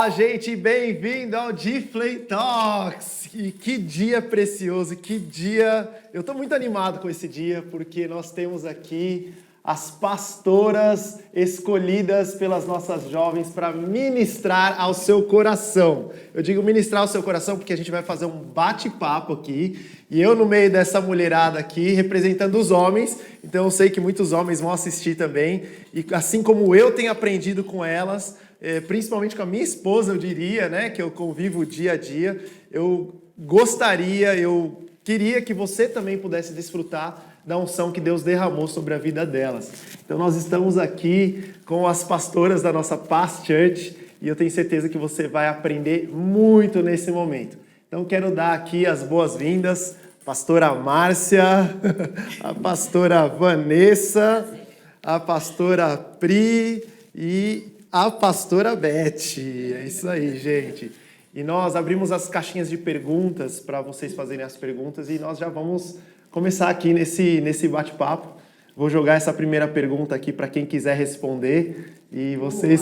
Fala, gente, bem-vindo ao Diffley Talks. E que dia precioso, que dia. Eu estou muito animado com esse dia, porque nós temos aqui as pastoras escolhidas pelas nossas jovens para ministrar ao seu coração. Eu digo ministrar ao seu coração porque a gente vai fazer um bate-papo aqui, e eu no meio dessa mulherada aqui, representando os homens, então eu sei que muitos homens vão assistir também, e assim como eu tenho aprendido com elas, principalmente com a minha esposa, eu diria, né, que eu convivo dia a dia, eu queria que você também pudesse desfrutar da unção que Deus derramou sobre a vida delas. Então nós estamos aqui com as pastoras da nossa Past Church e eu tenho certeza que você vai aprender muito nesse momento. Então quero dar aqui as boas-vindas, a pastora Márcia, a pastora Vanessa, a pastora Pri e a pastora Beth. É isso aí, gente. E nós abrimos as caixinhas de perguntas para vocês fazerem as perguntas e nós já vamos começar aqui nesse bate-papo. Vou jogar essa primeira pergunta aqui para quem quiser responder e vocês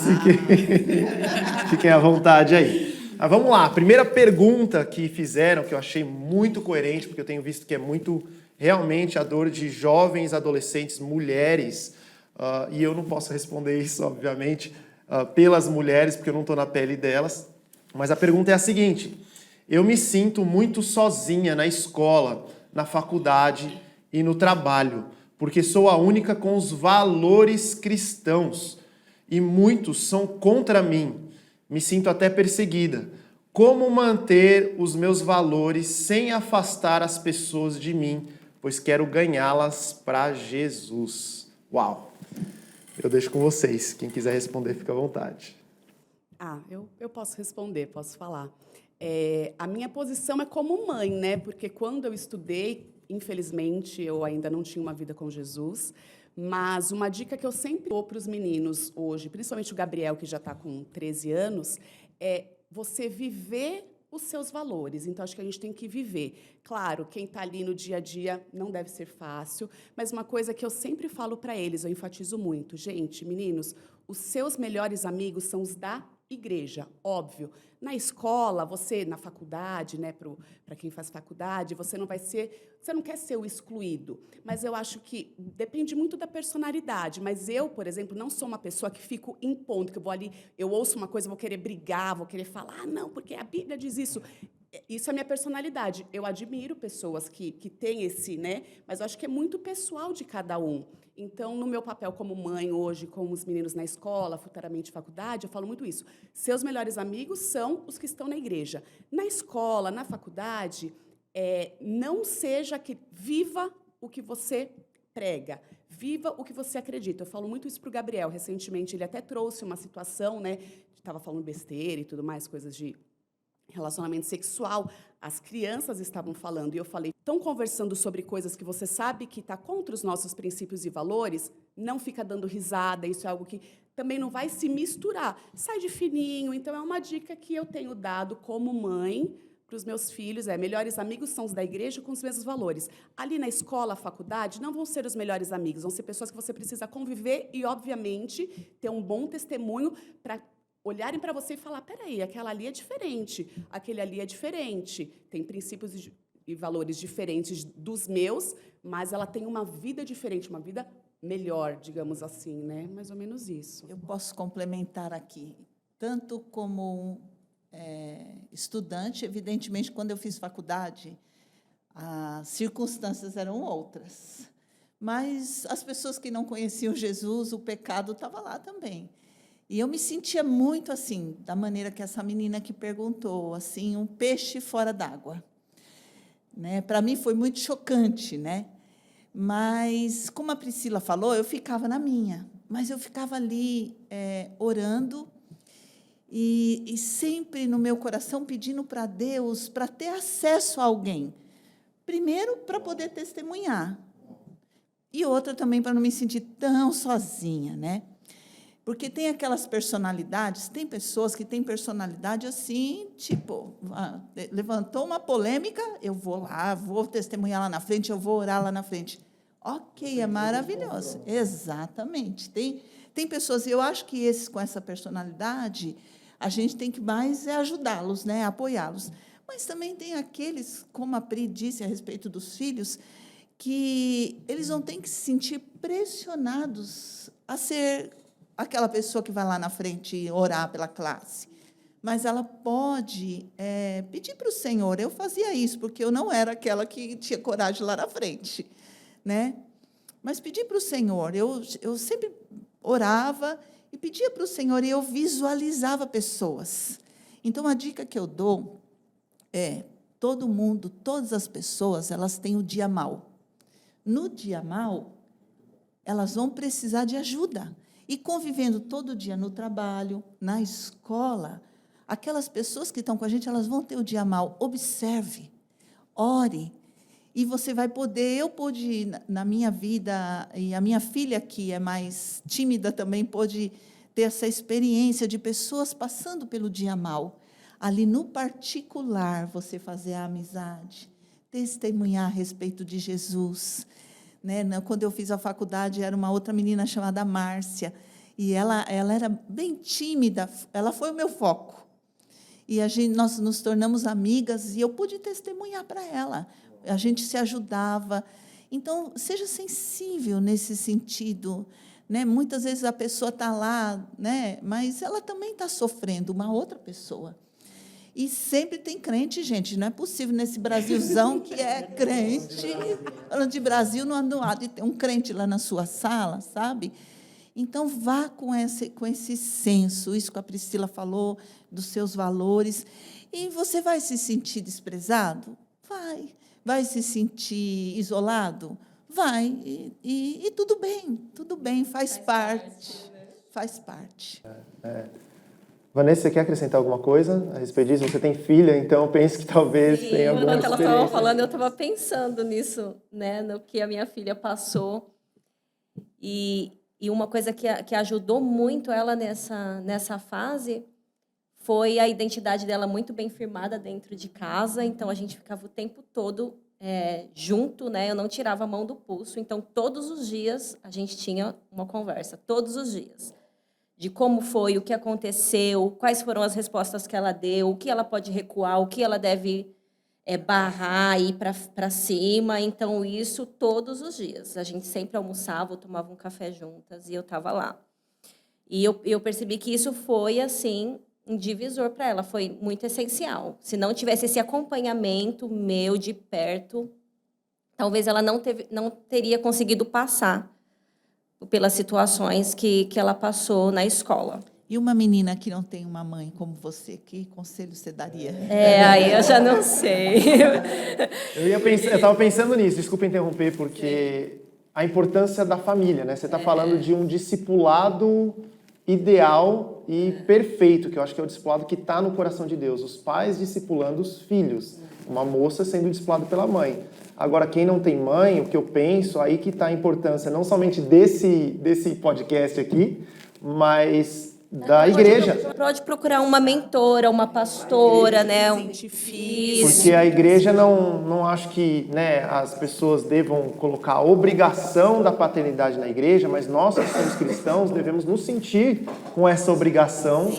fiquem à vontade aí. Mas vamos lá, a primeira pergunta que fizeram, que eu achei muito coerente, porque eu tenho visto que é muito realmente a dor de jovens, adolescentes, mulheres, e eu não posso responder isso, obviamente, pelas mulheres, porque eu não estou na pele delas, mas a pergunta é a seguinte: eu me sinto muito sozinha na escola, na faculdade e no trabalho, porque sou a única com os valores cristãos e muitos são contra mim. Me sinto até perseguida. Como manter os meus valores sem afastar as pessoas de mim, pois quero ganhá-las para Jesus? Uau! Eu deixo com vocês. Quem quiser responder, fica à vontade. Eu posso responder, posso falar. A minha posição é como mãe, né? Porque quando eu estudei, infelizmente, eu ainda não tinha uma vida com Jesus, mas uma dica que eu sempre dou para os meninos hoje, principalmente o Gabriel, que já está com 13 anos, é você viver os seus valores. Então, acho que a gente tem que viver. Claro, quem está ali no dia a dia não deve ser fácil, mas uma coisa que eu sempre falo para eles, eu enfatizo muito: gente, meninos, os seus melhores amigos são os da igreja, óbvio. Na escola, você, na faculdade, né, para quem faz faculdade, você não quer ser o excluído. Mas eu acho que depende muito da personalidade. Mas eu, por exemplo, não sou uma pessoa que fico impondo, que eu vou ali, eu ouço uma coisa, vou querer brigar, vou querer falar, não, porque a Bíblia diz isso. Isso é a minha personalidade. Eu admiro pessoas que têm esse, né? Mas eu acho que é muito pessoal de cada um. Então, no meu papel como mãe hoje, com os meninos na escola, futuramente faculdade, eu falo muito isso. Seus melhores amigos são os que estão na igreja. Na escola, na faculdade, não seja que viva o que você prega, viva o que você acredita. Eu falo muito isso para o Gabriel. Recentemente, ele até trouxe uma situação, né? Estava falando besteira e tudo mais, coisas de relacionamento sexual, as crianças estavam falando, e eu falei, estão conversando sobre coisas que você sabe que está contra os nossos princípios e valores, não fica dando risada, isso é algo que também não vai se misturar, sai de fininho. Então, é uma dica que eu tenho dado como mãe para os meus filhos, melhores amigos são os da igreja com os mesmos valores. Ali na escola, faculdade, não vão ser os melhores amigos, vão ser pessoas que você precisa conviver e, obviamente, ter um bom testemunho para olharem para você e falar, peraí, aquela ali é diferente, aquele ali é diferente, tem princípios e valores diferentes dos meus, mas ela tem uma vida diferente, uma vida melhor, digamos assim, né? Mais ou menos isso. Eu posso complementar aqui, tanto como estudante, evidentemente, quando eu fiz faculdade, as circunstâncias eram outras, mas as pessoas que não conheciam Jesus, o pecado estava lá também. E eu me sentia muito assim, da maneira que essa menina que perguntou, assim, um peixe fora d'água. Né? Para mim foi muito chocante, né? Mas, como a Priscila falou, eu ficava na minha, mas eu ficava ali orando e sempre no meu coração pedindo para Deus para ter acesso a alguém. Primeiro, para poder testemunhar, e outra também para não me sentir tão sozinha, né? Porque tem aquelas personalidades, tem pessoas que têm personalidade assim, tipo, levantou uma polêmica, eu vou lá, vou testemunhar lá na frente, eu vou orar lá na frente. Ok, é maravilhoso. Exatamente. Tem pessoas, e eu acho que esses com essa personalidade, A gente tem que mais ajudá-los, né? Apoiá-los. Mas também tem aqueles, como a Pri disse a respeito dos filhos, que eles não têm que se sentir pressionados a ser aquela pessoa que vai lá na frente orar pela classe. Mas ela pode pedir para o Senhor. Eu fazia isso, porque eu não era aquela que tinha coragem lá na frente, né? Mas pedir para o Senhor. Eu sempre orava e pedia para o Senhor, e eu visualizava pessoas. Então, a dica que eu dou é, todo mundo, todas as pessoas, elas têm o dia mau. No dia mau, elas vão precisar de ajuda. E convivendo todo dia no trabalho, na escola, aquelas pessoas que estão com a gente, elas vão ter o dia mau. Observe, ore, e você vai poder. Eu pude, na minha vida, e a minha filha, que é mais tímida também, pôde ter essa experiência de pessoas passando pelo dia mau. Ali no particular, você fazer a amizade, testemunhar a respeito de Jesus. Né? Quando eu fiz a faculdade, era uma outra menina chamada Márcia, e ela era bem tímida, ela foi o meu foco. E nós nos tornamos amigas, e eu pude testemunhar para ela. A gente se ajudava. Então, seja sensível nesse sentido. Né? Muitas vezes a pessoa está lá, né? Mas ela também está sofrendo, uma outra pessoa. E sempre tem crente, gente. Não é possível nesse Brasilzão que é crente. Falando de Brasil, não há de ter um crente lá na sua sala, sabe? Então, vá com esse senso, isso que a Priscila falou, dos seus valores. E você vai se sentir desprezado? Vai. Vai se sentir isolado? Vai. E tudo bem, faz parte. Faz parte. Vanessa, você quer acrescentar alguma coisa a respeito disso? Você tem filha, então penso que talvez tenha alguma experiência. Quando ela estava falando, eu estava pensando nisso, né, no que a minha filha passou. E uma coisa que ajudou muito ela nessa fase foi a identidade dela muito bem firmada dentro de casa. Então, a gente ficava o tempo todo junto, né? Eu não tirava a mão do pulso. Então, todos os dias, a gente tinha uma conversa, todos os dias. De como foi, o que aconteceu, quais foram as respostas que ela deu, o que ela pode recuar, o que ela deve barrar, ir para cima. Então, isso todos os dias. A gente sempre almoçava, tomava um café juntas, e eu estava lá. E eu percebi que isso foi, assim, um divisor para ela, foi muito essencial. Se não tivesse esse acompanhamento meu de perto, talvez ela não teria conseguido passar pelas situações que ela passou na escola. E uma menina que não tem uma mãe como você, que conselho você daria? Aí eu já não sei. Eu estava pensando nisso, desculpa interromper, porque a importância da família, né? Você está falando de um discipulado ideal e perfeito, que eu acho que é o discipulado que está no coração de Deus. Os pais discipulando os filhos, uma moça sendo discipulada pela mãe. Agora, quem não tem mãe, o que eu penso, aí que está a importância não somente desse podcast aqui, mas da igreja. Pode procurar uma mentora, uma pastora, né? Porque a igreja não acho que, né, as pessoas devam colocar a obrigação da paternidade na igreja, mas nós que somos cristãos devemos nos sentir com essa obrigação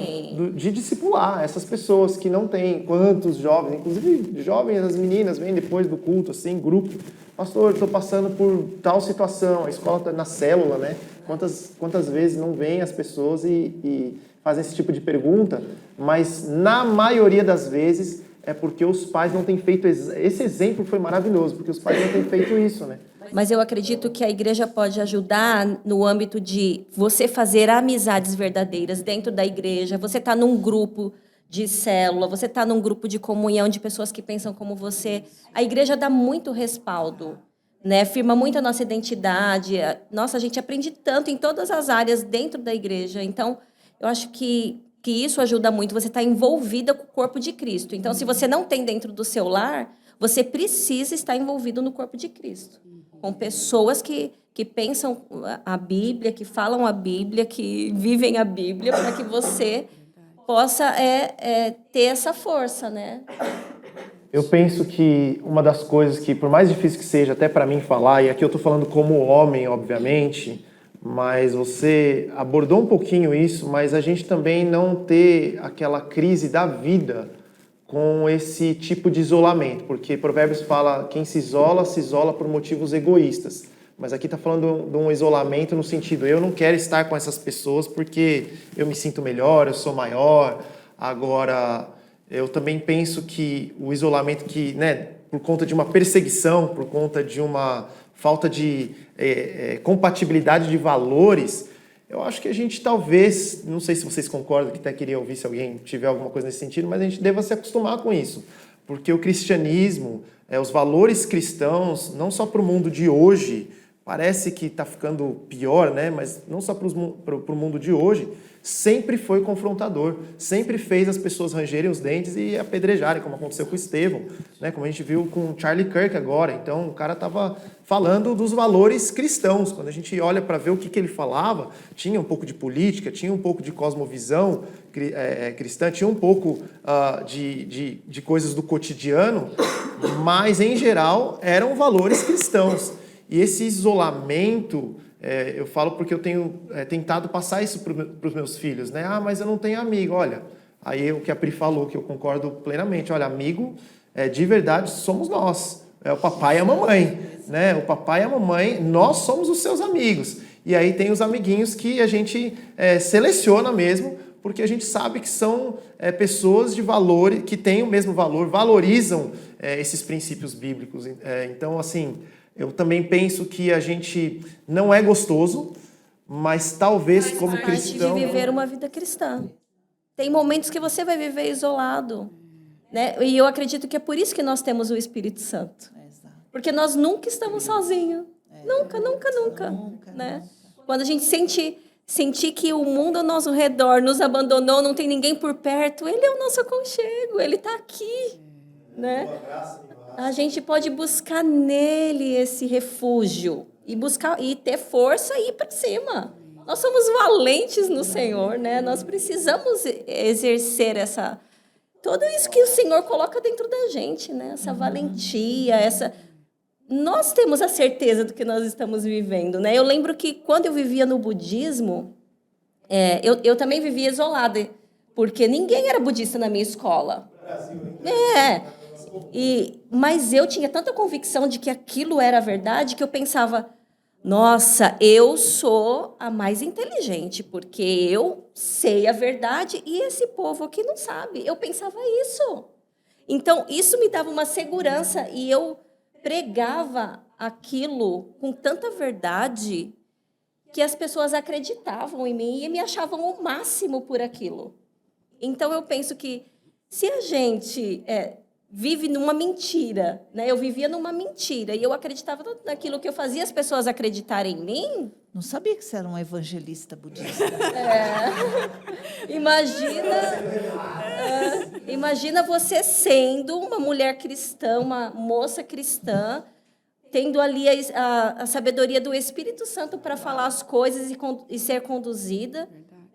de discipular essas pessoas que não têm. Quantos jovens, inclusive jovens, as meninas vêm depois do culto, assim, grupo. Pastor, estou passando por tal situação, a escola está na célula, né? Quantas vezes não vêm as pessoas e fazem esse tipo de pergunta, mas na maioria das vezes é porque os pais não têm feito... Esse exemplo foi maravilhoso, porque os pais não têm feito isso, né? Mas eu acredito que a igreja pode ajudar no âmbito de você fazer amizades verdadeiras dentro da igreja, você está num grupo de célula, você está num grupo de comunhão de pessoas que pensam como você. A igreja dá muito respaldo, né? Firma muito a nossa identidade. Nossa, a gente aprende tanto em todas as áreas dentro da igreja. Então, eu acho que isso ajuda muito. Você está envolvida com o corpo de Cristo. Então, se você não tem dentro do seu lar, você precisa estar envolvido no corpo de Cristo. Com pessoas que pensam a Bíblia, que falam a Bíblia, que vivem a Bíblia, para que você possa ter essa força, né? Eu penso que uma das coisas que, por mais difícil que seja até para mim falar, e aqui eu estou falando como homem, obviamente, mas você abordou um pouquinho isso, mas a gente também não ter aquela crise da vida com esse tipo de isolamento, porque Provérbios fala quem se isola por motivos egoístas. Mas aqui está falando de um isolamento no sentido, eu não quero estar com essas pessoas porque eu me sinto melhor, eu sou maior. Agora, eu também penso que o isolamento que, né, por conta de uma perseguição, por conta de uma falta de compatibilidade de valores, eu acho que a gente talvez, não sei se vocês concordam, que até queria ouvir se alguém tiver alguma coisa nesse sentido, mas a gente deva se acostumar com isso, porque o cristianismo, os valores cristãos, não só para o mundo de hoje, parece que está ficando pior, né? Mas não só para o mundo de hoje, sempre foi confrontador, sempre fez as pessoas rangerem os dentes e apedrejarem, como aconteceu com Estevão, né? Como a gente viu com Charlie Kirk agora. Então, o cara estava falando dos valores cristãos. Quando a gente olha para ver o que ele falava, tinha um pouco de política, tinha um pouco de cosmovisão cristã, tinha um pouco de coisas do cotidiano, mas, em geral, eram valores cristãos. E esse isolamento, eu falo porque eu tenho tentado passar isso para os meus filhos, né? Ah, mas eu não tenho amigo. Olha, aí o que a Pri falou, que eu concordo plenamente. Olha, amigo, de verdade, somos nós. É o papai e a mamãe, né? O papai e a mamãe, nós somos os seus amigos. E aí tem os amiguinhos que a gente seleciona mesmo, porque a gente sabe que são pessoas de valor, que têm o mesmo valor, valorizam esses princípios bíblicos. Então, assim, eu também penso que a gente não é gostoso, mas talvez como cristão... de viver uma vida cristã. Tem momentos que você vai viver isolado, né? E eu acredito que é por isso que nós temos o Espírito Santo. Porque nós nunca estamos sozinhos. Nunca, né? Quando a gente sentir que o mundo ao nosso redor nos abandonou, não tem ninguém por perto, ele é o nosso aconchego, ele está aqui, né? A gente pode buscar nele esse refúgio e ter força e ir para cima. Nós somos valentes no Senhor, né? Nós precisamos exercer tudo isso que o Senhor coloca dentro da gente, né? Essa valentia, nós temos a certeza do que nós estamos vivendo, né? Eu lembro que quando eu vivia no budismo, eu também vivia isolada, porque ninguém era budista na minha escola. Mas eu tinha tanta convicção de que aquilo era verdade que eu pensava, nossa, eu sou a mais inteligente, porque eu sei a verdade e esse povo aqui não sabe. Eu pensava isso. Então, isso me dava uma segurança e eu pregava aquilo com tanta verdade que as pessoas acreditavam em mim e me achavam o máximo por aquilo. Então, eu penso que se a gente vive numa mentira, né? Eu vivia numa mentira e eu acreditava naquilo que eu fazia as pessoas acreditarem em mim. Não sabia que você era um evangelista budista. Imagina você sendo uma mulher cristã, uma moça cristã, tendo ali a sabedoria do Espírito Santo para falar as coisas e ser conduzida,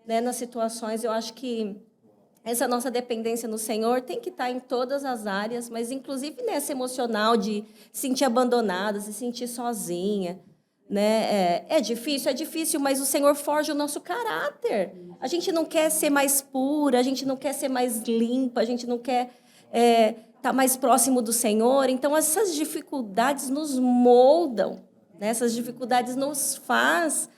né, nas situações. Eu acho que essa nossa dependência no Senhor tem que estar em todas as áreas, mas inclusive nessa emocional de se sentir abandonada, se sentir sozinha, né? É difícil, mas o Senhor forja o nosso caráter. A gente não quer ser mais pura, a gente não quer ser mais limpa, a gente não quer estar mais próximo do Senhor. Então, essas dificuldades nos moldam, né? Essas dificuldades nos faz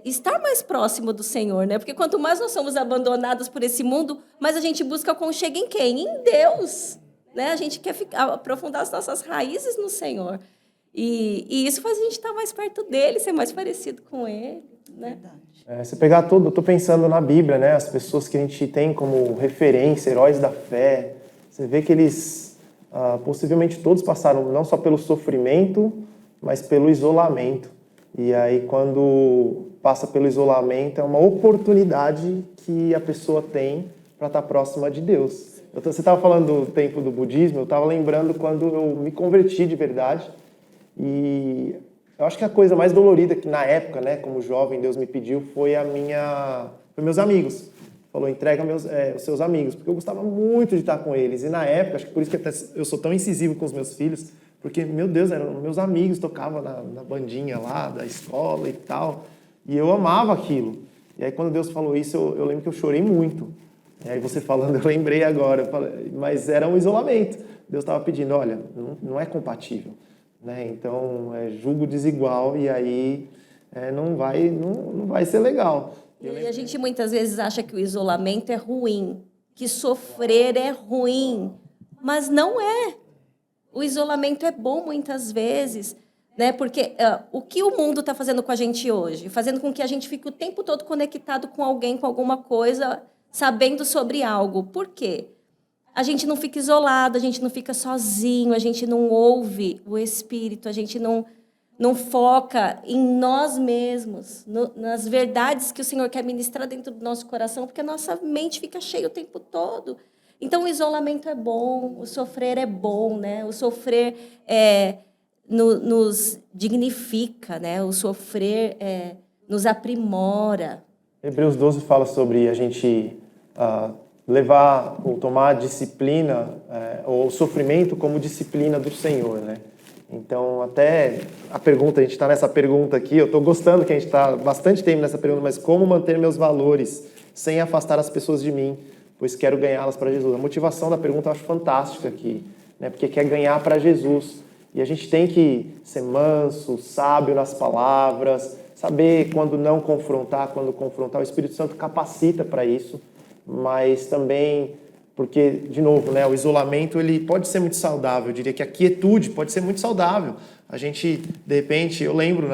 estar mais próximo do Senhor, né? Porque quanto mais nós somos abandonados por esse mundo, mais a gente busca aconchego em quem? Em Deus, né? A gente quer aprofundar as nossas raízes no Senhor. E isso faz a gente estar mais perto dele, ser mais parecido com ele, né? Você pegar tudo, eu estou pensando na Bíblia, né? As pessoas que a gente tem como referência, heróis da fé, você vê que eles, possivelmente todos passaram não só pelo sofrimento, mas pelo isolamento. E aí, quando passa pelo isolamento, é uma oportunidade que a pessoa tem para estar próxima de Deus. Você estava falando do tempo do budismo, eu estava lembrando quando eu me converti de verdade. E eu acho que a coisa mais dolorida que na época, né, como jovem, Deus me pediu, foi meus amigos. Falou, entrega os seus amigos, porque eu gostava muito de estar com eles. E na época, acho que por isso que até eu sou tão incisivo com os meus filhos, porque, meu Deus, eram meus amigos, tocavam na bandinha lá da escola e tal. E eu amava aquilo. E aí, quando Deus falou isso, eu lembro que eu chorei muito. E aí, você falando, eu lembrei agora. Mas era um isolamento. Deus estava pedindo, olha, não é compatível. Né? Então, é julgo desigual e aí não vai ser legal. E a gente muitas vezes acha que o isolamento é ruim, que sofrer é ruim, mas não é. O isolamento é bom muitas vezes, né? Porque o que o mundo está fazendo com a gente hoje? Fazendo com que a gente fique o tempo todo conectado com alguém, com alguma coisa, sabendo sobre algo. Por quê? A gente não fica isolado, a gente não fica sozinho, a gente não ouve o Espírito, a gente não foca em nós mesmos, nas verdades que o Senhor quer ministrar dentro do nosso coração, porque a nossa mente fica cheia o tempo todo. Então, o isolamento é bom, o sofrer é bom, né? O sofrer nos dignifica, né? O sofrer nos aprimora. Hebreus 12 fala sobre a gente levar ou tomar a disciplina ou o sofrimento como disciplina do Senhor, né? Então, até a pergunta, a gente está nessa pergunta aqui, eu estou gostando que a gente está bastante tempo nessa pergunta, mas como manter meus valores sem afastar as pessoas de mim, pois quero ganhá-las para Jesus? A motivação da pergunta eu acho fantástica aqui, né? Porque quer ganhar para Jesus. E a gente tem que ser manso, sábio nas palavras, saber quando não confrontar, quando confrontar. O Espírito Santo capacita para isso, mas também... Porque, de novo, né, o isolamento ele pode ser muito saudável. Eu diria que a quietude pode ser muito saudável. A gente, de repente, eu lembro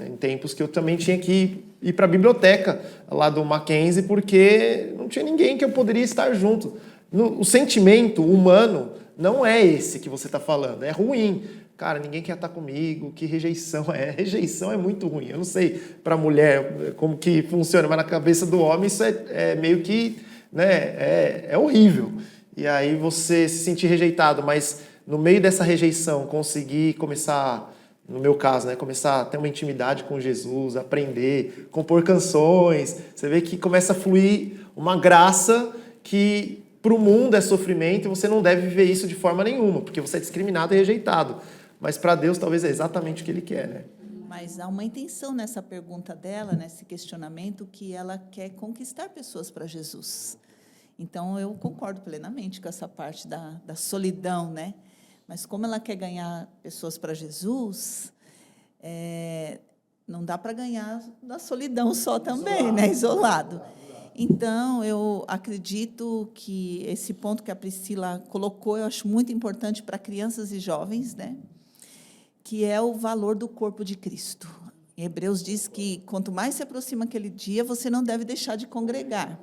em tempos que eu também tinha que ir para a biblioteca lá do Mackenzie porque não tinha ninguém que eu poderia estar junto. O sentimento humano não é esse que você está falando, é ruim. Cara, ninguém quer estar comigo, que rejeição é. Rejeição é muito ruim. Eu não sei para a mulher como que funciona, mas na cabeça do homem isso é meio que... Né? É horrível. E aí você se sentir rejeitado, mas no meio dessa rejeição conseguir começar, no meu caso, né, começar a ter uma intimidade com Jesus, aprender, compor canções, você vê que começa a fluir uma graça que para o mundo é sofrimento e você não deve viver isso de forma nenhuma, porque você é discriminado e rejeitado. Mas para Deus talvez é exatamente o que Ele quer, né? Mas há uma intenção nessa pergunta dela, nesse questionamento, que ela quer conquistar pessoas para Jesus. Então, eu concordo plenamente com essa parte da solidão, né? Mas como ela quer ganhar pessoas para Jesus, não dá para ganhar da solidão só também, né? Isolado. Então, eu acredito que esse ponto que a Priscila colocou, eu acho muito importante para crianças e jovens, né? Que é o valor do corpo de Cristo. Em Hebreus diz que, quanto mais se aproxima aquele dia, você não deve deixar de congregar.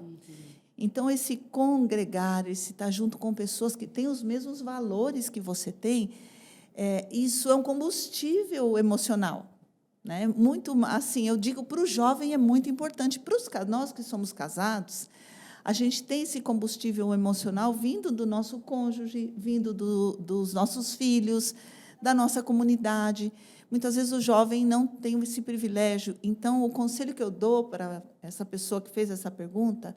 Então, esse congregar, esse estar junto com pessoas que têm os mesmos valores que você tem, isso é um combustível emocional. Né? Muito, assim, eu digo, para o jovem é muito importante. Para nós que somos casados, a gente tem esse combustível emocional vindo do nosso cônjuge, vindo dos nossos filhos, da nossa comunidade. Muitas vezes o jovem não tem esse privilégio. Então, o conselho que eu dou para essa pessoa que fez essa pergunta,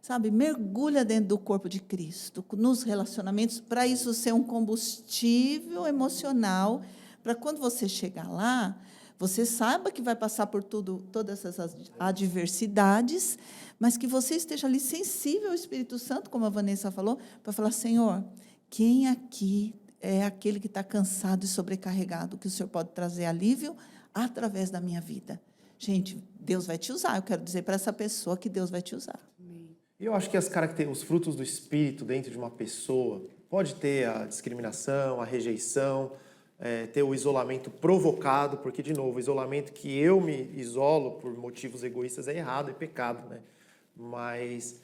sabe, mergulha dentro do corpo de Cristo, nos relacionamentos, para isso ser um combustível emocional, para quando você chegar lá, você saiba que vai passar por todas essas adversidades, mas que você esteja ali sensível ao Espírito Santo, como a Vanessa falou, para falar, Senhor, quem aqui é aquele que está cansado e sobrecarregado, que o Senhor pode trazer alívio através da minha vida. Gente, Deus vai te usar. Eu quero dizer para essa pessoa que Deus vai te usar. E eu acho que os frutos do Espírito dentro de uma pessoa, pode ter a discriminação, a rejeição, ter o isolamento provocado, porque, de novo, o isolamento que eu me isolo por motivos egoístas é errado, é pecado, né? Mas...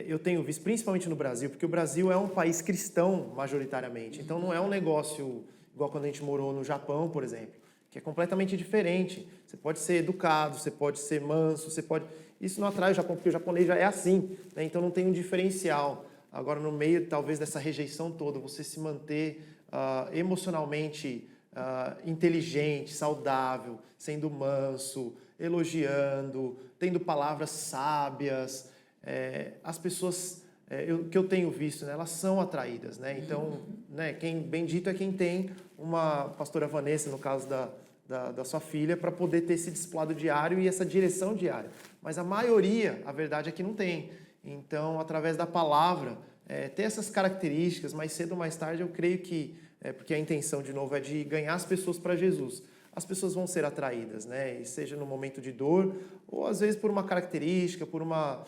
eu tenho visto, principalmente no Brasil, porque o Brasil é um país cristão, majoritariamente. Então, não é um negócio igual quando a gente morou no Japão, por exemplo, que é completamente diferente. Você pode ser educado, você pode ser manso, você pode... Isso não atrai o Japão, porque o japonês já é assim, né? Então, não tem um diferencial. Agora, no meio, talvez, dessa rejeição toda, você se manter emocionalmente inteligente, saudável, sendo manso, elogiando, tendo palavras sábias... as pessoas que eu tenho visto, né, elas são atraídas, né? Então, né, bendito é quem tem uma pastora Vanessa, no caso da sua filha para poder ter esse discipulado diário e essa direção diária. Mas a maioria, a verdade é que não tem. Então, através da palavra, ter essas características, mais cedo ou mais tarde, eu creio que, porque a intenção, de novo, é de ganhar as pessoas para Jesus, as pessoas vão ser atraídas, né? E seja no momento de dor, ou às vezes por uma característica, por uma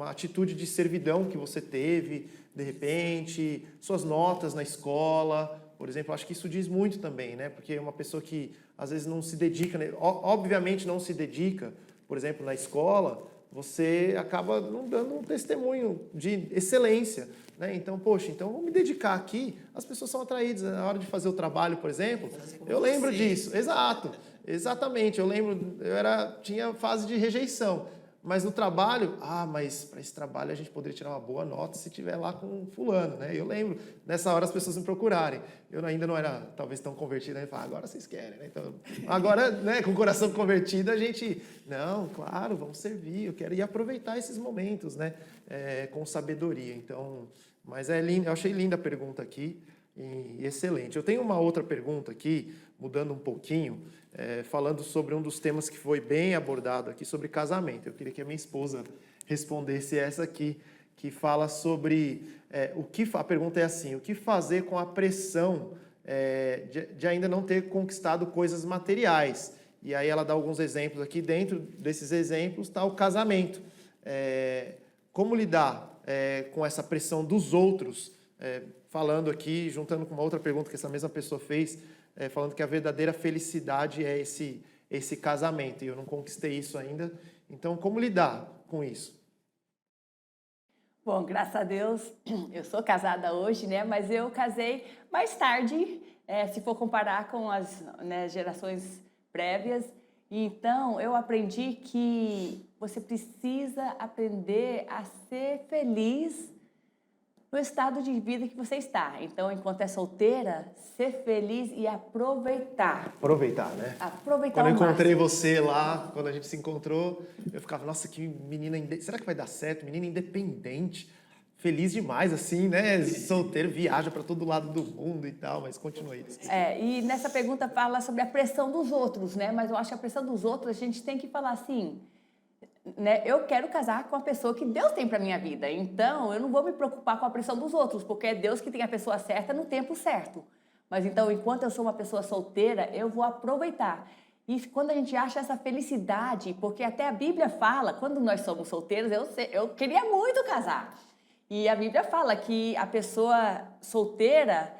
atitude de servidão que você teve, de repente, suas notas na escola, por exemplo, acho que isso diz muito também, né? Porque uma pessoa que às vezes não se dedica, né? Obviamente não se dedica, por exemplo, na escola, você acaba não dando um testemunho de excelência, né? Então, poxa, então vou me dedicar aqui, as pessoas são atraídas. Na hora de fazer o trabalho, por exemplo, eu lembro disso. Exato, exatamente. Eu lembro, tinha fase de rejeição. Mas no trabalho, mas para esse trabalho a gente poderia tirar uma boa nota se tiver lá com fulano, né? Eu lembro, nessa hora as pessoas me procurarem. Eu ainda não era, talvez, tão convertido, aí falar, agora vocês querem, né? Então, agora, né, com o coração convertido, a gente, não, claro, vamos servir, eu quero ir aproveitar esses momentos, né? Com sabedoria. Então, mas é lindo, eu achei linda a pergunta aqui e excelente. Eu tenho uma outra pergunta aqui, mudando um pouquinho, falando sobre um dos temas que foi bem abordado aqui, sobre casamento. Eu queria que a minha esposa respondesse essa aqui, que fala sobre a pergunta é assim: o que fazer com a pressão de ainda não ter conquistado coisas materiais? E aí ela dá alguns exemplos aqui. Dentro desses exemplos está o casamento. Como lidar com essa pressão dos outros? Falando aqui, juntando com uma outra pergunta que essa mesma pessoa fez, falando que a verdadeira felicidade é esse casamento, e eu não conquistei isso ainda. Então, como lidar com isso? Bom, graças a Deus, eu sou casada hoje, né? Mas eu casei mais tarde, se for comparar com as, né, gerações prévias. Então, eu aprendi que você precisa aprender a ser feliz no estado de vida que você está. Então, enquanto é solteira, ser feliz e aproveitar. Aproveitar, né? Aproveitar Quando eu ao encontrei máximo. você lá, quando a gente se encontrou, eu ficava, nossa, que menina, será que vai dar certo? Menina independente, feliz demais, assim, né? Solteiro, viaja para todo lado do mundo e tal, mas continua aí. E nessa pergunta fala sobre a pressão dos outros, né? Mas eu acho que a pressão dos outros, a gente tem que falar assim, né? Eu quero casar com a pessoa que Deus tem para minha vida. Então, eu não vou me preocupar com a pressão dos outros, porque é Deus que tem a pessoa certa no tempo certo. Mas então, enquanto eu sou uma pessoa solteira, eu vou aproveitar. E quando a gente acha essa felicidade, porque até a Bíblia fala, quando nós somos solteiros, eu queria muito casar. E a Bíblia fala que a pessoa solteira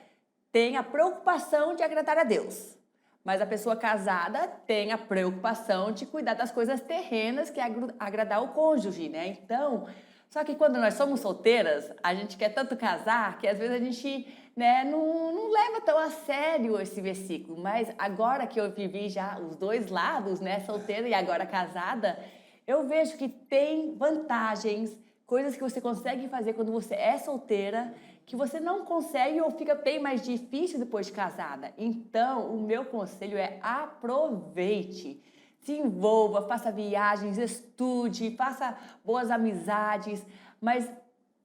tem a preocupação de agradar a Deus. Mas a pessoa casada tem a preocupação de cuidar das coisas terrenas, que é agradar o cônjuge, né? Então, só que quando nós somos solteiras, a gente quer tanto casar que às vezes a gente, né, não leva tão a sério esse versículo. Mas agora que eu vivi já os dois lados, né, solteira e agora casada, eu vejo que tem vantagens, coisas que você consegue fazer quando você é solteira, que você não consegue ou fica bem mais difícil depois de casada. Então, o meu conselho é aproveite, se envolva, faça viagens, estude, faça boas amizades, mas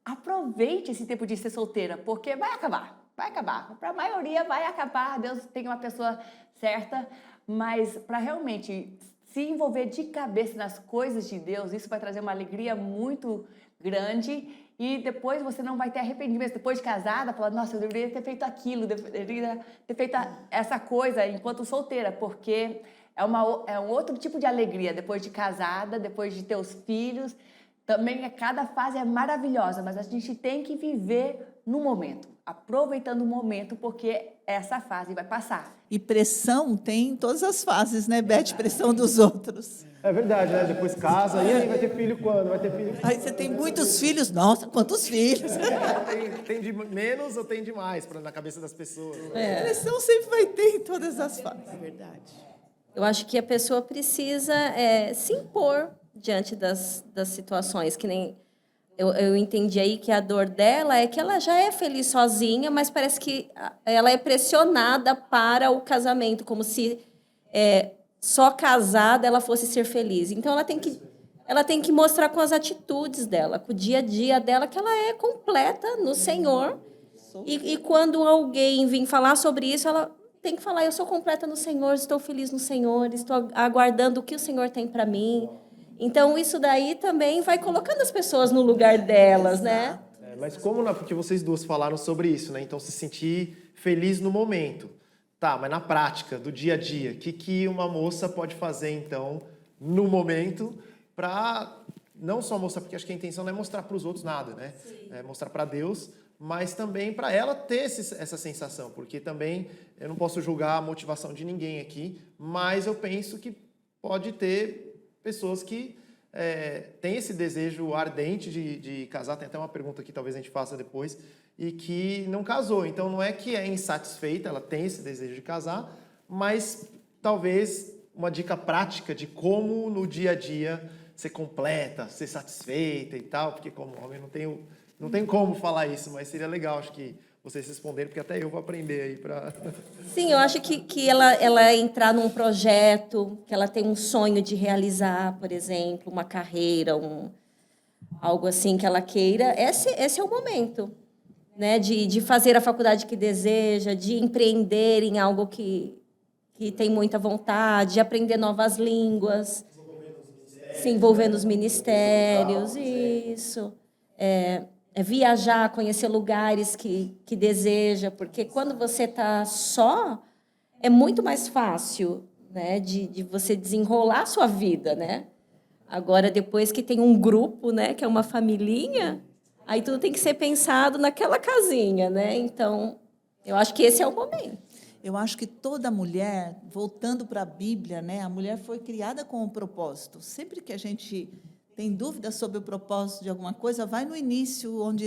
aproveite esse tempo de ser solteira, porque vai acabar. Para a maioria vai acabar, Deus tem uma pessoa certa, mas para realmente se envolver de cabeça nas coisas de Deus, isso vai trazer uma alegria muito grande. E depois você não vai ter arrependimento. Depois de casada, falar, nossa, eu deveria ter feito aquilo, deveria ter feito essa coisa enquanto solteira, porque é um outro tipo de alegria depois de casada, depois de ter os filhos. Também cada fase é maravilhosa, mas a gente tem que viver no momento, aproveitando o momento, porque essa fase vai passar. E pressão tem em todas as fases, né, Beth? Pressão dos outros. É verdade, né? Depois casa, e aí vai ter filho quando? Vai ter filho? Aí você tem muitos filhos. Nossa, quantos filhos! Tem de menos ou tem de mais na cabeça das pessoas? Pressão sempre vai ter em todas as fases. É verdade. Eu acho que a pessoa precisa se impor diante das situações, que nem eu entendi aí que a dor dela é que ela já é feliz sozinha, mas parece que ela é pressionada para o casamento, como se só casada ela fosse ser feliz. Então, ela tem que mostrar com as atitudes dela, com o dia a dia dela, que ela é completa no Senhor. E quando alguém vir falar sobre isso, ela tem que falar, eu sou completa no Senhor, estou feliz no Senhor, estou aguardando o que o Senhor tem para mim. Então, isso daí também vai colocando as pessoas no lugar delas, né? Mas porque vocês duas falaram sobre isso, né? Então, se sentir feliz no momento. Tá, mas na prática, do dia a dia, o que uma moça pode fazer, então, no momento, para não só mostrar, porque acho que a intenção não é mostrar para os outros nada, né? É mostrar para Deus, mas também para ela ter essa sensação, porque também eu não posso julgar a motivação de ninguém aqui, mas eu penso que pode ter pessoas que têm esse desejo ardente de casar. Tem até uma pergunta que talvez a gente faça depois, e que não casou. Então, não é que é insatisfeita, ela tem esse desejo de casar, mas talvez uma dica prática de como no dia a dia ser completa, ser satisfeita e tal, porque como homem não tem como falar isso, mas seria legal, acho que vocês responderem, porque até eu vou aprender aí para... Sim, eu acho que ela entrar num projeto, que ela tem um sonho de realizar, por exemplo, uma carreira, algo assim que ela queira, esse é o momento, né? De fazer a faculdade que deseja, de empreender em algo que tem muita vontade, de aprender novas línguas, se envolver nos ministérios, isso. Viajar, conhecer lugares que deseja, porque quando você está só, é muito mais fácil, né, de você desenrolar a sua vida, né? Agora, depois que tem um grupo, né, que é uma familhinha, aí tudo tem que ser pensado naquela casinha, né? Então, eu acho que esse é o momento. Eu acho que toda mulher, voltando para a Bíblia, né, a mulher foi criada com um propósito. Sempre que a gente tem dúvida sobre o propósito de alguma coisa, vai no início, onde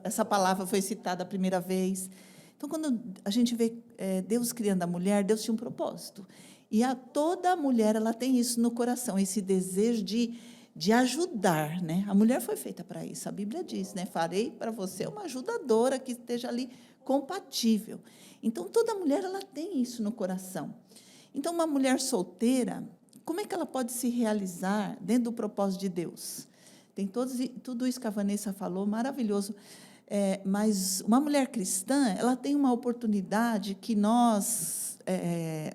essa palavra foi citada a primeira vez. Então, quando a gente vê Deus criando a mulher, Deus tinha um propósito. E toda mulher ela tem isso no coração, esse desejo de ajudar, né? A mulher foi feita para isso. A Bíblia diz, né? Farei para você uma ajudadora que esteja ali compatível. Então, toda mulher ela tem isso no coração. Então, uma mulher solteira, como é que ela pode se realizar dentro do propósito de Deus? Tem tudo isso que a Vanessa falou, maravilhoso. Mas uma mulher cristã, ela tem uma oportunidade que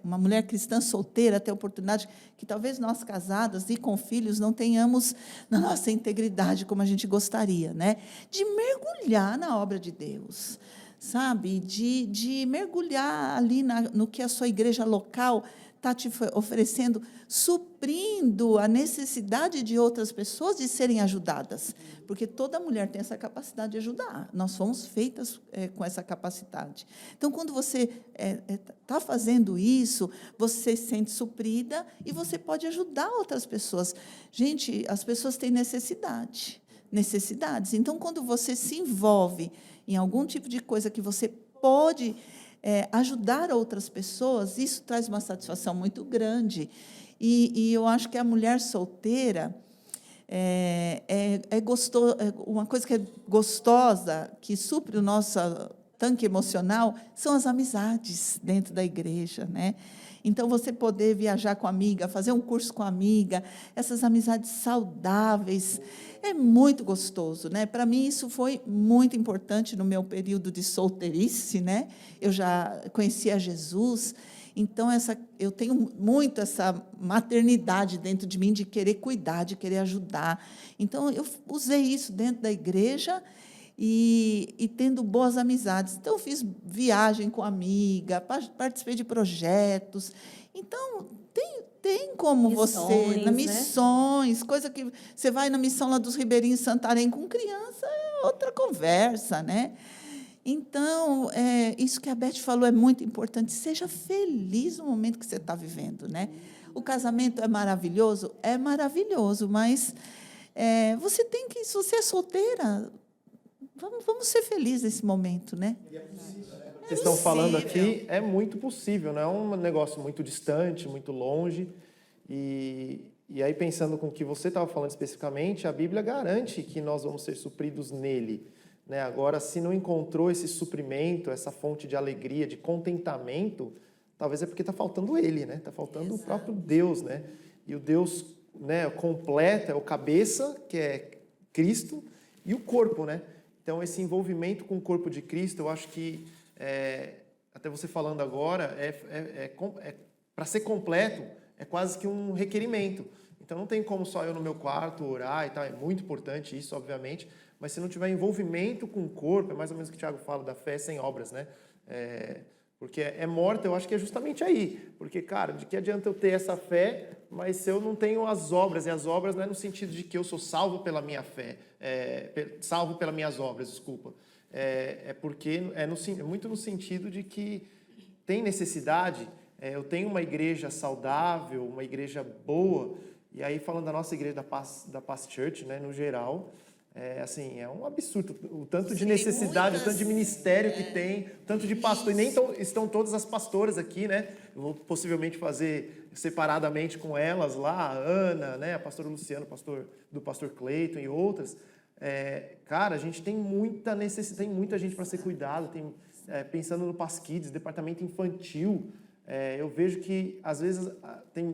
uma mulher cristã solteira tem a oportunidade que talvez nós casadas e com filhos não tenhamos na nossa integridade como a gente gostaria, né? De mergulhar na obra de Deus, sabe? De mergulhar ali no que a sua igreja local está te oferecendo, suprindo a necessidade de outras pessoas de serem ajudadas. Porque toda mulher tem essa capacidade de ajudar. Nós fomos feitas com essa capacidade. Então, quando você está fazendo isso, você se sente suprida e você pode ajudar outras pessoas. Gente, as pessoas têm necessidades. Então, quando você se envolve em algum tipo de coisa que você pode ajudar outras pessoas, isso traz uma satisfação muito grande. E eu acho que a mulher solteira uma coisa que é gostosa, que supre o nosso tanque emocional, são as amizades dentro da igreja, né? Então, você poder viajar com a amiga, fazer um curso com a amiga, essas amizades saudáveis, é muito gostoso, né? Para mim, isso foi muito importante no meu período de solteirice, né? Eu já conhecia Jesus, então eu tenho muito essa maternidade dentro de mim, de querer cuidar, de querer ajudar. Então, eu usei isso dentro da igreja e tendo boas amizades. Então, eu fiz viagem com amiga, participei de projetos. Então, tem como Missões, você, missões, coisa que você vai na missão lá dos Ribeirinhos Santarém com criança, é outra conversa, né? Então, isso que a Beth falou é muito importante. Seja feliz no momento que você está vivendo, né? O casamento é maravilhoso, mas você tem que, se você é solteira, vamos ser felizes nesse momento, né? Vocês estão falando aqui, é muito possível, não é um negócio muito distante, muito longe. E aí, pensando com o que você estava falando especificamente, a Bíblia garante que nós vamos ser supridos nele, né? Agora, se não encontrou esse suprimento, essa fonte de alegria, de contentamento, talvez é porque está faltando ele, né? Está faltando o próprio Deus, né? E o Deus, né, completo é o cabeça, que é Cristo, e o corpo, né? Então, esse envolvimento com o corpo de Cristo, eu acho que até você falando agora, para ser completo, é quase que um requerimento. Então, não tem como só eu no meu quarto orar e tal, é muito importante isso, obviamente, mas se não tiver envolvimento com o corpo, é mais ou menos o que o Tiago fala da fé sem obras, né? Porque é morta, eu acho que é justamente aí. Porque, cara, de que adianta eu ter essa fé, mas se eu não tenho as obras, e as obras não é no sentido de que eu sou salvo pela minha fé, salvo pelas minhas obras, desculpa. Porque é muito no sentido de que tem necessidade, eu tenho uma igreja saudável, uma igreja boa, e aí falando da nossa igreja da Paz Church, né, no geral, assim, é um absurdo o tanto de necessidade, o tanto de ministério que tem, o tanto de pastor, e nem estão todas as pastoras aqui, né? Eu vou possivelmente fazer separadamente com elas lá, a Ana, né, a pastora Luciana, do pastor Cleiton e outras. Cara, a gente tem muita necessidade, tem muita gente para ser cuidada, pensando no Paz Kids, departamento infantil. Eu vejo que, às vezes,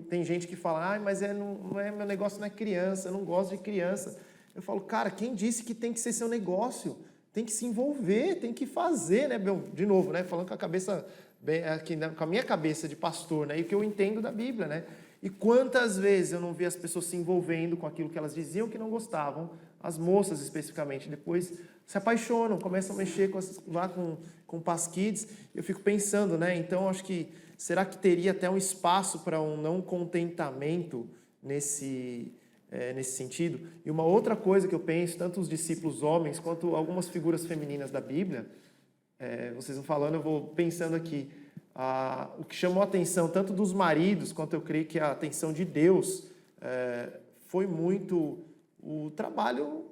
tem gente que fala, mas não é meu negócio, não é criança, eu não gosto de criança. Eu falo, cara, quem disse que tem que ser seu negócio? Tem que se envolver, tem que fazer, né? De novo, né? Falando com a cabeça, com a minha cabeça de pastor, né? E o que eu entendo da Bíblia, né? E quantas vezes eu não vi as pessoas se envolvendo com aquilo que elas diziam que não gostavam, as moças especificamente, depois se apaixonam, começam a mexer lá com Paz Kids. Eu fico pensando, né? Então, acho que, será que teria até um espaço para um não contentamento nesse sentido? E uma outra coisa que eu penso, tanto os discípulos homens quanto algumas figuras femininas da Bíblia, vocês vão falando, eu vou pensando aqui, o que chamou a atenção tanto dos maridos, quanto eu creio que a atenção de Deus, foi muito o trabalho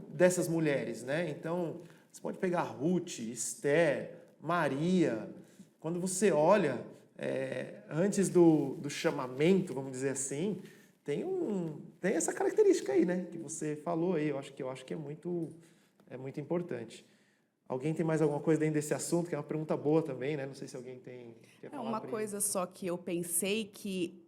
dessas mulheres, né? Então, você pode pegar Ruth, Esther, Maria. Quando você olha, antes do chamamento, vamos dizer assim, tem essa característica aí, né? Que você falou aí. Eu acho que é muito importante. Alguém tem mais alguma coisa dentro desse assunto? Que é uma pergunta boa também, né? Não sei se alguém quer falar. Uma coisa só que eu pensei que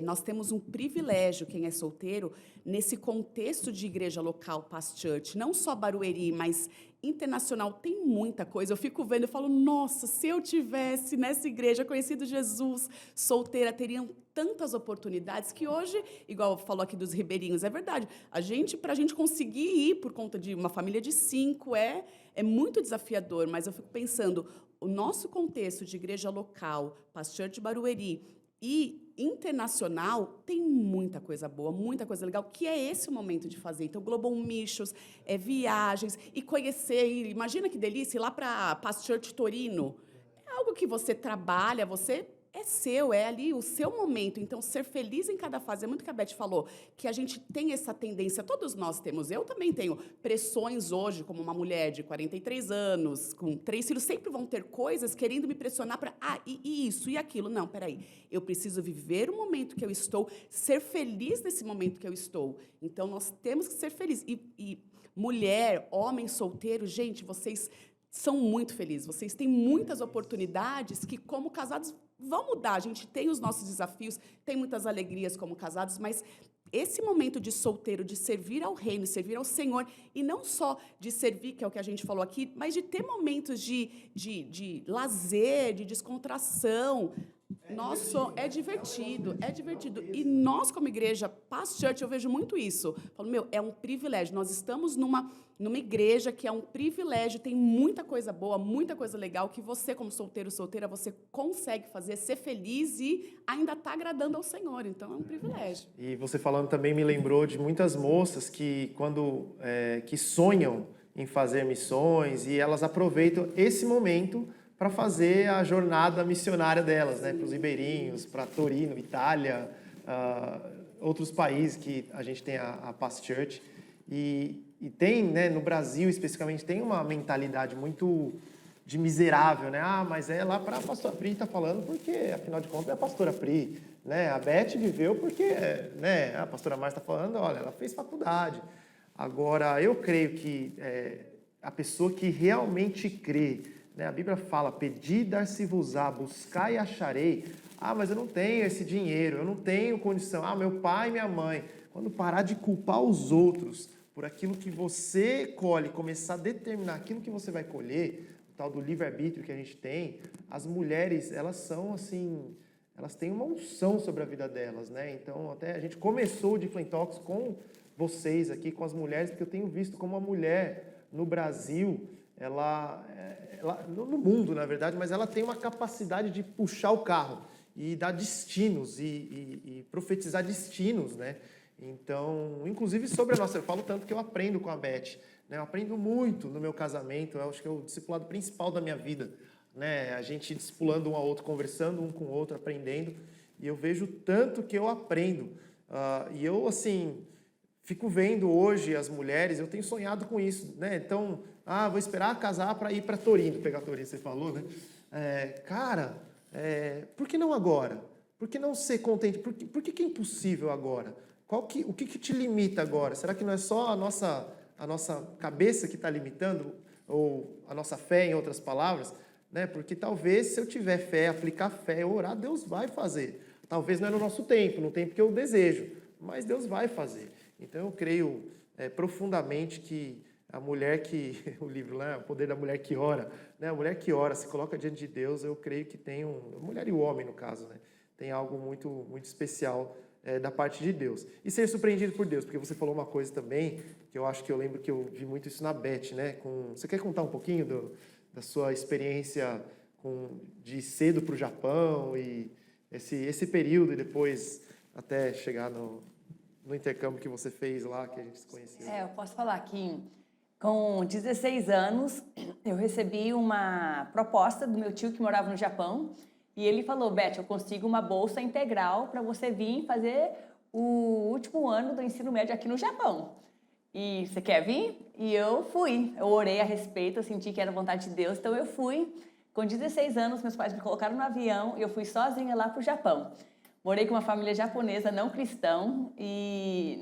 nós temos um privilégio, quem é solteiro, nesse contexto de igreja local, Paz Church, não só Barueri, mas internacional, tem muita coisa. Eu fico vendo e falo, nossa, se eu tivesse nessa igreja conhecido Jesus, solteira, teriam tantas oportunidades que hoje, igual falou aqui dos ribeirinhos, é verdade, pra gente conseguir ir por conta de uma família de 5 é muito desafiador, mas eu fico pensando, o nosso contexto de igreja local, Paz Church Barueri, e internacional, tem muita coisa boa, muita coisa legal, que é esse o momento de fazer. Então, Global Missions, viagens, e conhecer, imagina que delícia, ir lá para Paz Church Torino. É algo que você trabalha, é seu, é ali o seu momento. Então, ser feliz em cada fase. É muito o que a Beth falou, que a gente tem essa tendência, todos nós temos, eu também tenho pressões hoje, como uma mulher de 43 anos, com 3 filhos, sempre vão ter coisas querendo me pressionar para, e isso, e aquilo. Não, peraí, eu preciso viver o momento que eu estou, ser feliz nesse momento que eu estou. Então, nós temos que ser felizes. E mulher, homem solteiro, gente, vocês são muito felizes, vocês têm muitas oportunidades que, como casados, vão mudar. A gente tem os nossos desafios, tem muitas alegrias como casados, mas esse momento de solteiro, de servir ao reino, servir ao Senhor, e não só de servir, que é o que a gente falou aqui, mas de ter momentos de lazer, de descontração. É divertido. E nós, como igreja, Paz Church, eu vejo muito isso. Falo, é um privilégio. Nós estamos numa igreja que é um privilégio, tem muita coisa boa, muita coisa legal, que você, como solteiro, solteira, você consegue fazer, ser feliz e ainda está agradando ao Senhor. Então, é um privilégio. E você falando também me lembrou de muitas moças que, que sonham em fazer missões, e elas aproveitam esse momento para fazer a jornada missionária delas, né? Para os ribeirinhos, para Torino, Itália, outros países que a gente tem a Paz Church. E tem, né, no Brasil especificamente, tem uma mentalidade muito de miserável, né? Mas é lá para a pastora Pri está falando porque, afinal de contas, é a pastora Pri, né? A Beth viveu porque, né, a pastora Márcia está falando, olha, ela fez faculdade. Agora, eu creio que a pessoa que realmente crê, né, a Bíblia fala, pedi, dar-se-vos-á, buscai e acharei. Mas eu não tenho esse dinheiro, eu não tenho condição. Meu pai e minha mãe. Quando parar de culpar os outros por aquilo que você colhe, começar a determinar aquilo que você vai colher, tal do livre-arbítrio que a gente tem, as mulheres, elas são assim, elas têm uma unção sobre a vida delas, né? Então, até a gente começou o de Flame Talks com vocês aqui, com as mulheres, porque eu tenho visto como a mulher no Brasil, ela no mundo, na verdade, mas ela tem uma capacidade de puxar o carro e dar destinos e profetizar destinos, né? Então, inclusive sobre a nossa, eu falo tanto que eu aprendo com a Beth, né? Eu aprendo muito no meu casamento, eu acho que é o discipulado principal da minha vida, né? A gente discipulando um ao outro, conversando um com o outro, aprendendo, e eu vejo tanto que eu aprendo. E eu, assim, fico vendo hoje as mulheres, eu tenho sonhado com isso, né? Então, vou esperar casar para ir para Torino, pegar Torino, você falou, né? Por que não agora? Por que não ser contente? Por que é impossível agora? O que te limita agora? Será que não é só a nossa cabeça que está limitando? Ou a nossa fé, em outras palavras? Né? Porque talvez, se eu tiver fé, aplicar fé, orar, Deus vai fazer. Talvez não é no nosso tempo, no tempo que eu desejo, mas Deus vai fazer. Então, eu creio profundamente que a mulher que... O livro lá, O Poder da Mulher que Ora, né? A mulher que ora, se coloca diante de Deus, eu creio que tem a mulher e o homem, no caso, né? Tem algo muito, muito especial da parte de Deus. E ser surpreendido por Deus, porque você falou uma coisa também, que eu acho que eu lembro que eu vi muito isso na Beth, né? Você quer contar um pouquinho da sua experiência de ir cedo para o Japão e esse período e depois até chegar no intercâmbio que você fez lá, que a gente se conheceu? Eu posso falar que com 16 anos eu recebi uma proposta do meu tio que morava no Japão e ele falou: Beth, eu consigo uma bolsa integral para você vir fazer o último ano do ensino médio aqui no Japão. E você quer vir? E eu fui. Eu orei a respeito, eu senti que era vontade de Deus, então eu fui. Com 16 anos, meus pais me colocaram no avião e eu fui sozinha lá para o Japão. Morei com uma família japonesa não cristã e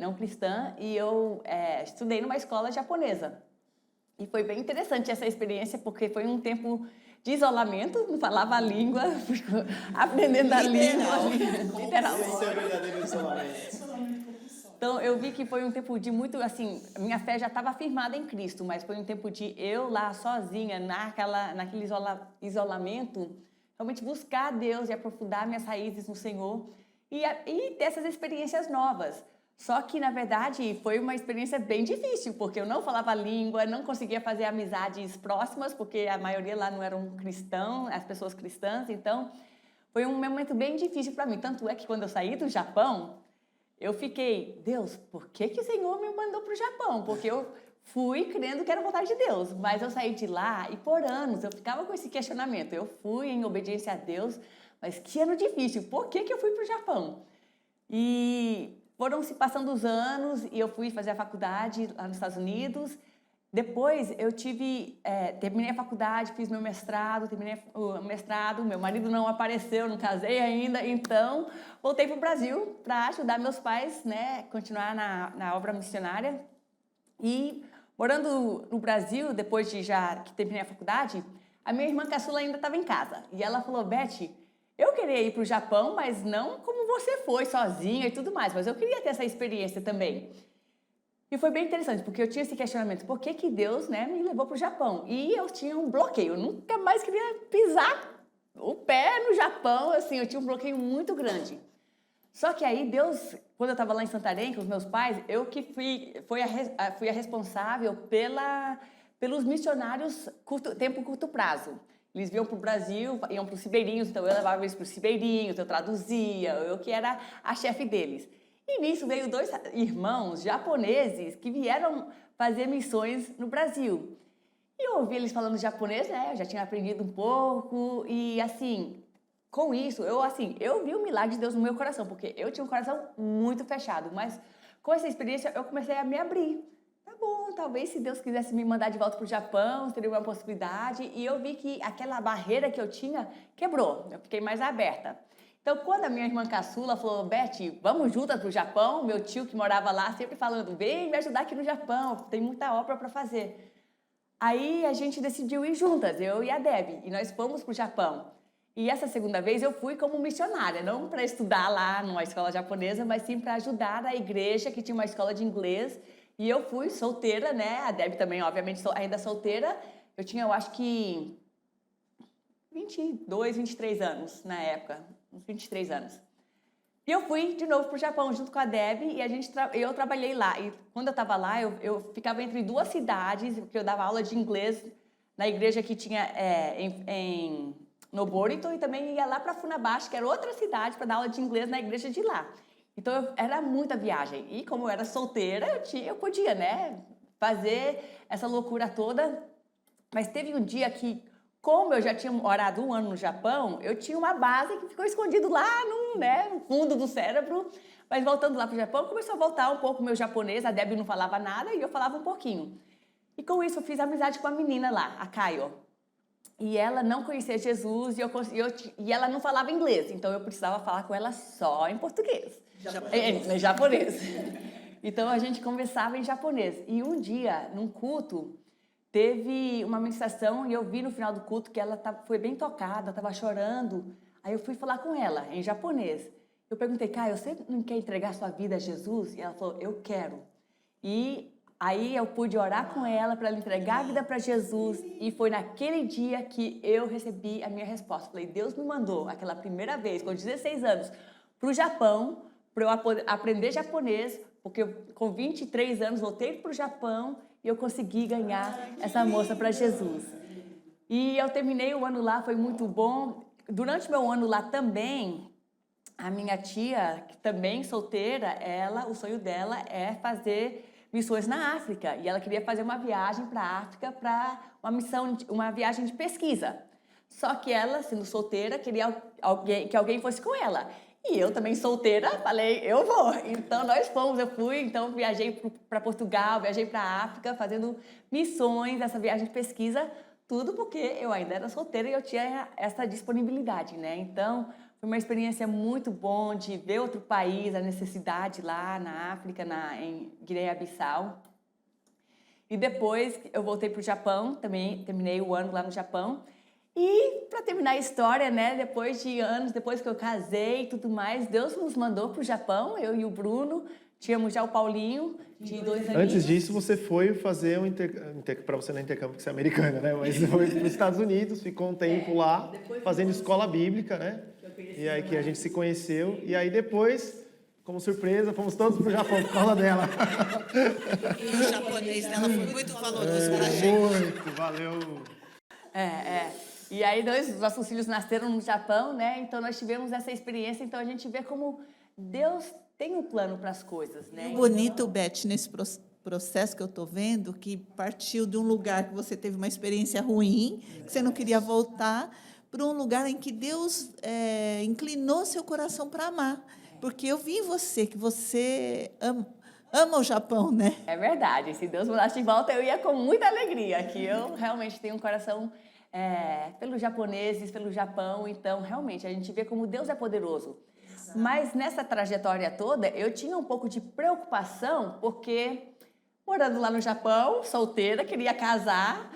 eu estudei numa escola japonesa. E foi bem interessante essa experiência, porque foi um tempo de isolamento, não falava a língua, aprendendo a língua. Literalmente. Esse é o verdadeiro isolamento. Então, eu vi que foi um tempo de muito, assim, minha fé já estava firmada em Cristo, mas foi um tempo de eu lá sozinha, naquele isolamento, realmente buscar a Deus e aprofundar minhas raízes no Senhor e ter essas experiências novas. Só que, na verdade, foi uma experiência bem difícil, porque eu não falava a língua, não conseguia fazer amizades próximas, porque a maioria lá não eram cristãos, as pessoas cristãs, então foi um momento bem difícil para mim. Tanto é que quando eu saí do Japão, eu fiquei: Deus, por que o Senhor me mandou para o Japão? Porque eu fui crendo que era vontade de Deus, mas eu saí de lá e por anos eu ficava com esse questionamento. Eu fui em obediência a Deus, mas que ano difícil, por que eu fui para o Japão? E foram se passando os anos e eu fui fazer a faculdade lá nos Estados Unidos. Depois eu terminei a faculdade, fiz meu mestrado, terminei o mestrado, meu marido não apareceu, não casei ainda, então voltei para o Brasil para ajudar meus pais, né, continuar na obra missionária. E morando no Brasil, depois de que terminei a faculdade, a minha irmã caçula ainda estava em casa. E ela falou: Beth, eu queria ir para o Japão, mas não como você foi, sozinha e tudo mais, mas eu queria ter essa experiência também. E foi bem interessante, porque eu tinha esse questionamento: por que Deus, né, me levou para o Japão? E eu tinha um bloqueio, eu nunca mais queria pisar o pé no Japão, assim, eu tinha um bloqueio muito grande. Só que aí Deus, quando eu estava lá em Santarém com os meus pais, eu que fui a responsável pelos missionários curto prazo. Eles vinham para o Brasil, iam para os ribeirinhos, então eu levava eles para os ribeirinhos, eu traduzia, eu que era a chefe deles. E nisso veio 2 irmãos japoneses que vieram fazer missões no Brasil. E eu ouvi eles falando japonês, né? Eu já tinha aprendido um pouco e, assim, com isso, eu vi o milagre de Deus no meu coração, porque eu tinha um coração muito fechado, mas com essa experiência eu comecei a me abrir. Tá bom, talvez se Deus quisesse me mandar de volta para o Japão, seria uma possibilidade. E eu vi que aquela barreira que eu tinha quebrou, eu fiquei mais aberta. Então, quando a minha irmã caçula falou: Beth, vamos juntas para o Japão, meu tio que morava lá sempre falando: vem me ajudar aqui no Japão, tem muita obra para fazer. Aí a gente decidiu ir juntas, eu e a Deb, e nós fomos para o Japão. E essa segunda vez eu fui como missionária, não para estudar lá numa escola japonesa, mas sim para ajudar a igreja que tinha uma escola de inglês. E eu fui solteira, né? A Deb também, obviamente, ainda solteira. Eu tinha, eu acho que 22, 23 anos na época, uns 23 anos. E eu fui de novo para o Japão junto com a Deb e eu trabalhei lá. E quando eu estava lá, eu ficava entre duas cidades, porque eu dava aula de inglês na igreja que tinha no Boruto, e também ia lá para Funabashi, que era outra cidade, para dar aula de inglês na igreja de lá. Então, era muita viagem. E como eu era solteira, eu podia, né, fazer essa loucura toda. Mas teve um dia que, como eu já tinha morado 1 ano no Japão, eu tinha uma base que ficou escondido lá no fundo do cérebro. Mas voltando lá para o Japão, começou a voltar um pouco o meu japonês. A Debbie não falava nada e eu falava um pouquinho. E com isso eu fiz amizade com a menina lá, a Kaio. E ela não conhecia Jesus e ela não falava inglês. Então eu precisava falar com ela só em português. Em japonês. Então a gente conversava em japonês. E um dia, num culto, teve uma ministração e eu vi no final do culto que ela foi bem tocada, estava chorando. Aí eu fui falar com ela em japonês. Eu perguntei, Caio, você não quer entregar sua vida a Jesus? E ela falou, eu quero. E aí eu pude orar com ela para ela entregar a vida para Jesus. E foi naquele dia que eu recebi a minha resposta. Falei, Deus me mandou aquela primeira vez, com 16 anos, para o Japão, para eu aprender japonês, porque eu, com 23 anos, voltei para o Japão e eu consegui ganhar essa moça para Jesus. E eu terminei o ano lá, foi muito bom. Durante o meu ano lá também, a minha tia, que também solteira, o sonho dela é fazer missões na África. E ela queria fazer uma viagem para a África, para uma viagem de pesquisa. Só que ela, sendo solteira, queria que alguém fosse com ela. E eu também solteira, falei, eu vou. Então, eu fui, então viajei para Portugal, viajei para a África, fazendo missões, essa viagem de pesquisa, tudo porque eu ainda era solteira e eu tinha essa disponibilidade, né? Então, foi uma experiência muito boa de ver outro país, a necessidade lá na África, em Guiné-Bissau. E depois eu voltei para o Japão, também terminei o ano lá no Japão. E, para terminar a história, né, depois de anos, depois que eu casei e tudo mais, Deus nos mandou para o Japão, eu e o Bruno, tínhamos já o Paulinho, de 2 anos. Antes disso, você foi fazer para você não é intercâmbio, porque você é americana, né? Mas foi para os Estados Unidos, ficou um tempo lá, fazendo escola bíblica, né? E aí que a gente se conheceu. E aí depois, como surpresa, fomos todos para o Japão por causa dela. E o japonês dela foi muito valoroso para a gente. Muito, valeu. E aí, nossos filhos nasceram no Japão, né? Então, nós tivemos essa experiência. Então, a gente vê como Deus tem um plano para as coisas, né? O bonito, Beth, nesse processo que eu estou vendo, que partiu de um lugar que você teve uma experiência ruim, que você não queria voltar, para um lugar em que Deus inclinou seu coração para amar. Porque eu vi em você que você ama o Japão, né? É verdade. Se Deus mandasse de volta, eu ia com muita alegria, que eu realmente tenho um coração pelos japoneses, pelo Japão. Então, realmente, a gente vê como Deus é poderoso. Exato. Mas nessa trajetória toda, eu tinha um pouco de preocupação, porque morando lá no Japão, solteira, queria casar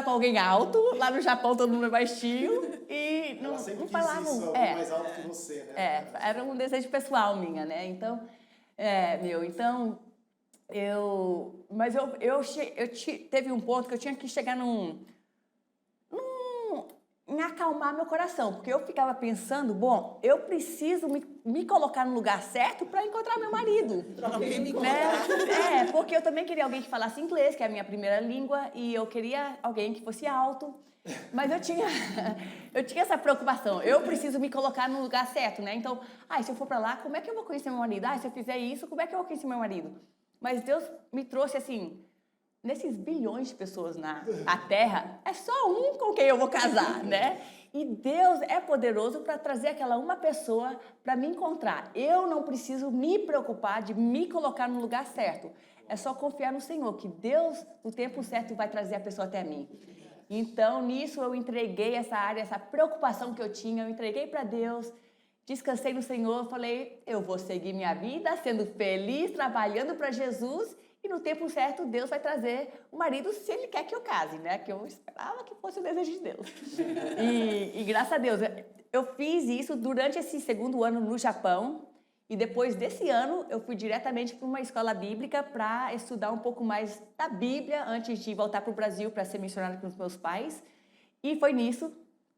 com alguém alto. Lá no Japão, todo mundo é baixinho. E não falavam. Mais alto que você, né? Era um desejo pessoal minha, né? Então, teve um ponto que eu tinha que chegar em acalmar meu coração, porque eu ficava pensando, bom, eu preciso me colocar no lugar certo para encontrar meu marido. Né? Porque eu também queria alguém que falasse inglês, que é a minha primeira língua, e eu queria alguém que fosse alto. Mas eu tinha essa preocupação. Eu preciso me colocar no lugar certo, né? Então, se eu for para lá, como é que eu vou conhecer meu marido? Se eu fizer isso, como é que eu vou conhecer meu marido? Mas Deus me trouxe assim, nesses bilhões de pessoas na Terra, é só um com quem eu vou casar, né? E Deus é poderoso para trazer aquela uma pessoa para me encontrar. Eu não preciso me preocupar de me colocar no lugar certo. É só confiar no Senhor, que Deus, no tempo certo, vai trazer a pessoa até mim. Então, nisso, eu entreguei essa área, essa preocupação que eu tinha, eu entreguei para Deus, descansei no Senhor, falei, eu vou seguir minha vida, sendo feliz, trabalhando para Jesus, e no tempo certo, Deus vai trazer o marido se Ele quer que eu case, né? Que eu esperava que fosse o desejo de Deus. E graças a Deus, eu fiz isso durante esse 2º ano no Japão, e depois desse ano, eu fui diretamente para uma escola bíblica para estudar um pouco mais da Bíblia, antes de voltar para o Brasil para ser missionária com os meus pais. E foi nisso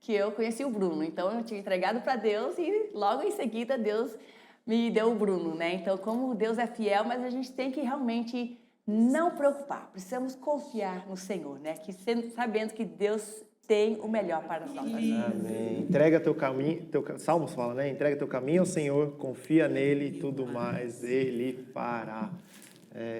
que eu conheci o Bruno. Então, eu tinha entregado para Deus e logo em seguida Deus me deu o Bruno, né? Então, como Deus é fiel, mas a gente tem que realmente não preocupar. Precisamos confiar no Senhor, né? Sabendo que Deus tem o melhor para as nossas vidas. Amém. Entrega teu caminho, Salmos fala, né? Entrega teu caminho ao Senhor, confia nele e tudo mais ele fará.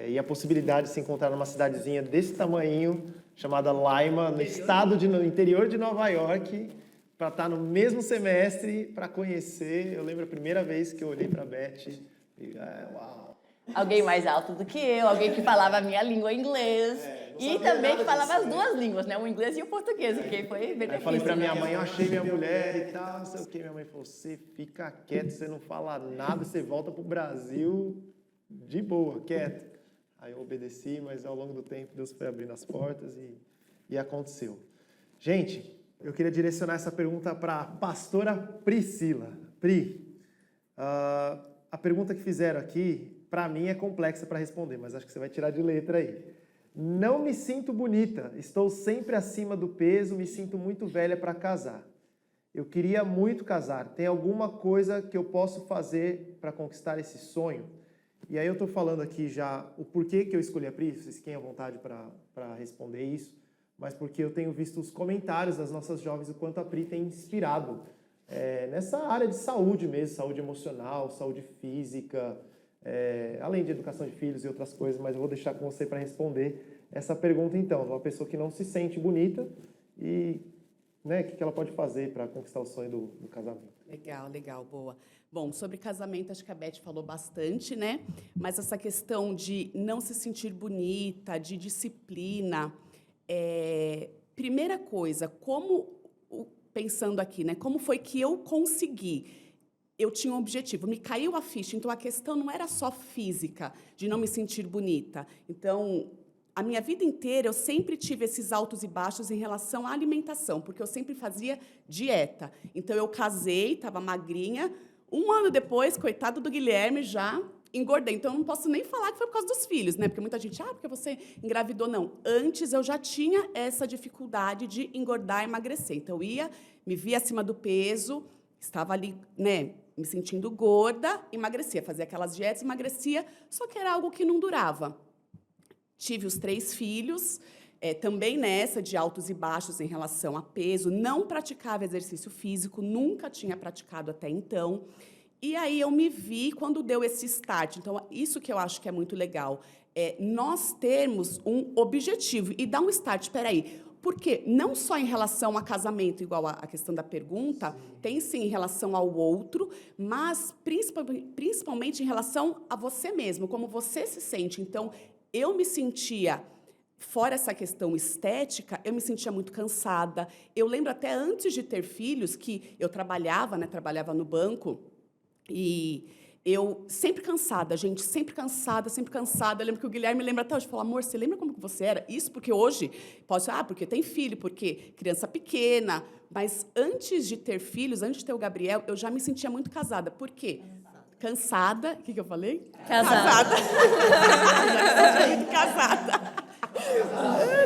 E a possibilidade de se encontrar numa cidadezinha desse tamanho, chamada Lima, no interior de Nova York, para estar no mesmo semestre, para conhecer. Eu lembro a primeira vez que eu olhei para a Beth e, uau! Alguém mais alto do que eu, alguém que falava a minha língua inglês. E também que falava as duas línguas, né? O inglês e o português, que foi bem difícil. Eu falei pra minha mãe, eu achei minha mulher e tal, não sei o quê. Minha mãe falou, você fica quieto, você não fala nada, você volta pro Brasil de boa, quieto. Aí eu obedeci, mas ao longo do tempo Deus foi abrindo as portas e aconteceu. Gente, eu queria direcionar essa pergunta para a pastora Priscila. Pri, a pergunta que fizeram aqui, para mim é complexa para responder, mas acho que você vai tirar de letra aí. Não me sinto bonita, estou sempre acima do peso, me sinto muito velha para casar. Eu queria muito casar, tem alguma coisa que eu posso fazer para conquistar esse sonho? E aí eu estou falando aqui já o porquê que eu escolhi a Pri, vocês fiquem à vontade para responder isso, mas porque eu tenho visto os comentários das nossas jovens, o quanto a Pri tem inspirado nessa área de saúde mesmo, saúde emocional, saúde física, além de educação de filhos e outras coisas, mas eu vou deixar com você para responder essa pergunta então. Uma pessoa que não se sente bonita e o que ela pode fazer para conquistar o sonho do casamento. Legal, boa. Bom, sobre casamento, acho que a Beth falou bastante, né? Mas essa questão de não se sentir bonita, de disciplina, primeira coisa, pensando aqui, né? Como foi que eu consegui? Eu tinha um objetivo, me caiu a ficha, então a questão não era só física, de não me sentir bonita. Então, a minha vida inteira eu sempre tive esses altos e baixos em relação à alimentação, porque eu sempre fazia dieta. Então, eu casei, estava magrinha, 1 ano depois, coitado do Guilherme, já engordei. Então, eu não posso nem falar que foi por causa dos filhos, né? Porque muita gente, porque você engravidou. Não, antes eu já tinha essa dificuldade de engordar e emagrecer. Então, eu me via acima do peso, estava ali, né, me sentindo gorda, emagrecia, fazia aquelas dietas, emagrecia, só que era algo que não durava. Tive os 3 filhos, também nessa de altos e baixos em relação a peso, não praticava exercício físico, nunca tinha praticado até então. E aí eu me vi quando deu esse start. Então, isso que eu acho que é muito legal, nós termos um objetivo e dar um start. Espera aí, porque não só em relação a casamento, igual a questão da pergunta, tem sim em relação ao outro, mas principalmente em relação a você mesmo, como você se sente. Então, eu me sentia, fora essa questão estética, eu me sentia muito cansada. Eu lembro até antes de ter filhos que eu trabalhava no banco, e eu sempre cansada, gente, sempre cansada. Eu lembro que o Guilherme lembra até hoje, falou, amor, você lembra como que você era? Isso porque hoje, porque tem filho, porque criança pequena, mas antes de ter filhos, antes de ter o Gabriel, eu já me sentia muito casada. Por quê? Cansada. O que eu falei? Casada. Muito casada.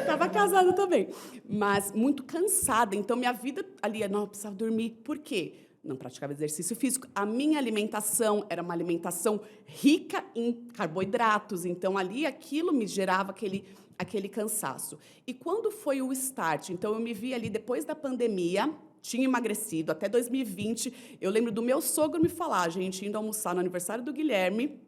Estava casada também. Mas muito cansada. Então, minha vida ali, não, eu precisava dormir. Por quê? Não praticava exercício físico. A minha alimentação era uma alimentação rica em carboidratos. Então, ali, aquilo me gerava aquele cansaço. E quando foi o start? Então, eu me vi ali, depois da pandemia, tinha emagrecido, até 2020. Eu lembro do meu sogro me falar, a gente indo almoçar no aniversário do Guilherme,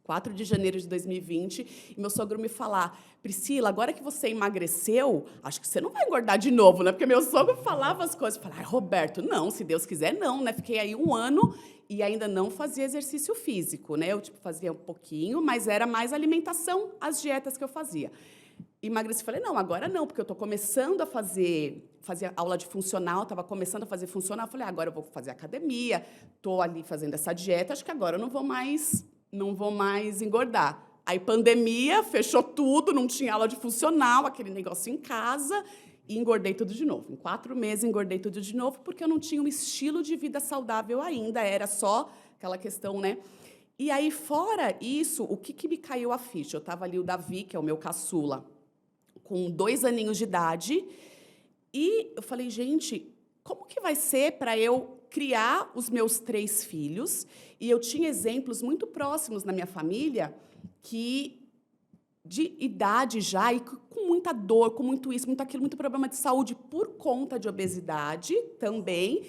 4 de janeiro de 2020, e meu sogro me falar, Priscila, agora que você emagreceu, acho que você não vai engordar de novo, né? Porque meu sogro falava as coisas, eu falava, Roberto, não, se Deus quiser, não, né? Fiquei aí 1 ano e ainda não fazia exercício físico, né? Eu fazia um pouquinho, mas era mais alimentação, as dietas que eu fazia. Emagreci, falei, não, agora não, porque eu estou começando a fazer aula de funcional, estava começando a fazer funcional, falei, agora eu vou fazer academia, estou ali fazendo essa dieta, acho que agora eu não vou mais engordar. Aí, pandemia, fechou tudo, não tinha aula de funcional, aquele negócio em casa, e engordei tudo de novo. Em 4 meses, engordei tudo de novo, porque eu não tinha um estilo de vida saudável ainda, era só aquela questão, né? E aí, fora isso, o que me caiu a ficha? Eu estava ali, o Davi, que é o meu caçula, com 2 aninhos de idade, e eu falei, gente, como que vai ser para eu criar os meus 3 filhos? E eu tinha exemplos muito próximos na minha família que de idade já e com muita dor, com muito isso, muito aquilo, muito problema de saúde por conta de obesidade também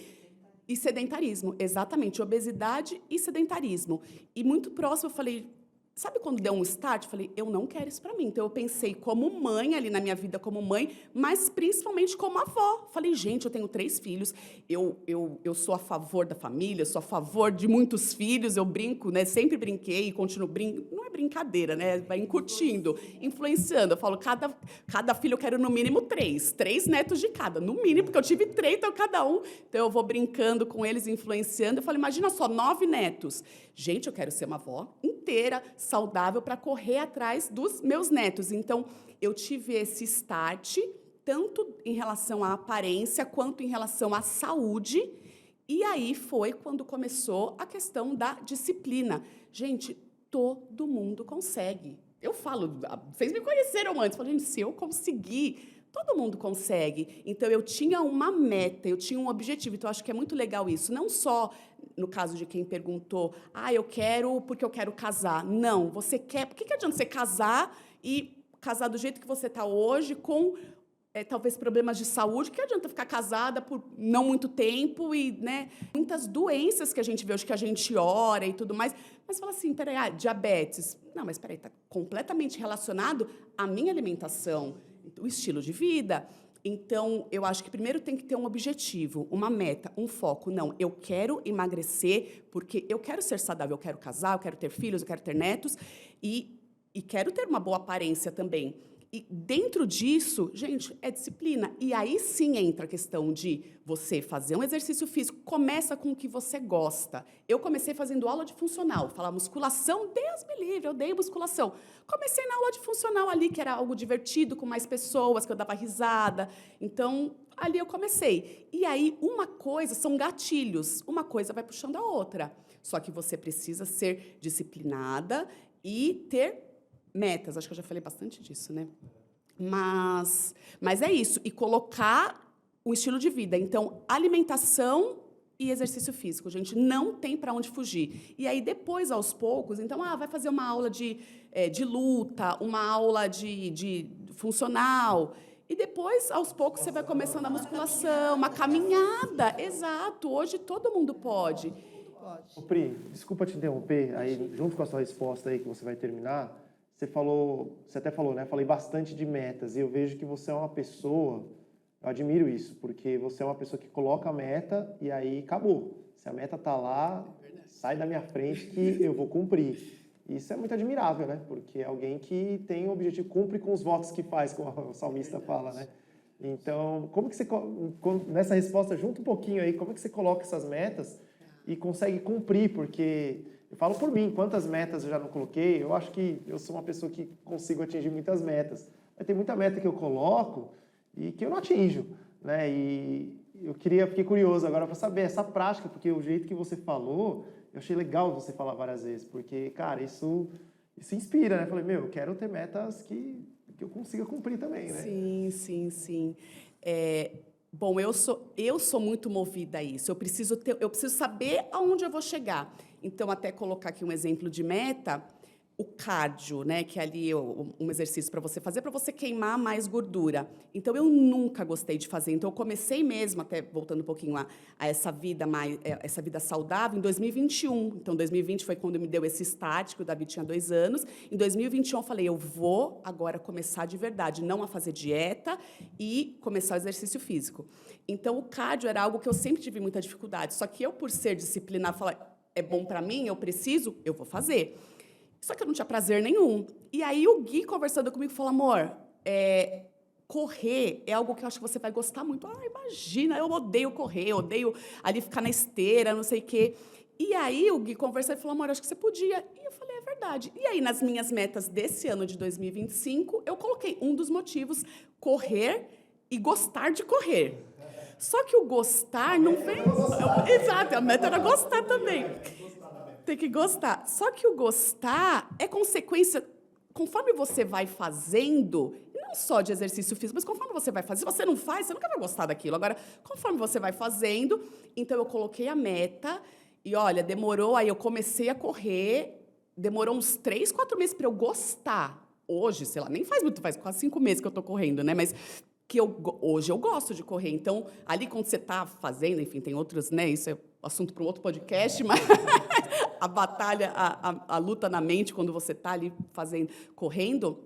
e sedentarismo. Exatamente, obesidade e sedentarismo. E muito próximo eu falei, sabe quando deu um start? Eu falei, eu não quero isso para mim. Então eu pensei como mãe ali na minha vida como mãe, mas principalmente como avó. Falei, gente, eu tenho 3 filhos, eu sou a favor da família, sou a favor de muitos filhos, eu brinco, né? Sempre brinquei e continuo brincando. Não é brincadeira, né? Vai incutindo, influenciando. Eu falo, cada filho eu quero no mínimo 3 netos de cada, no mínimo, porque eu tive 3, então cada um. Então eu vou brincando com eles, influenciando. Eu falo, imagina só, 9 netos. Gente, eu quero ser uma avó inteira, saudável, para correr atrás dos meus netos. Então, eu tive esse start, tanto em relação à aparência, quanto em relação à saúde. E aí foi quando começou a questão da disciplina. Gente, todo mundo consegue. Eu falo, vocês me conheceram antes, eu falo, gente, se eu conseguir, todo mundo consegue. Então, eu tinha uma meta, eu tinha um objetivo. Então, eu acho que é muito legal isso. Não só no caso de quem perguntou, eu quero porque eu quero casar. Não, você quer... Por que adianta você casar e casar do jeito que você está hoje, com talvez problemas de saúde? Que adianta ficar casada por não muito tempo e, né, muitas doenças que a gente vê hoje, que a gente ora e tudo mais. Mas fala assim, peraí, diabetes. Não, mas peraí, está completamente relacionado à minha alimentação, o estilo de vida. Então, eu acho que primeiro tem que ter um objetivo, uma meta, um foco. Não, eu quero emagrecer porque eu quero ser saudável, eu quero casar, eu quero ter filhos, eu quero ter netos e quero ter uma boa aparência também. E dentro disso, gente, é disciplina. E aí sim entra a questão de você fazer um exercício físico. Começa com o que você gosta. Eu comecei fazendo aula de funcional. Falar musculação, Deus me livre, eu odeio musculação. Comecei na aula de funcional ali, que era algo divertido, com mais pessoas, que eu dava risada. Então, ali eu comecei. E aí, uma coisa, são gatilhos. Uma coisa vai puxando a outra. Só que você precisa ser disciplinada e ter metas. Acho que eu já falei bastante disso, né? Mas é isso. E colocar o estilo de vida. Então, alimentação e exercício físico, gente, não tem para onde fugir. E aí, depois, aos poucos, então, vai fazer uma aula de luta, uma aula de funcional. E depois, aos poucos, você vai começando a musculação, uma caminhada. Exato. Hoje, todo mundo pode. Ô, Pri, desculpa te interromper, aí, junto com a sua resposta aí que você vai terminar, você até falou, né? Falei bastante de metas, e eu vejo que você é uma pessoa, eu admiro isso, porque você é uma pessoa que coloca a meta e aí acabou. Se a meta tá lá, sai da minha frente que eu vou cumprir. Isso é muito admirável, né? Porque é alguém que tem um objetivo, cumpre com os votos que faz, como o salmista fala, né? Então, como que você, nessa resposta, junta um pouquinho aí, como é que você coloca essas metas e consegue cumprir? Porque eu falo por mim, quantas metas eu já não coloquei, eu acho que eu sou uma pessoa que consigo atingir muitas metas. Mas tem muita meta que eu coloco e que eu não atinjo, né? E fiquei curioso agora para saber essa prática, porque o jeito que você falou, eu achei legal você falar várias vezes, porque, cara, isso inspira, né? Eu falei, eu quero ter metas que eu consiga cumprir também, né? Sim. Bom, eu sou muito movida a isso. Eu preciso saber aonde eu vou chegar. Então, até colocar aqui um exemplo de meta, o cardio, né, que é ali um exercício para você fazer, para você queimar mais gordura. Então, eu nunca gostei de fazer. Então, eu comecei mesmo, até voltando um pouquinho a essa vida saudável, em 2021. Então, 2020 foi quando me deu esse start, que o Davi tinha 2 anos. Em 2021, eu falei, eu vou agora começar de verdade, não a fazer dieta e começar o exercício físico. Então, o cardio era algo que eu sempre tive muita dificuldade. Só que eu, por ser disciplinada, falar, é bom para mim, eu vou fazer. Só que eu não tinha prazer nenhum. E aí o Gui, conversando comigo, falou, amor, correr é algo que eu acho que você vai gostar muito. Imagina, eu odeio correr, eu odeio ali ficar na esteira, não sei o quê. E aí o Gui conversou e falou, amor, acho que você podia. E eu falei, é verdade. E aí, nas minhas metas desse ano de 2025, eu coloquei um dos motivos, correr e gostar de correr. Só que o gostar não vem... Exato, a meta era gostar também. Tem que gostar. Só que o gostar é consequência, conforme você vai fazendo, não não só de exercício físico, mas conforme você vai fazer, se você não faz, você nunca vai gostar daquilo. Agora, conforme você vai fazendo, então eu coloquei a meta e, olha, demorou, aí eu comecei a correr, demorou uns 3, 4 meses para eu gostar. Hoje, sei lá, nem faz muito, faz quase 5 meses que eu tô correndo, né? Mas hoje eu gosto de correr. Então, ali quando você está fazendo, enfim, tem outros, né? Isso é assunto para um outro podcast, mas a batalha, a luta na mente quando você está ali fazendo, correndo.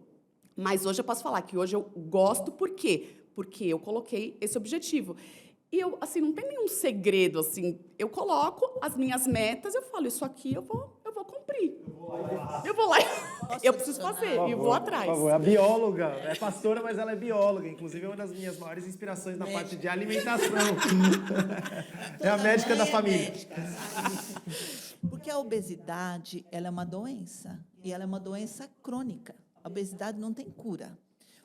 Mas hoje eu posso falar que hoje eu gosto, por quê? Porque eu coloquei esse objetivo. E eu, assim, não tem nenhum segredo, assim. Eu coloco as minhas metas, eu falo, isso aqui eu vou cumprir. Eu vou lá, eu preciso fazer, e vou atrás. Por favor, a bióloga, é pastora, mas ela é bióloga. Inclusive, é uma das minhas maiores inspirações na parte de alimentação. É a médica da família. Porque a obesidade, ela é uma doença, e ela é uma doença crônica. A obesidade não tem cura.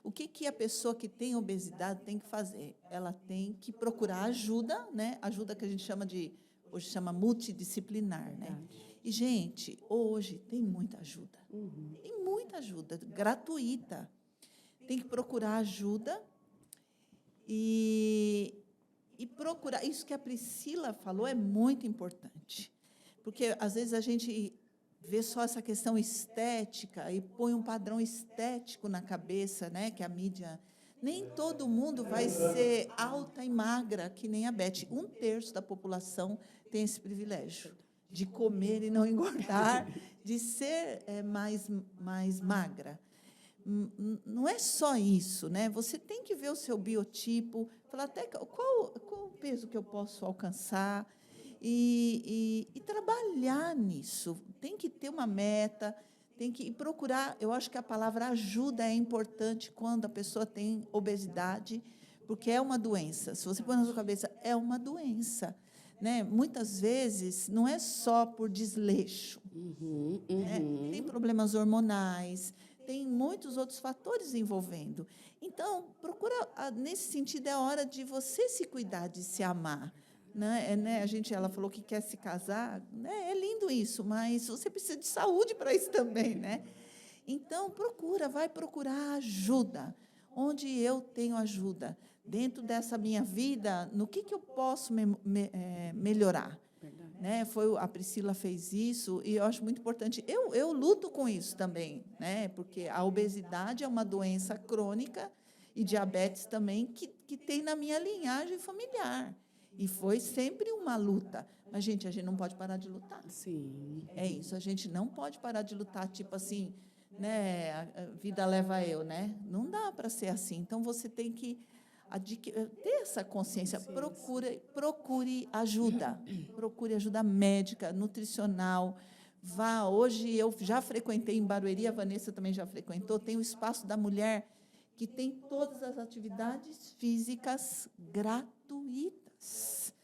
O que a pessoa que tem obesidade tem que fazer? Ela tem que procurar ajuda, né? Ajuda que a gente hoje chama multidisciplinar, né? E, gente, hoje tem muita ajuda. Tem muita ajuda, gratuita. Tem que procurar ajuda e procurar. Isso que a Priscila falou é muito importante. Porque, às vezes, a gente vê só essa questão estética e põe um padrão estético na cabeça, né? Que a mídia... Nem todo mundo vai ser alta e magra, que nem a Beth. 1/3 da população tem esse privilégio de comer e não engordar, de ser mais magra. Não é só isso, né? Você tem que ver o seu biotipo, falar até qual o peso que eu posso alcançar e trabalhar nisso. Tem que ter uma meta, tem que procurar. Eu acho que a palavra ajuda é importante quando a pessoa tem obesidade, porque é uma doença. Se você põe na sua cabeça, é uma doença. Né? Muitas vezes não é só por desleixo. Né? Tem problemas hormonais, tem muitos outros fatores envolvendo. Então, procura, nesse sentido, é a hora de você se cuidar, de se amar. Né? Ela falou que quer se casar, né? É lindo isso, mas você precisa de saúde para isso também. Né? Então, vai procurar ajuda. Onde eu tenho ajuda? Dentro dessa minha vida, no que eu posso melhorar? Né? A Priscila fez isso, e eu acho muito importante. Eu luto com isso também, né? Porque a obesidade é uma doença crônica, e diabetes também, que tem na minha linhagem familiar. E foi sempre uma luta. Mas, gente, a gente não pode parar de lutar. Sim. É isso, a gente não pode parar de lutar, tipo assim, né? A vida leva eu, né? Não dá para ser assim. Então, você tem que ter essa consciência. Procure ajuda. Procure ajuda médica, nutricional. Hoje, eu já frequentei em Barueri, a Vanessa também já frequentou, tem o Espaço da Mulher, que tem todas as atividades físicas gratuitas.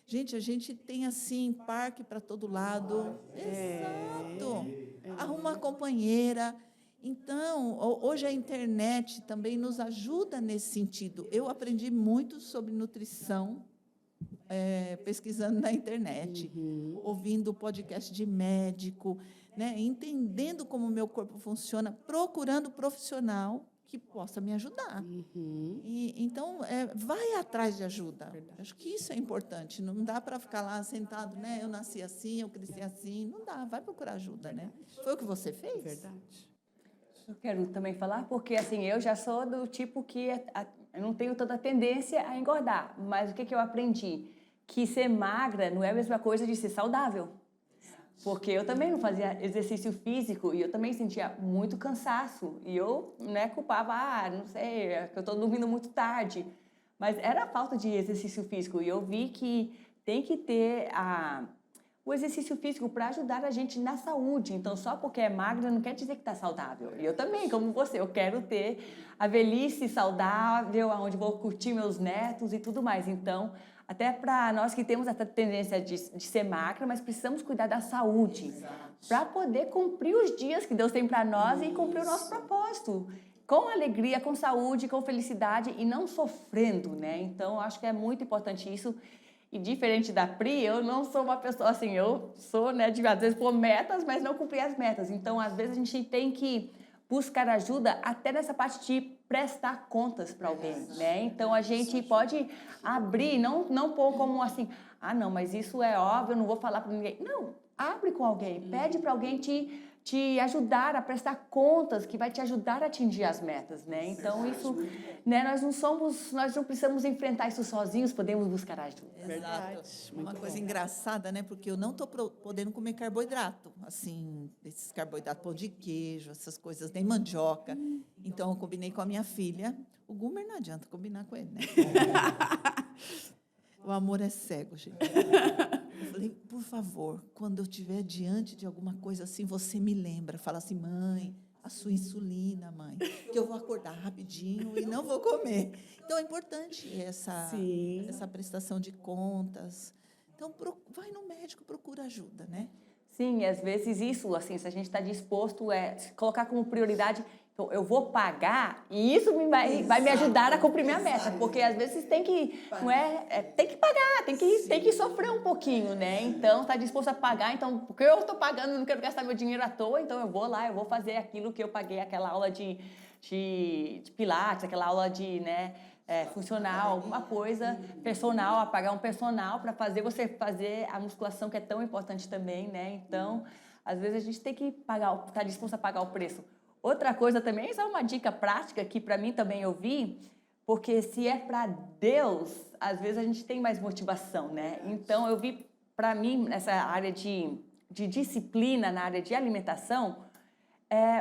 Gente, a gente tem, assim, parque para todo lado. Exato. Arruma uma companheira. Então, hoje a internet também nos ajuda nesse sentido. Eu aprendi muito sobre nutrição pesquisando na internet, ouvindo podcast de médico, né, entendendo como o meu corpo funciona, procurando profissional que possa me ajudar. Então, vai atrás de ajuda. Acho que isso é importante. Não dá para ficar lá sentado, né? Eu nasci assim, eu cresci assim. Não dá, vai procurar ajuda, né? Foi o que você fez? Verdade. Eu quero também falar, porque assim, eu já sou do tipo que eu não tenho tanta tendência a engordar, mas o que eu aprendi? Que ser magra não é a mesma coisa de ser saudável. Porque eu também não fazia exercício físico e eu também sentia muito cansaço. E eu, né, culpava, não sei, é que eu estou dormindo muito tarde. Mas era a falta de exercício físico. E eu vi que tem que ter o exercício físico para ajudar a gente na saúde. Então, só porque é magra não quer dizer que está saudável. E eu também, como você, eu quero ter a velhice saudável, onde vou curtir meus netos e tudo mais. Então, até para nós que temos essa tendência de ser magra, mas precisamos cuidar da saúde para poder cumprir os dias que Deus tem para nós e cumprir o nosso propósito. Com alegria, com saúde, com felicidade e não sofrendo, né? Então, eu acho que é muito importante isso. E diferente da Pri, eu não sou uma pessoa assim, eu sou, né, de às vezes pôr metas, mas não cumprir as metas. Então, às vezes a gente tem que buscar ajuda até nessa parte de prestar contas para alguém, né? Então a gente pode abrir, não pôr como assim, ah, não, mas isso é óbvio, eu não vou falar para ninguém. Não, abre com alguém, pede para alguém te ajudar a prestar contas, que vai te ajudar a atingir as metas, né? Então isso, né, nós não precisamos enfrentar isso sozinhos, podemos buscar ajuda. Exato. Uma coisa engraçada, né? Porque eu não estou podendo comer carboidrato, assim, esses carboidratos, pão de queijo, essas coisas, nem mandioca. Então, eu combinei com a minha filha. O Gumer não adianta combinar com ele, né? O amor é cego, gente. Eu falei, por favor, quando eu estiver diante de alguma coisa assim, você me lembra. Fala assim, mãe, a sua insulina, mãe, que eu vou acordar rapidinho e não vou comer. Então, é importante essa prestação de contas. Então, vai no médico, procura ajuda, né? Sim, às vezes isso, assim, se a gente está disposto a se colocar como prioridade, então eu vou pagar e isso vai me ajudar a cumprir minha meta, porque às vezes tem que, não tem que pagar, tem que sofrer um pouquinho, né? Então, está disposto a pagar, então, porque eu estou pagando, eu não quero gastar meu dinheiro à toa, então eu vou lá, eu vou fazer aquilo que eu paguei, aquela aula de pilates, aquela aula de, né, funcional, alguma coisa personal, a pagar um personal para você fazer a musculação que é tão importante também, né? Então, às vezes a gente tem que estar disposto a pagar o preço. Outra coisa também, isso é uma dica prática que para mim também eu vi, porque se é para Deus, às vezes a gente tem mais motivação, né? Então, eu vi para mim nessa área de disciplina, na área de alimentação,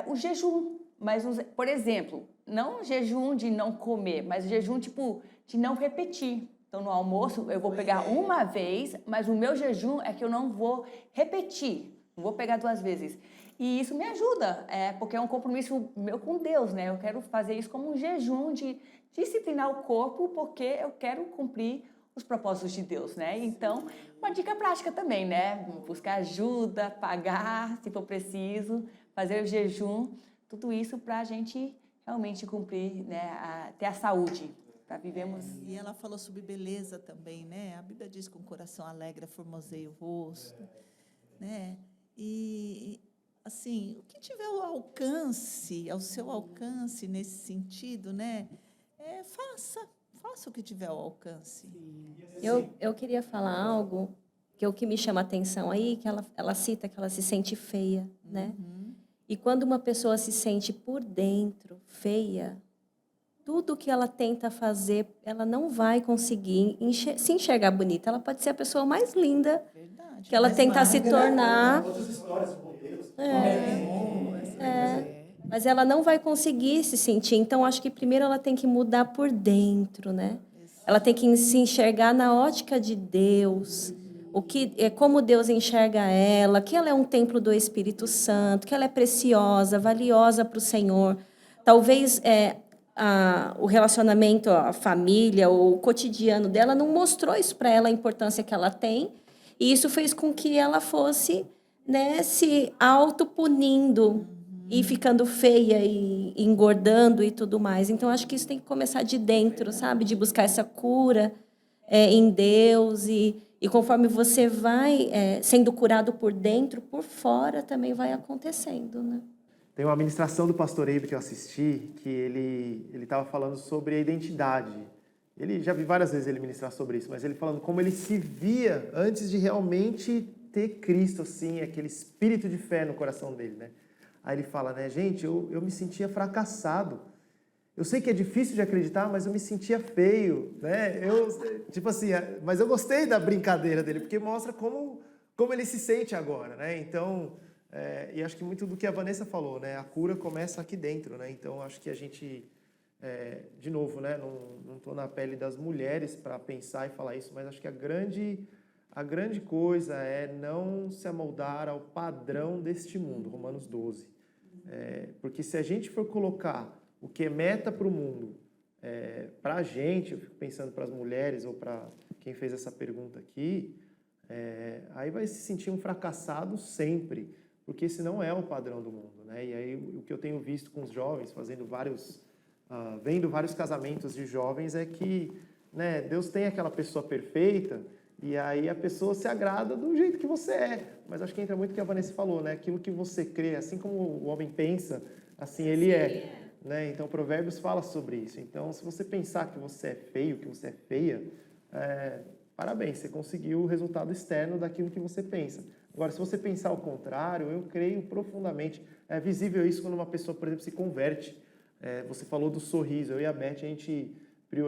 o jejum. Mas, por exemplo, não jejum de não comer, mas jejum tipo de não repetir. Então, no almoço, eu vou pegar uma vez, mas o meu jejum é que eu não vou repetir, não vou pegar 2 vezes. E isso me ajuda, porque é um compromisso meu com Deus, né? Eu quero fazer isso como um jejum de disciplinar o corpo, porque eu quero cumprir os propósitos de Deus, né? Então, uma dica prática também, né? Buscar ajuda, pagar, se for preciso, fazer o jejum, tudo isso para a gente realmente cumprir, né? Ter a saúde, para vivermos. E ela falou sobre beleza também, né? A Bíblia diz que um coração alegre formoseia o rosto, né? E, assim, o que tiver ao seu alcance nesse sentido, né? Faça o que tiver ao alcance. Eu queria falar algo que é o que me chama a atenção aí, que ela cita que ela se sente feia, né? E quando uma pessoa se sente por dentro feia, tudo que ela tenta fazer, ela não vai conseguir se enxergar bonita. Ela pode ser a pessoa mais linda Verdade. que ela Mas tenta se magra, tornar. Outras histórias com Deus. Mas ela não vai conseguir se sentir. Então, acho que primeiro ela tem que mudar por dentro, né? Ela tem que se enxergar na ótica de Deus. Como Deus enxerga ela, que ela é um templo do Espírito Santo, que ela é preciosa, valiosa para o Senhor. Talvez o relacionamento, a família, o cotidiano dela não mostrou isso para ela, a importância que ela tem. E isso fez com que ela fosse, né, se autopunindo e ficando feia e engordando e tudo mais. Então, acho que isso tem que começar de dentro, sabe? De buscar essa cura em Deus. E conforme você vai sendo curado por dentro, por fora também vai acontecendo, né? Tem uma ministração do pastor Eibe que eu assisti, que ele estava falando sobre a identidade. Já vi várias vezes ele ministrar sobre isso, mas ele falando como ele se via antes de realmente ter Cristo, assim, aquele espírito de fé no coração dele, né? Aí ele fala, né, gente, eu me sentia fracassado. Eu sei que é difícil de acreditar, mas eu me sentia feio, né? Tipo assim, mas eu gostei da brincadeira dele, porque mostra como ele se sente agora, né? Então, e acho que muito do que a Vanessa falou, né? A cura começa aqui dentro, né? Então, acho que a gente, de novo, né? Não estou na pele das mulheres para pensar e falar isso, mas acho que a grande coisa é não se amoldar ao padrão deste mundo, Romanos 12. Porque se a gente for colocar o que é meta para o mundo, para a gente, eu fico pensando para as mulheres ou para quem fez essa pergunta aqui, aí vai se sentir um fracassado sempre, porque esse não é o padrão do mundo, né? E aí o que eu tenho visto com os jovens, vendo vários casamentos de jovens, é que, né, Deus tem aquela pessoa perfeita e aí a pessoa se agrada do jeito que você é. Mas acho que entra muito o que a Vanessa falou, né? Aquilo que você crê, assim como o homem pensa, assim ele é. né? Então, Provérbios fala sobre isso. Então, se você pensar que você é feio, que você é feia, parabéns, você conseguiu o resultado externo daquilo que você pensa. Agora, se você pensar ao contrário, eu creio profundamente. É visível isso quando uma pessoa, por exemplo, se converte. Você falou do sorriso. Eu e a Beth,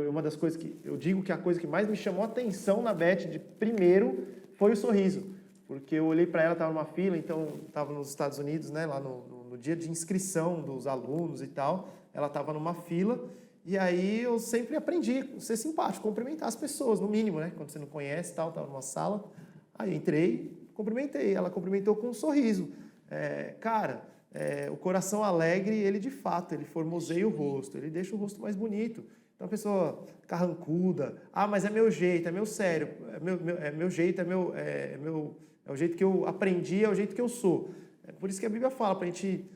uma das coisas que eu digo que a coisa que mais me chamou a atenção na Beth de primeiro foi o sorriso, porque eu olhei para ela, estava numa fila, então estava nos Estados Unidos, né, lá no dia de inscrição dos alunos e tal, ela estava numa fila, e aí eu sempre aprendi a ser simpático, cumprimentar as pessoas, no mínimo, né, quando você não conhece e tal, estava numa sala, aí entrei, cumprimentei, ela cumprimentou com um sorriso. O coração alegre, ele de fato, ele formoseia o rosto, ele deixa o rosto mais bonito. Então, a pessoa carrancuda, mas é meu jeito, é meu sério, é meu jeito, é o jeito que eu aprendi, é o jeito que eu sou. É por isso que a Bíblia fala para a gente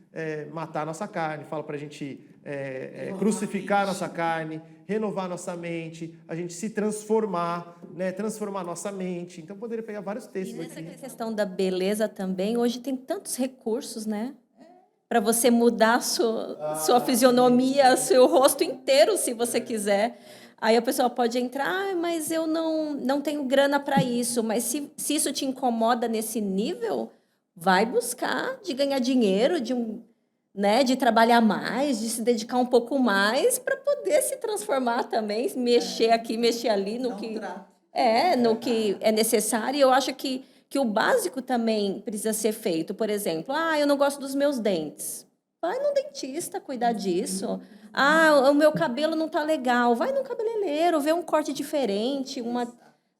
matar a nossa carne, fala para a gente crucificar a nossa carne, renovar a nossa mente, a gente se transformar, né, transformar a nossa mente. Então, poderia pegar vários textos E nessa aqui. questão da beleza também, hoje tem tantos recursos, né? Para você mudar sua fisionomia, seu rosto inteiro, se você quiser. Aí a pessoa pode entrar, mas eu não tenho grana para isso. Mas se isso te incomoda nesse nível, vai buscar de ganhar dinheiro, de trabalhar mais, de se dedicar um pouco mais para poder se transformar também, mexer aqui, mexer ali no que é necessário. E eu acho que o básico também precisa ser feito. Por exemplo, eu não gosto dos meus dentes. Vai no dentista cuidar disso. O meu cabelo não está legal. Vai no cabeleireiro, vê um corte diferente,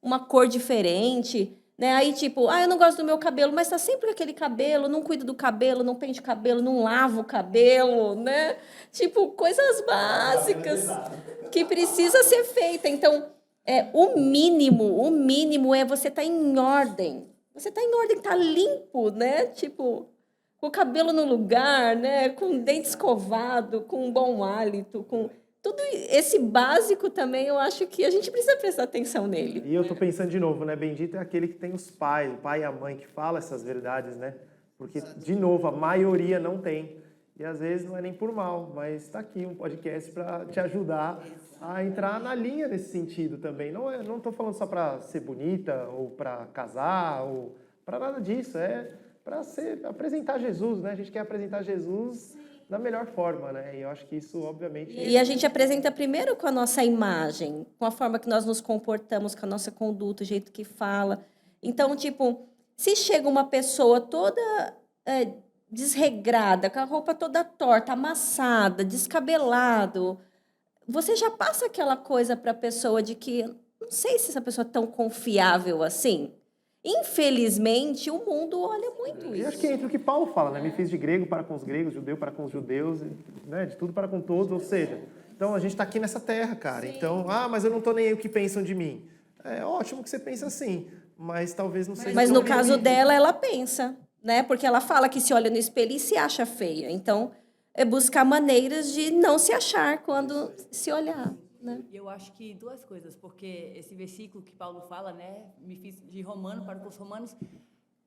uma cor diferente. Né? Aí, tipo, eu não gosto do meu cabelo, mas está sempre com aquele cabelo, não cuido do cabelo, não pente o cabelo, não lavo o cabelo, né? Tipo, coisas básicas que precisa ser feita. Então, o mínimo é você estar em ordem. Você está em ordem, está limpo, né? Tipo, com o cabelo no lugar, né? Com o dente escovado, com um bom hálito, com tudo esse básico também, eu acho que a gente precisa prestar atenção nele. E eu estou pensando de novo, né? Bendito é aquele que tem os pais, o pai e a mãe que fala essas verdades, né? Porque, de novo, a maioria não tem. E às vezes não é nem por mal, mas está aqui um podcast para te ajudar a entrar na linha nesse sentido também. Não estou falando só para ser bonita, ou para casar, ou para nada disso. É para apresentar Jesus, né? A gente quer apresentar Jesus da melhor forma, né? E eu acho que isso, obviamente... E a gente apresenta primeiro com a nossa imagem, com a forma que nós nos comportamos, com a nossa conduta, o jeito que fala. Então, tipo, se chega uma pessoa toda desregrada, com a roupa toda torta, amassada, descabelado, você já passa aquela coisa para a pessoa de que não sei se essa pessoa é tão confiável assim. Infelizmente, o mundo olha muito isso. E acho que entra o que Paulo fala, né? Me fiz de grego para com os gregos, judeu para com os judeus, né? De tudo para com todos, ou seja... Então, a gente está aqui nessa terra, cara. Sim. Então, mas eu não estou nem aí o que pensam de mim. É ótimo que você pensa assim, mas talvez não seja... Mas no caso dela, ela pensa, né? Porque ela fala que se olha no espelho e se acha feia. Então, é buscar maneiras de não se achar quando se olhar. Né? Eu acho que duas coisas, porque esse versículo que Paulo fala, né, me fiz de romano para os romanos,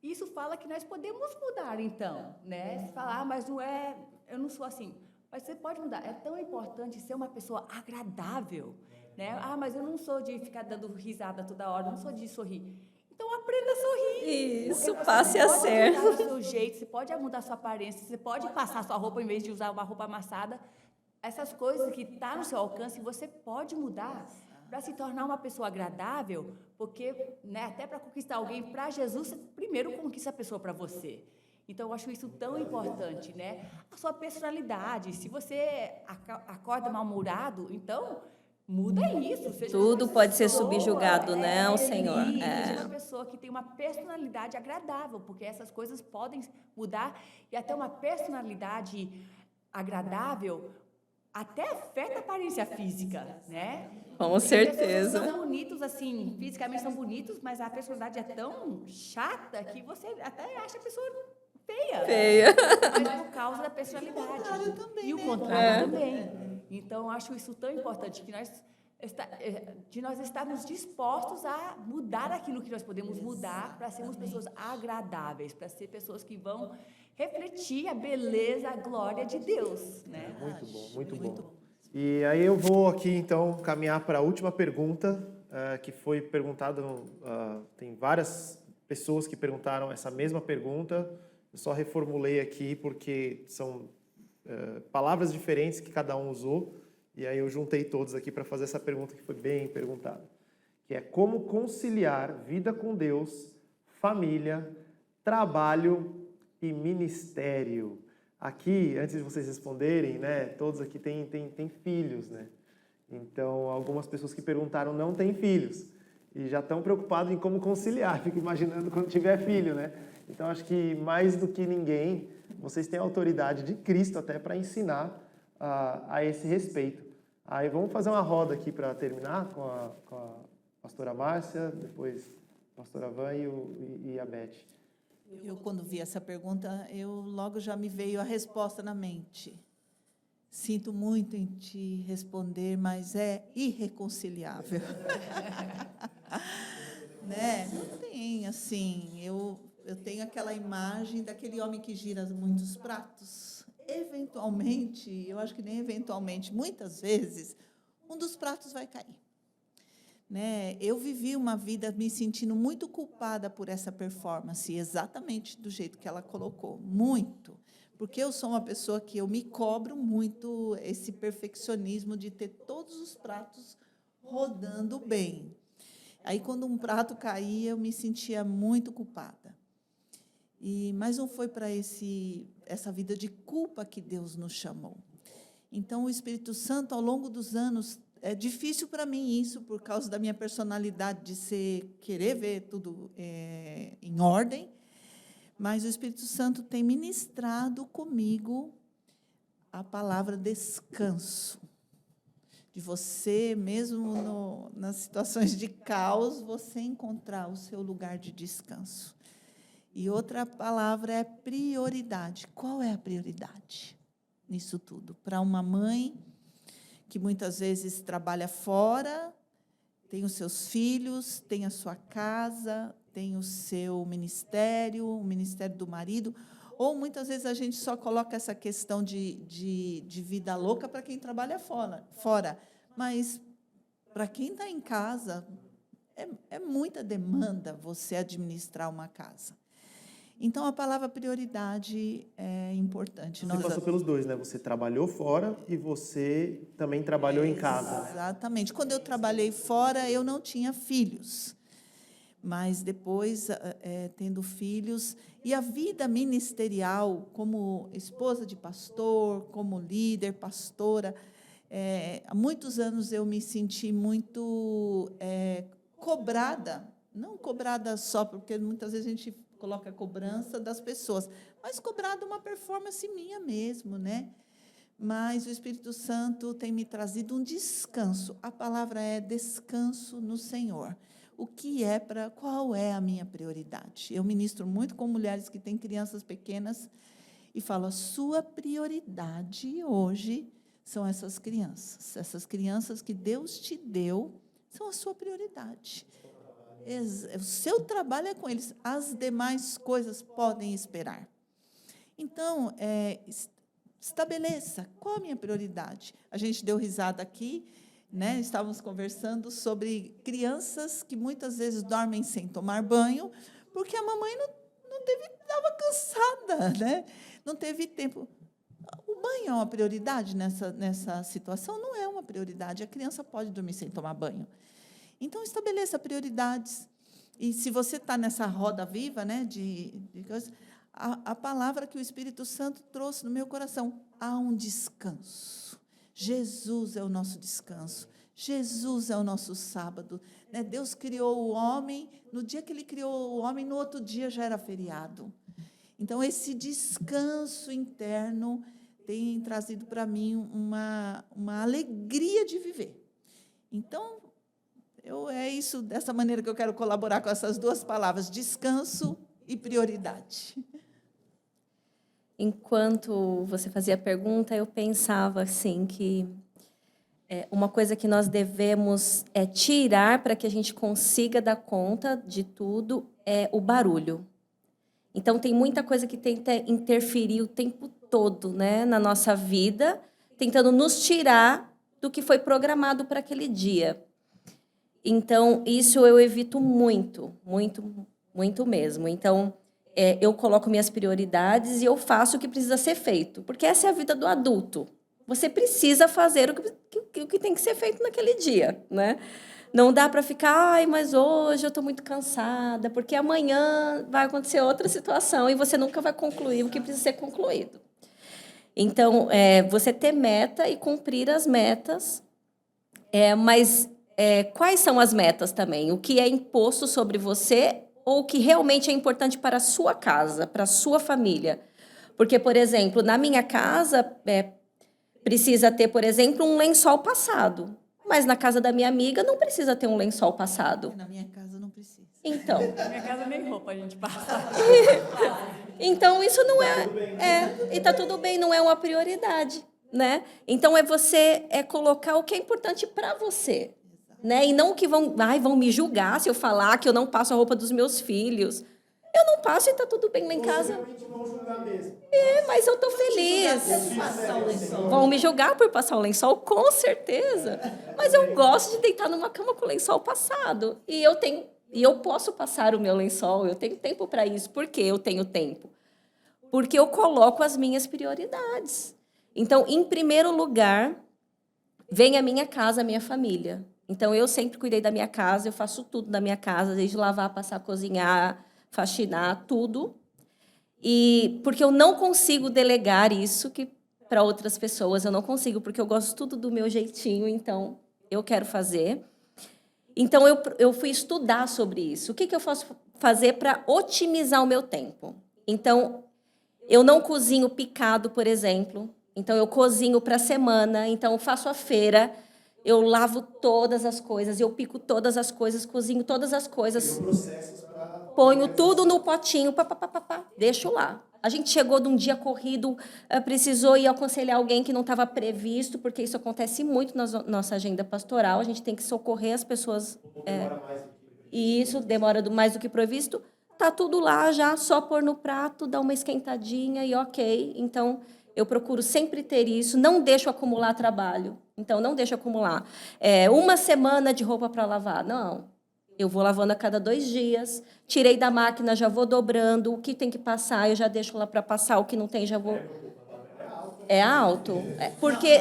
isso fala que nós podemos mudar, então, né? Você fala, mas não é, eu não sou assim. Mas você pode mudar. É tão importante ser uma pessoa agradável, né? Mas eu não sou de ficar dando risada toda hora, eu não sou de sorrir. Então, aprenda a sorrir. Isso, passe a ser. Você pode mudar o seu jeito, você pode mudar a sua aparência, você pode passar a sua roupa em vez de usar uma roupa amassada. Essas coisas que estão no seu alcance, você pode mudar para se tornar uma pessoa agradável, porque, né, até para conquistar alguém para Jesus, você primeiro conquista a pessoa para você. Então, eu acho isso tão importante, né? A sua personalidade. Se você acorda mal-humorado, então, muda isso. Tudo pode ser subjugado, né, ao Senhor. Seja uma pessoa que tem uma personalidade agradável, porque essas coisas podem mudar, e até uma personalidade agradável até afeta a aparência física, né? Com certeza. São bonitos, assim, fisicamente são bonitos, mas a personalidade é tão chata que você até acha a pessoa feia. Mas por causa da personalidade. E o contrário também. Então, eu acho isso tão importante, que nós de nós estarmos dispostos a mudar aquilo que nós podemos mudar para sermos pessoas agradáveis, para ser pessoas que vão refletir a beleza, a glória de Deus, né? Muito bom, muito bom. E aí eu vou aqui, então, caminhar para a última pergunta, que foi perguntada, tem várias pessoas que perguntaram essa mesma pergunta, eu só reformulei aqui porque são palavras diferentes que cada um usou, e aí eu juntei todos aqui para fazer essa pergunta que foi bem perguntada, que é como conciliar vida com Deus, família, trabalho e ministério. Aqui, antes de vocês responderem, né, todos aqui têm filhos, né? Então, algumas pessoas que perguntaram não têm filhos e já estão preocupados em como conciliar, fico imaginando quando tiver filho, né? Então, acho que mais do que ninguém, vocês têm a autoridade de Cristo até para ensinar a esse respeito. Aí vamos fazer uma roda aqui para terminar com a pastora Márcia, depois a pastora Van e a Beth. Eu, quando vi essa pergunta, logo já me veio a resposta na mente. Sinto muito em te responder, mas é irreconciliável. Né? Não tem, assim, eu tenho aquela imagem daquele homem que gira muitos pratos. Eventualmente, eu acho que nem eventualmente, muitas vezes, um dos pratos vai cair. Né? Eu vivi uma vida me sentindo muito culpada por essa performance, exatamente do jeito que ela colocou, muito, porque eu sou uma pessoa que eu me cobro muito esse perfeccionismo de ter todos os pratos rodando bem. Aí, quando um prato caía, eu me sentia muito culpada. Mas não foi para essa vida de culpa que Deus nos chamou. Então, o Espírito Santo, ao longo dos anos, é difícil para mim isso, por causa da minha personalidade de querer ver tudo em ordem, mas o Espírito Santo tem ministrado comigo a palavra descanso. De você, mesmo nas situações de caos, você encontrar o seu lugar de descanso. E outra palavra é prioridade. Qual é a prioridade nisso tudo? Para uma mãe que muitas vezes trabalha fora, tem os seus filhos, tem a sua casa, tem o seu ministério, o ministério do marido, ou muitas vezes a gente só coloca essa questão de vida louca para quem trabalha fora. Mas, para quem está em casa, é muita demanda você administrar uma casa. Então, a palavra prioridade é importante. Você passou pelos dois, né? Você trabalhou fora e você também trabalhou em casa. Exatamente. Quando eu trabalhei fora, eu não tinha filhos. Mas depois, tendo filhos, e a vida ministerial, como esposa de pastor, como líder, pastora, há muitos anos eu me senti muito cobrada. Não cobrada só, porque muitas vezes a gente coloca a cobrança das pessoas, mas cobrado uma performance minha mesmo, né? Mas o Espírito Santo tem me trazido um descanso. A palavra é descanso no Senhor. Qual é a minha prioridade? Eu ministro muito com mulheres que têm crianças pequenas e falo, a sua prioridade hoje são essas crianças que Deus te deu, são a sua prioridade. O seu trabalho é com eles, as demais coisas podem esperar. Então, estabeleça qual a minha prioridade. A gente deu risada aqui, né? Estávamos conversando sobre crianças que muitas vezes dormem sem tomar banho, porque a mamãe estava cansada, né? Não teve tempo. O banho é uma prioridade nessa situação? Não é uma prioridade. A criança pode dormir sem tomar banho. Então, estabeleça prioridades. E se você está nessa roda viva, né, a palavra que o Espírito Santo trouxe no meu coração, há um descanso. Jesus é o nosso descanso. Jesus é o nosso sábado. Né? Deus criou o homem, no dia que Ele criou o homem, no outro dia já era feriado. Então, esse descanso interno tem trazido para mim uma alegria de viver. Então, é isso, dessa maneira que eu quero colaborar com essas duas palavras, descanso e prioridade. Enquanto você fazia a pergunta, eu pensava assim que uma coisa que nós devemos tirar para que a gente consiga dar conta de tudo é o barulho. Então, tem muita coisa que tenta interferir o tempo todo, né, na nossa vida, tentando nos tirar do que foi programado para aquele dia. Então, isso eu evito muito, muito, muito mesmo. Então, eu coloco minhas prioridades e eu faço o que precisa ser feito, porque essa é a vida do adulto. Você precisa fazer o que tem que ser feito naquele dia, né? Não dá para ficar, ai, mas hoje eu estou muito cansada, porque amanhã vai acontecer outra situação e você nunca vai concluir o que precisa ser concluído. Então, você ter meta e cumprir as metas, mas quais são as metas também? O que é imposto sobre você ou o que realmente é importante para a sua casa, para a sua família? Porque, por exemplo, na minha casa, precisa ter, por exemplo, um lençol passado. Mas na casa da minha amiga não precisa ter um lençol passado. Na minha casa não precisa. Então, Na minha casa nem roupa a gente passa. então isso não e tá tudo bem, não é uma prioridade, né? Então você colocar o que é importante para você, né? E não que vão me julgar se eu falar que eu não passo a roupa dos meus filhos. Eu não passo e tá tudo bem lá em casa. Vão julgar mesmo. Mas eu tô feliz. Vão me julgar por passar o lençol, com certeza. Mas eu gosto de deitar numa cama com o lençol passado. E eu posso passar o meu lençol, eu tenho tempo para isso. Por que eu tenho tempo? Porque eu coloco as minhas prioridades. Então, em primeiro lugar, vem a minha casa, a minha família. Então, eu sempre cuidei da minha casa, eu faço tudo da minha casa, desde lavar, passar, cozinhar, faxinar, tudo. E porque eu não consigo delegar isso para outras pessoas, eu não consigo, porque eu gosto tudo do meu jeitinho, então eu quero fazer. Então, eu fui estudar sobre isso. O que eu posso fazer para otimizar o meu tempo? Então, eu não cozinho picado, por exemplo. Então, eu cozinho para a semana. Então, eu faço a feira, eu lavo todas as coisas, eu pico todas as coisas, cozinho todas as coisas. Ponho tudo no potinho, deixo lá. A gente chegou de um dia corrido, precisou ir aconselhar alguém que não estava previsto, porque isso acontece muito na nossa agenda pastoral, a gente tem que socorrer as pessoas. E isso demora mais do que previsto. Está tudo lá já, só pôr no prato, dar uma esquentadinha e ok. Então, eu procuro sempre ter isso, não deixo acumular trabalho. Então, não deixo acumular. Uma semana de roupa para lavar, não. Eu vou lavando a cada 2 dias, tirei da máquina, já vou dobrando, o que tem que passar, eu já deixo lá para passar, o que não tem, já vou... É alto? Porque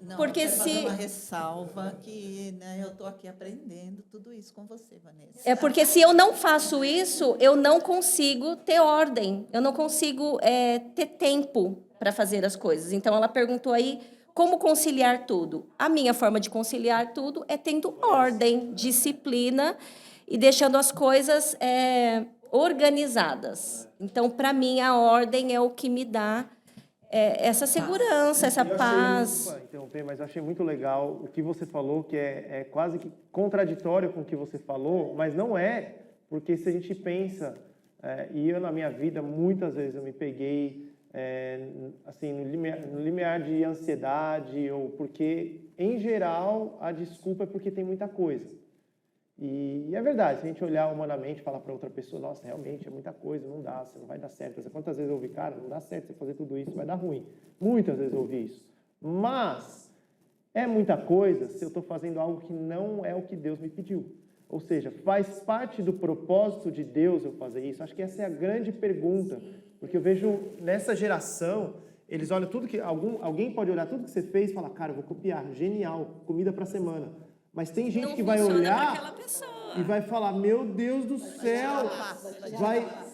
Não, porque eu quero fazer se... uma ressalva que eu estou aqui aprendendo tudo isso com você, Vanessa. Porque se eu não faço isso, eu não consigo ter ordem, eu não consigo ter tempo para fazer as coisas. Então, ela perguntou aí como conciliar tudo. A minha forma de conciliar tudo é tendo ordem, disciplina e deixando as coisas organizadas. Então, para mim, a ordem é o que me dá essa segurança, essa paz. Interromper, mas eu achei muito legal o que você falou, que é quase que contraditório com o que você falou, mas não é, porque se a gente pensa, e eu na minha vida, muitas vezes eu me peguei assim, no limiar de ansiedade, ou porque, em geral, a desculpa é porque tem muita coisa. E é verdade, se a gente olhar humanamente e falar para outra pessoa, nossa, realmente é muita coisa, não dá, você não vai dar certo. Quantas vezes eu ouvi, cara, não dá certo você fazer tudo isso, vai dar ruim. Muitas vezes eu ouvi isso. Mas é muita coisa se eu estou fazendo algo que não é o que Deus me pediu. Ou seja, faz parte do propósito de Deus eu fazer isso? Acho que essa é a grande pergunta. Porque eu vejo nessa geração, eles olham tudo que... Alguém pode olhar tudo que você fez e falar, cara, eu vou copiar, genial, comida para a semana. Mas tem gente que vai olhar e vai falar, meu Deus do céu,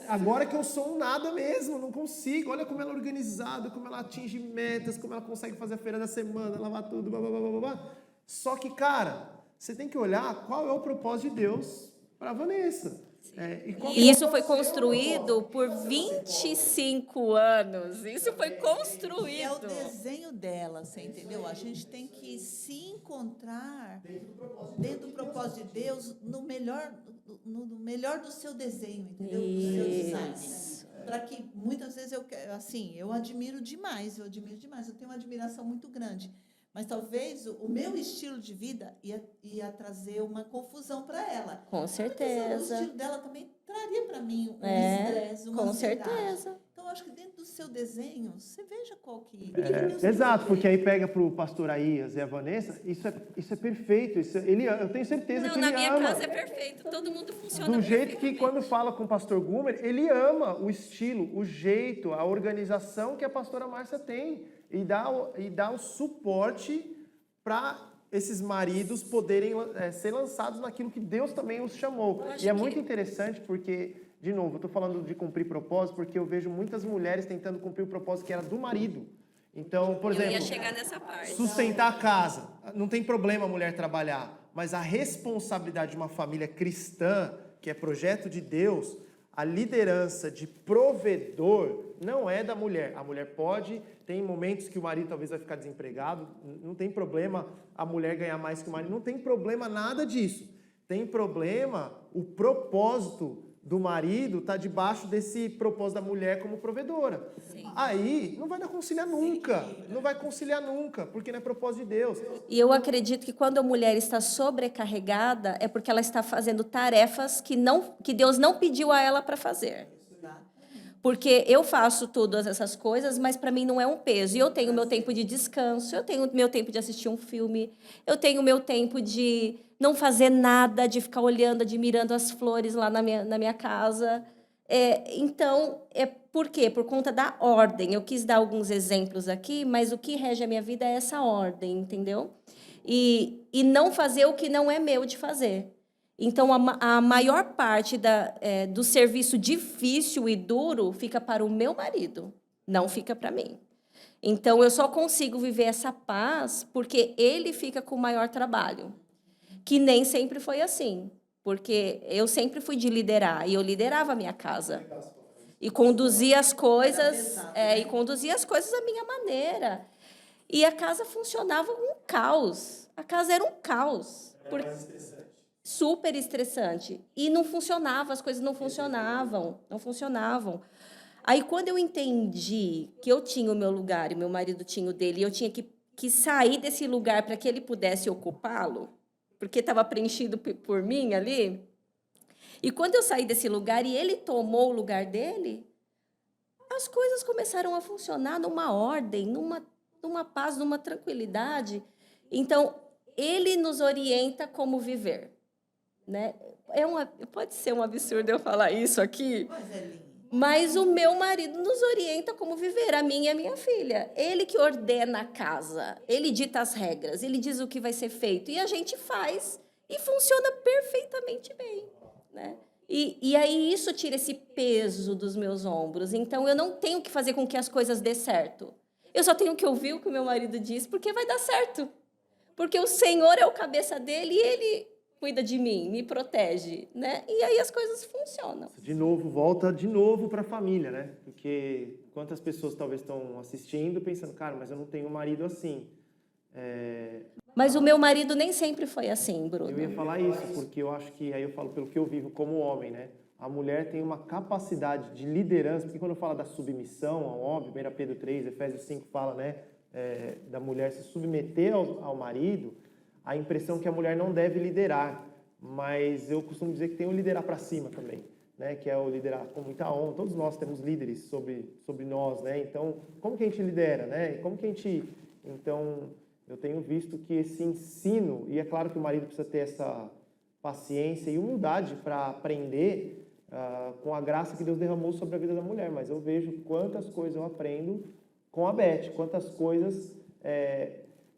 agora que eu sou um nada mesmo, não consigo. Olha como ela é organizada, como ela atinge metas, como ela consegue fazer a feira da semana, lavar tudo, blá, blá, blá, blá, blá. Só que, cara, você tem que olhar qual é o propósito de Deus para a Vanessa. E isso foi construído por 25 anos. Isso foi construído. É o desenho dela, você entendeu? A gente tem que se encontrar dentro do propósito de Deus no melhor do seu desenho, entendeu? Do seu design. Para que muitas vezes eu admiro demais, eu tenho uma admiração muito grande. Mas talvez o meu estilo de vida ia trazer uma confusão para ela. Com Mas o certeza. estilo dela também traria para mim um É, estresse, uma com ansiedade. certeza. Então, eu acho que dentro do seu desenho, você veja qual que Deus Exato, quer porque ver. aí pega para o pastor Aías e a Vanessa, isso é perfeito, eu tenho certeza Não, que na ele minha ama. casa é perfeito, todo mundo funciona Do jeito que perfeitamente. quando fala com o pastor Gumer, ele ama o estilo, o jeito, a organização que a pastora Márcia tem e dá o suporte para esses maridos poderem ser lançados naquilo que Deus também os chamou. acho E é que- muito interessante porque, de novo, eu estou falando de cumprir propósito porque eu vejo muitas mulheres tentando cumprir o propósito que era do marido. Então, por Eu ia exemplo, chegar nessa parte. sustentar a casa. Não tem problema a mulher trabalhar, mas a responsabilidade de uma família cristã, que é projeto de Deus, a liderança de provedor não é da mulher. A mulher pode, tem momentos que o marido talvez vai ficar desempregado, não tem problema a mulher ganhar mais que o marido, não tem problema nada disso. Tem problema o propósito do marido está debaixo desse propósito da mulher como provedora. Sim. Aí não vai dar conciliar nunca, não vai conciliar nunca, porque não é propósito de Deus. E eu acredito que quando a mulher está sobrecarregada, é porque ela está fazendo tarefas que Deus não pediu a ela para fazer. Porque eu faço todas essas coisas, mas para mim não é um peso. E eu tenho meu tempo de descanso, eu tenho meu tempo de assistir um filme, eu tenho meu tempo de não fazer nada, de ficar olhando, admirando as flores lá na minha casa. Então, por quê? Por conta da ordem. Eu quis dar alguns exemplos aqui, mas o que rege a minha vida é essa ordem, entendeu? E não fazer o que não é meu de fazer. Então, a maior parte do serviço difícil e duro fica para o meu marido, não fica para mim. Então, eu só consigo viver essa paz porque ele fica com o maior trabalho, que nem sempre foi assim, porque eu sempre fui de liderar, e eu liderava a minha casa. E conduzia as coisas, da minha maneira. E a casa funcionava um caos. A casa era um caos. Super estressante. E não funcionava, as coisas não funcionavam. Aí, quando eu entendi que eu tinha o meu lugar e meu marido tinha o dele, e eu tinha que sair desse lugar para que ele pudesse ocupá-lo, porque estava preenchido por mim ali, e quando eu saí desse lugar e ele tomou o lugar dele, as coisas começaram a funcionar numa ordem, numa paz, numa tranquilidade. Então, ele nos orienta como viver. Né? Pode ser um absurdo eu falar isso aqui, mas o meu marido nos orienta como viver, a mim e a minha filha. Ele que ordena a casa, ele dita as regras, ele diz o que vai ser feito, e a gente faz, e funciona perfeitamente bem. Né? E aí isso tira esse peso dos meus ombros. Então, eu não tenho que fazer com que as coisas dê certo. Eu só tenho que ouvir o que o meu marido diz, porque vai dar certo. Porque o Senhor é o cabeça dele, e ele cuida de mim, me protege, né? E aí as coisas funcionam. De novo, volta de novo para a família, né? Porque quantas pessoas talvez estão assistindo pensando, cara, mas eu não tenho um marido assim. Mas o meu marido nem sempre foi assim, Bruno. Eu ia falar isso, porque eu acho que, aí eu falo pelo que eu vivo como homem, né? A mulher tem uma capacidade de liderança, porque quando eu falo da submissão ao homem, 1 Pedro 3, Efésios 5 fala, né? Da mulher se submeter ao marido, a impressão que a mulher não deve liderar, mas eu costumo dizer que tem o liderar para cima também, né? Que é o liderar com muita honra. Todos nós temos líderes sobre nós, né? Então, como que a gente lidera, né? Então, eu tenho visto que esse ensino, e é claro que o marido precisa ter essa paciência e humildade para aprender com a graça que Deus derramou sobre a vida da mulher, mas eu vejo quantas coisas eu aprendo com a Beth, quantas coisas...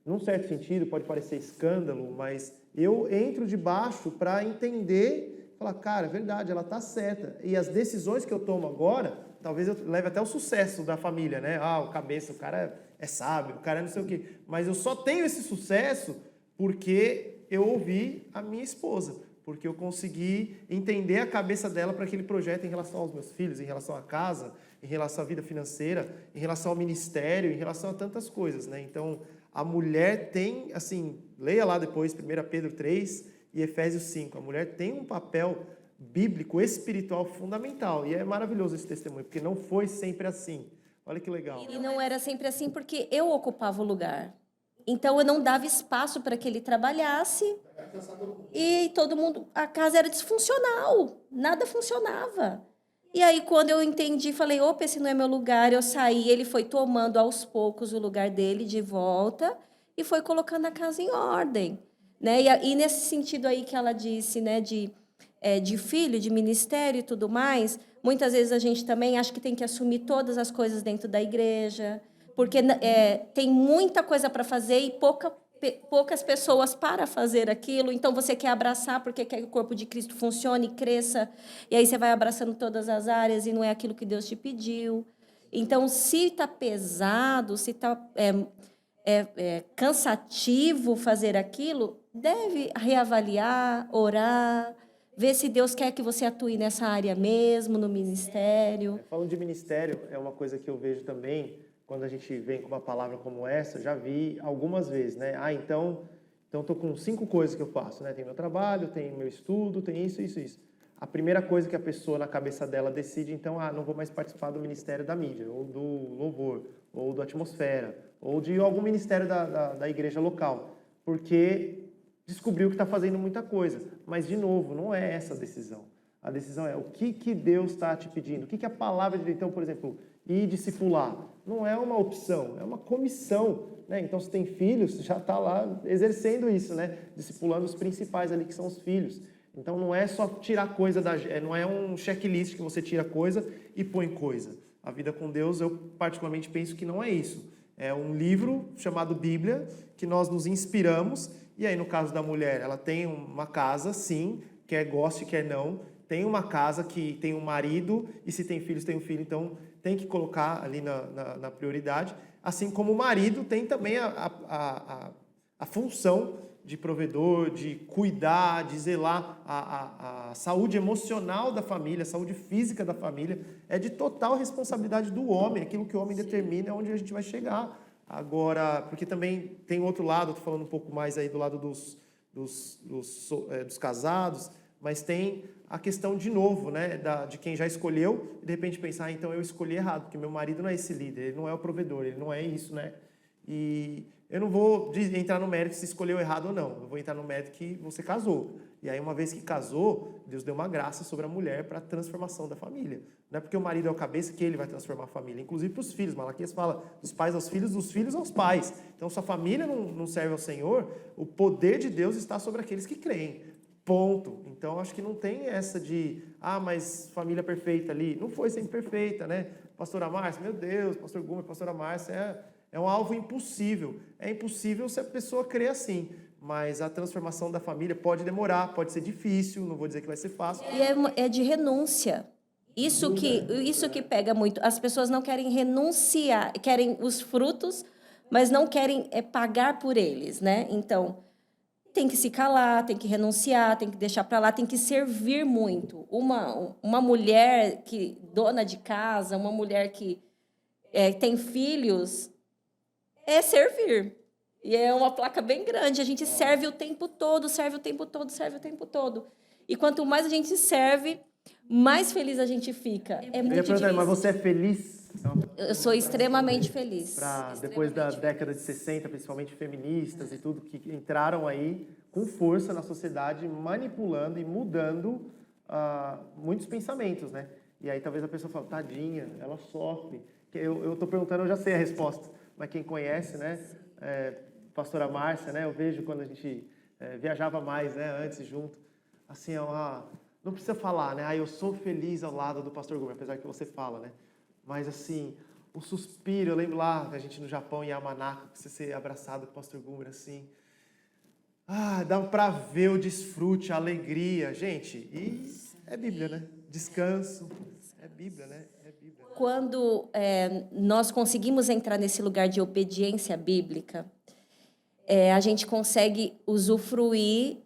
num certo sentido, pode parecer escândalo, mas eu entro debaixo para entender, falar, cara, é verdade, ela está certa. E as decisões que eu tomo agora, talvez eu leve até o sucesso da família, né? O cabeça, o cara é sábio, o cara é não sei o quê. Mas eu só tenho esse sucesso porque eu ouvi a minha esposa, porque eu consegui entender a cabeça dela para aquele projeto em relação aos meus filhos, em relação à casa, em relação à vida financeira, em relação ao ministério, em relação a tantas coisas, né? Então, a mulher tem, assim, leia lá depois 1 Pedro 3 e Efésios 5. A mulher tem um papel bíblico, espiritual fundamental. E é maravilhoso esse testemunho, porque não foi sempre assim. Olha que legal. E não era sempre assim porque eu ocupava o lugar. Então, eu não dava espaço para que ele trabalhasse. E todo mundo... A casa era disfuncional. Nada funcionava. E aí, quando eu entendi, falei, opa, esse não é meu lugar. Eu saí, ele foi tomando aos poucos o lugar dele de volta e foi colocando a casa em ordem. Né? E nesse sentido aí que ela disse, né, de filho, de ministério e tudo mais, muitas vezes a gente também acha que tem que assumir todas as coisas dentro da igreja, porque tem muita coisa para fazer e poucas pessoas para fazer aquilo. Então, você quer abraçar porque quer que o corpo de Cristo funcione e cresça, e aí você vai abraçando todas as áreas e não é aquilo que Deus te pediu. Então, se está pesado, se está cansativo fazer aquilo, deve reavaliar, orar, ver se Deus quer que você atue nessa área mesmo, no ministério. Falando de ministério, é uma coisa que eu vejo também, quando a gente vem com uma palavra como essa, já vi algumas vezes, né? Então estou com 5 coisas que eu faço, né? Tem meu trabalho, tem meu estudo, tem isso. A primeira coisa que a pessoa na cabeça dela decide, então, não vou mais participar do ministério da mídia, ou do louvor, ou do atmosfera, ou de algum ministério da igreja local, porque descobriu que está fazendo muita coisa. Mas, de novo, não é essa a decisão. A decisão é o que Deus está te pedindo, o que a palavra de Deus... Então, por exemplo, ir discipular, não é uma opção, é uma comissão, né? Então, se tem filhos, já está lá exercendo isso, né? Discipulando os principais ali, que são os filhos. Então, não é só tirar coisa, não é um checklist que você tira coisa e põe coisa. A vida com Deus, eu particularmente penso que não é isso. É um livro chamado Bíblia, que nós nos inspiramos, e aí, no caso da mulher, ela tem uma casa, sim, quer goste, quer não, tem uma casa que tem um marido, e se tem filhos, tem um filho, então tem que colocar ali na prioridade. Assim como o marido tem também a função de provedor, de cuidar, de zelar a saúde emocional da família, a saúde física da família. É de total responsabilidade do homem, aquilo que o homem determina é onde a gente vai chegar. Agora, porque também tem outro lado, estou falando um pouco mais aí do lado dos casados, mas tem a questão, de novo, né, de quem já escolheu e de repente pensar, então eu escolhi errado, porque meu marido não é esse líder, ele não é o provedor, ele não é isso, né? E eu não vou entrar no mérito se escolheu errado ou não, eu vou entrar no mérito que você casou. E aí, uma vez que casou, Deus deu uma graça sobre a mulher para a transformação da família. Não é porque o marido é o cabeça que ele vai transformar a família, inclusive para os filhos. Malaquias fala dos pais aos filhos, dos filhos aos pais. Então, se a família não serve ao Senhor, o poder de Deus está sobre aqueles que creem. Ponto. Então, acho que não tem essa de, mas família perfeita ali. Não foi sempre perfeita, né? Pastora Márcia, meu Deus, pastor Gumer, pastora Márcia, é um alvo impossível. É impossível se a pessoa crê assim. Mas a transformação da família pode demorar, pode ser difícil, não vou dizer que vai ser fácil. E é de renúncia. Isso que pega muito. As pessoas não querem renunciar, querem os frutos, mas não querem pagar por eles, né? Então, tem que se calar, tem que renunciar, tem que deixar para lá, tem que servir muito. Uma mulher dona de casa, uma mulher que tem filhos, é servir. E é uma placa bem grande. A gente serve o tempo todo, serve o tempo todo, serve o tempo todo. E quanto mais a gente serve, mais feliz a gente fica. É muito difícil. Mas você é feliz? Eu sou extremamente feliz. Depois da década de 60, principalmente feministas e tudo, que entraram aí com força na sociedade, manipulando e mudando muitos pensamentos, né? E aí talvez a pessoa fale, tadinha, ela sofre. Eu estou perguntando, eu já sei a resposta, mas quem conhece, né? Pastora Márcia, né? Eu vejo quando a gente viajava mais, né? Antes junto, assim, não precisa falar, né? Eu sou feliz ao lado do pastor Gumer, apesar que você fala, né? Mas assim, o suspiro, eu lembro lá, a gente no Japão, em Yamanaka, você ser abraçado com o pastor Gumer, assim, dá pra ver o desfrute, a alegria, gente, e é Bíblia, né? Descanso, é Bíblia, né? É Bíblia. Quando nós conseguimos entrar nesse lugar de obediência bíblica, a gente consegue usufruir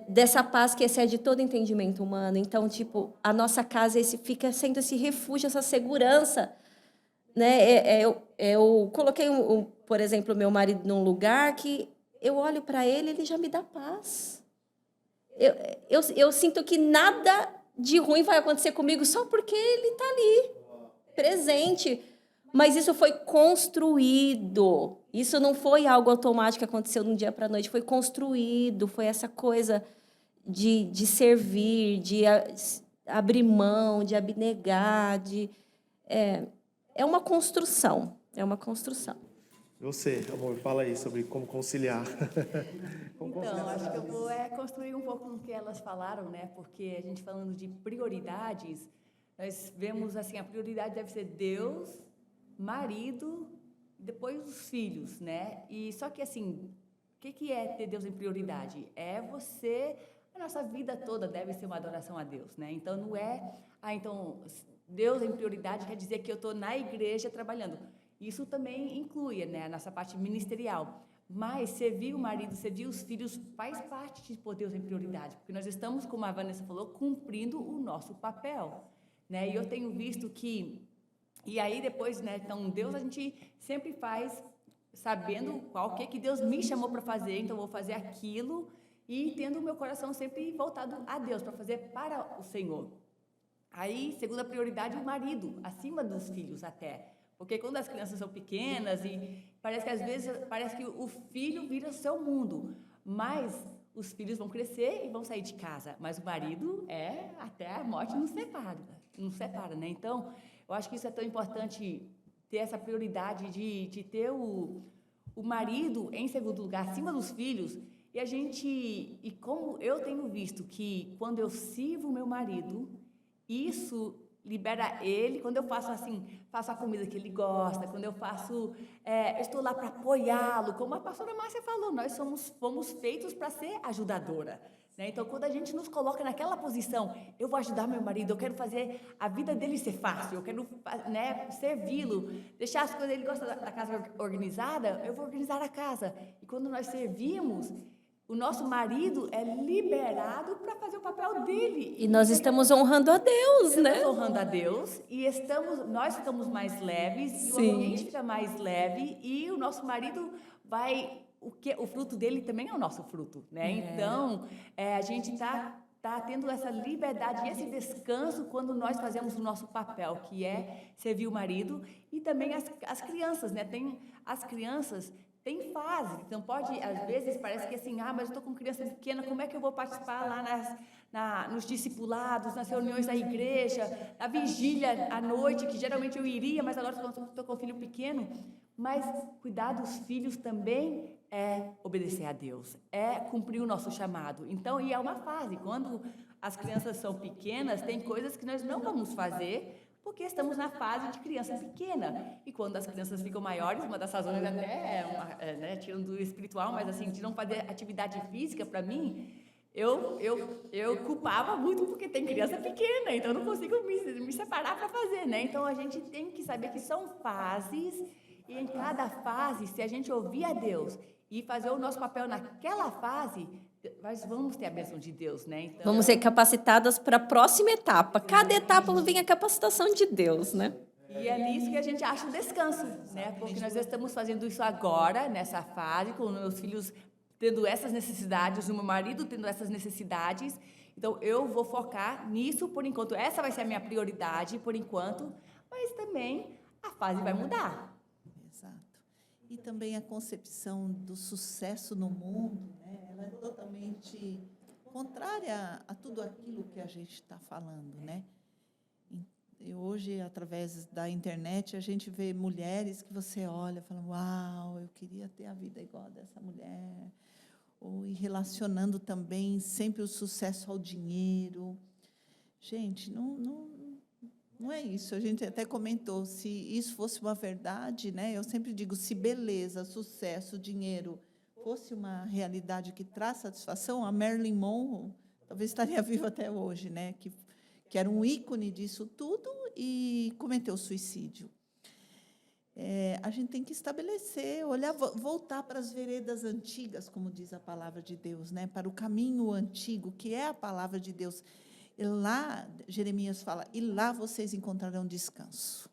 dessa paz que excede todo entendimento humano. Então, tipo, a nossa casa fica sendo esse refúgio, essa segurança, né? Eu coloquei, por exemplo, o meu marido num lugar que eu olho para ele, ele já me dá paz. Eu sinto que nada de ruim vai acontecer comigo só porque ele está ali, presente. Mas isso foi construído. Isso não foi algo automático que aconteceu de um dia para a noite. Foi construído. Foi essa coisa de servir, de abrir mão, de abnegar. É uma construção. É uma construção. Você, amor, fala aí sobre como conciliar. Então, acho que eu vou construir um pouco no que elas falaram, né? Porque a gente falando de prioridades, nós vemos assim, a prioridade deve ser Deus, marido, depois os filhos, né? E só que assim, o que é ter Deus em prioridade? A nossa vida toda deve ser uma adoração a Deus, né? Então não é, então Deus em prioridade quer dizer que eu estou na igreja trabalhando. Isso também inclui, né, a nossa parte ministerial. Mas servir o marido, servir os filhos, faz parte de pôr Deus em prioridade. Porque nós estamos, como a Vanessa falou, cumprindo o nosso papel. Né? E eu tenho visto que... E aí depois, né, então Deus a gente sempre faz sabendo qual que Deus me chamou para fazer, então eu vou fazer aquilo e tendo o meu coração sempre voltado a Deus, para fazer para o Senhor. Aí, segunda prioridade, o marido, acima dos filhos até. Porque quando as crianças são pequenas e parece que às vezes parece que o filho vira o seu mundo, mas os filhos vão crescer e vão sair de casa, mas o marido até a morte nos separa, né? Então, eu acho que isso é tão importante ter essa prioridade de ter o marido em segundo lugar, acima dos filhos, e como eu tenho visto que quando eu sirvo o meu marido, isso libera ele, quando eu faço a comida que ele gosta, quando eu estou lá para apoiá-lo, como a pastora Márcia falou, nós fomos feitos para ser ajudadora, né? Então, quando a gente nos coloca naquela posição, eu vou ajudar meu marido, eu quero fazer a vida dele ser fácil, eu quero, né, servi-lo, deixar as coisas, ele gosta da casa organizada, eu vou organizar a casa, e quando nós servimos, o nosso marido é liberado para fazer o papel dele. E nós estamos honrando a Deus, né? Estamos honrando a Deus e nós ficamos mais leves, o ambiente fica mais leve e o nosso marido o fruto dele também é o nosso fruto, né? Então, a gente está tendo essa liberdade e esse descanso quando nós fazemos o nosso papel, que é servir o marido e também as crianças, né? As crianças têm fase, então às vezes parece que assim, mas eu estou com criança pequena, como é que eu vou participar lá nos discipulados, nas reuniões da igreja, na vigília à noite, que geralmente eu iria, mas agora estou com um filho pequeno. Mas cuidar dos filhos também é obedecer a Deus, é cumprir o nosso chamado. Então, e é uma fase, quando as crianças são pequenas, tem coisas que nós não vamos fazer, porque estamos na fase de criança pequena. E quando as crianças ficam maiores, uma das razões até né, tirando do espiritual, mas assim, de não fazer atividade física, para mim, eu culpava muito porque tem criança pequena, então eu não consigo me separar para fazer, né? Então a gente tem que saber que são fases, e em cada fase, se a gente ouvir a Deus e fazer o nosso papel naquela fase, nós vamos ter a bênção de Deus, né? Então, vamos ser capacitadas para a próxima etapa. Cada etapa vem a capacitação de Deus, né? E é nisso que a gente acha o descanso, né? Porque nós estamos fazendo isso agora, nessa fase, com meus filhos tendo essas necessidades, o meu marido tendo essas necessidades. Então, eu vou focar nisso por enquanto. Essa vai ser a minha prioridade por enquanto, mas também a fase vai mudar. Exato. E também a concepção do sucesso no mundo, né? Ela é totalmente contrária a tudo aquilo que a gente está falando, né? E hoje, através da internet, a gente vê mulheres que você olha e fala, uau, eu queria ter a vida igual a dessa mulher. Ou e relacionando também sempre o sucesso ao dinheiro. Gente, não é isso. A gente até comentou, se isso fosse uma verdade, né? Eu sempre digo, se beleza, sucesso, dinheiro fosse uma realidade que traz satisfação, a Marilyn Monroe talvez estaria viva até hoje, né? Que era um ícone disso tudo e cometeu suicídio. A gente tem que estabelecer, olhar, voltar para as veredas antigas, como diz a palavra de Deus, né? Para o caminho antigo, que é a palavra de Deus. E lá, Jeremias fala, e lá vocês encontrarão descanso.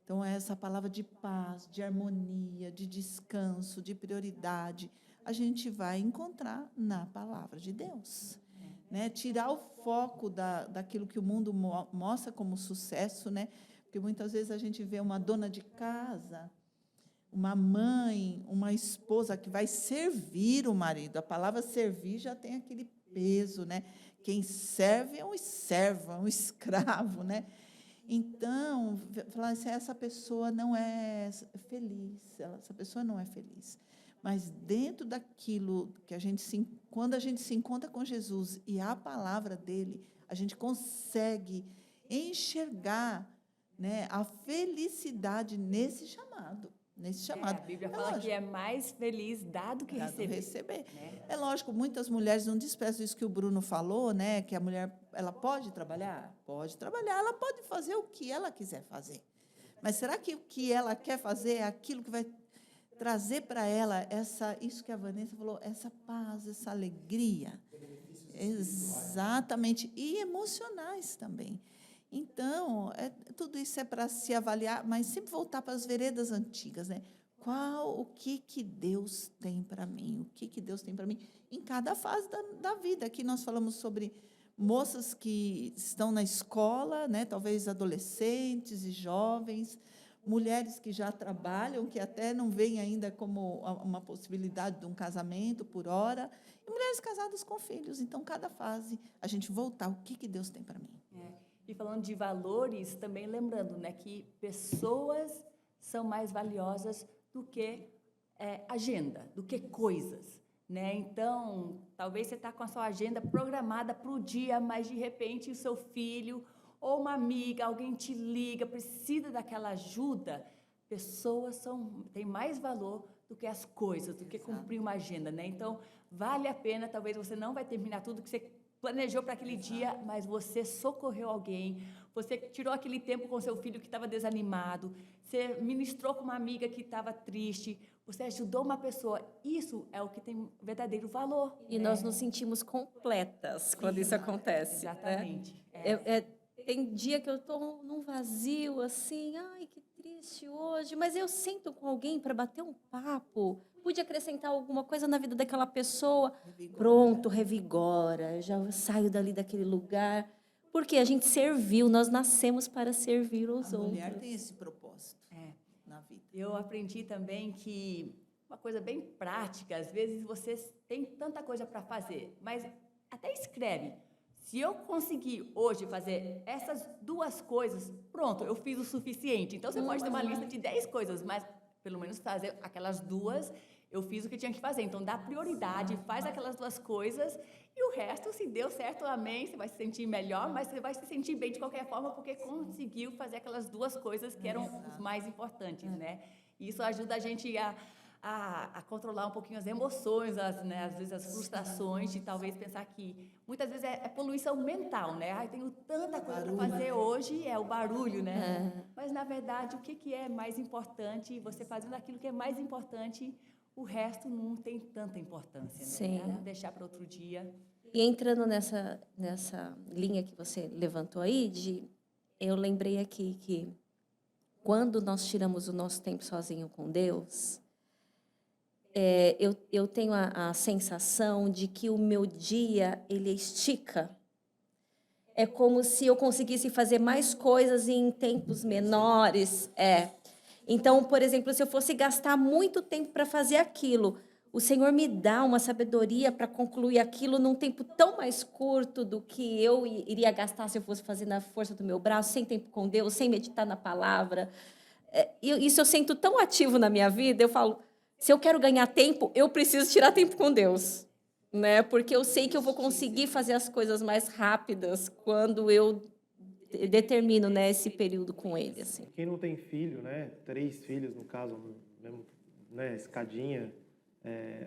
Então, essa palavra de paz, de harmonia, de descanso, de prioridade, a gente vai encontrar na palavra de Deus. Né? Tirar o foco daquilo que o mundo mostra como sucesso, né? Porque muitas vezes a gente vê uma dona de casa, uma mãe, uma esposa que vai servir o marido. A palavra servir já tem aquele peso, né? Quem serve é um servo, é um escravo, né? Então, falar assim, essa pessoa não é feliz, essa pessoa não é feliz. Mas dentro daquilo que quando a gente se encontra com Jesus e a palavra dele, a gente consegue enxergar, né, a felicidade nesse chamado. A Bíblia fala que é mais feliz dar do que receber. Né? É lógico, muitas mulheres não desprezam isso que o Bruno falou, né? Que a mulher, ela pode trabalhar? Pode trabalhar, ela pode fazer o que ela quiser fazer. Mas será que o que ela quer fazer é aquilo que vai trazer para ela isso que a Vanessa falou, essa paz, essa alegria? Exatamente. E emocionais também. Então, tudo isso é para se avaliar, mas sempre voltar para as veredas antigas, né? O que Deus tem para mim? O que Deus tem para mim em cada fase da vida? Aqui nós falamos sobre moças que estão na escola, né? Talvez adolescentes e jovens, mulheres que já trabalham, que até não veem ainda como uma possibilidade de um casamento por hora, e mulheres casadas com filhos. Então, cada fase, a gente voltar, o que Deus tem para mim? E falando de valores, também lembrando, né, que pessoas são mais valiosas do que agenda, do que coisas. Né? Então, talvez você está com a sua agenda programada para o dia, mas, de repente, o seu filho ou uma amiga, alguém te liga, precisa daquela ajuda. Pessoas têm mais valor do que as coisas, do que cumprir uma agenda. Né? Então, vale a pena, talvez você não vai terminar tudo que você planejou para aquele dia, mas você socorreu alguém, você tirou aquele tempo com seu filho que estava desanimado, você ministrou com uma amiga que estava triste, você ajudou uma pessoa. Isso é o que tem verdadeiro valor. E nós nos sentimos completas quando isso acontece. Exatamente. Né? Tem dia que eu estou num vazio, assim, ai, que triste hoje, mas eu sento com alguém para bater um papo, pude acrescentar alguma coisa na vida daquela pessoa, pronto, revigora, eu já saio dali daquele lugar, porque a gente serviu, nós nascemos para servir os outros. A mulher tem esse propósito na vida. Eu aprendi também que uma coisa bem prática, às vezes você tem tanta coisa para fazer, mas até escreve. Se eu conseguir hoje fazer essas 2 coisas, pronto, eu fiz o suficiente. Então, você pode ter uma lista de 10 coisas, mas pelo menos fazer aquelas 2, eu fiz o que tinha que fazer. Então, dá prioridade, faz aquelas 2 coisas e o resto, se deu certo, amém, você vai se sentir melhor, mas você vai se sentir bem de qualquer forma porque conseguiu fazer aquelas 2 coisas que eram os mais importantes, né? E isso ajuda a gente a controlar um pouquinho as emoções, né, às vezes as frustrações, de talvez pensar que muitas vezes é poluição mental, né? Ai, tenho tanta coisa para fazer hoje, é o barulho, né? Mas, na verdade, o que é mais importante, você fazendo aquilo que é mais importante, o resto não tem tanta importância, né? Sim. Deixar para outro dia. E entrando nessa linha que você levantou aí, eu lembrei aqui que quando nós tiramos o nosso tempo sozinho com Deus, eu tenho a sensação de que o meu dia, ele estica. É como se eu conseguisse fazer mais coisas em tempos menores. Então, por exemplo, se eu fosse gastar muito tempo para fazer aquilo, o Senhor me dá uma sabedoria para concluir aquilo num tempo tão mais curto do que eu iria gastar se eu fosse fazer na força do meu braço, sem tempo com Deus, sem meditar na palavra. Isso eu sinto tão ativo na minha vida, eu falo, se eu quero ganhar tempo, eu preciso tirar tempo com Deus, né? Porque eu sei que eu vou conseguir fazer as coisas mais rápidas quando eu determino, né, esse período com Ele. Assim. Quem não tem filho, né? 3 filhos, no caso, mesmo, né, escadinha,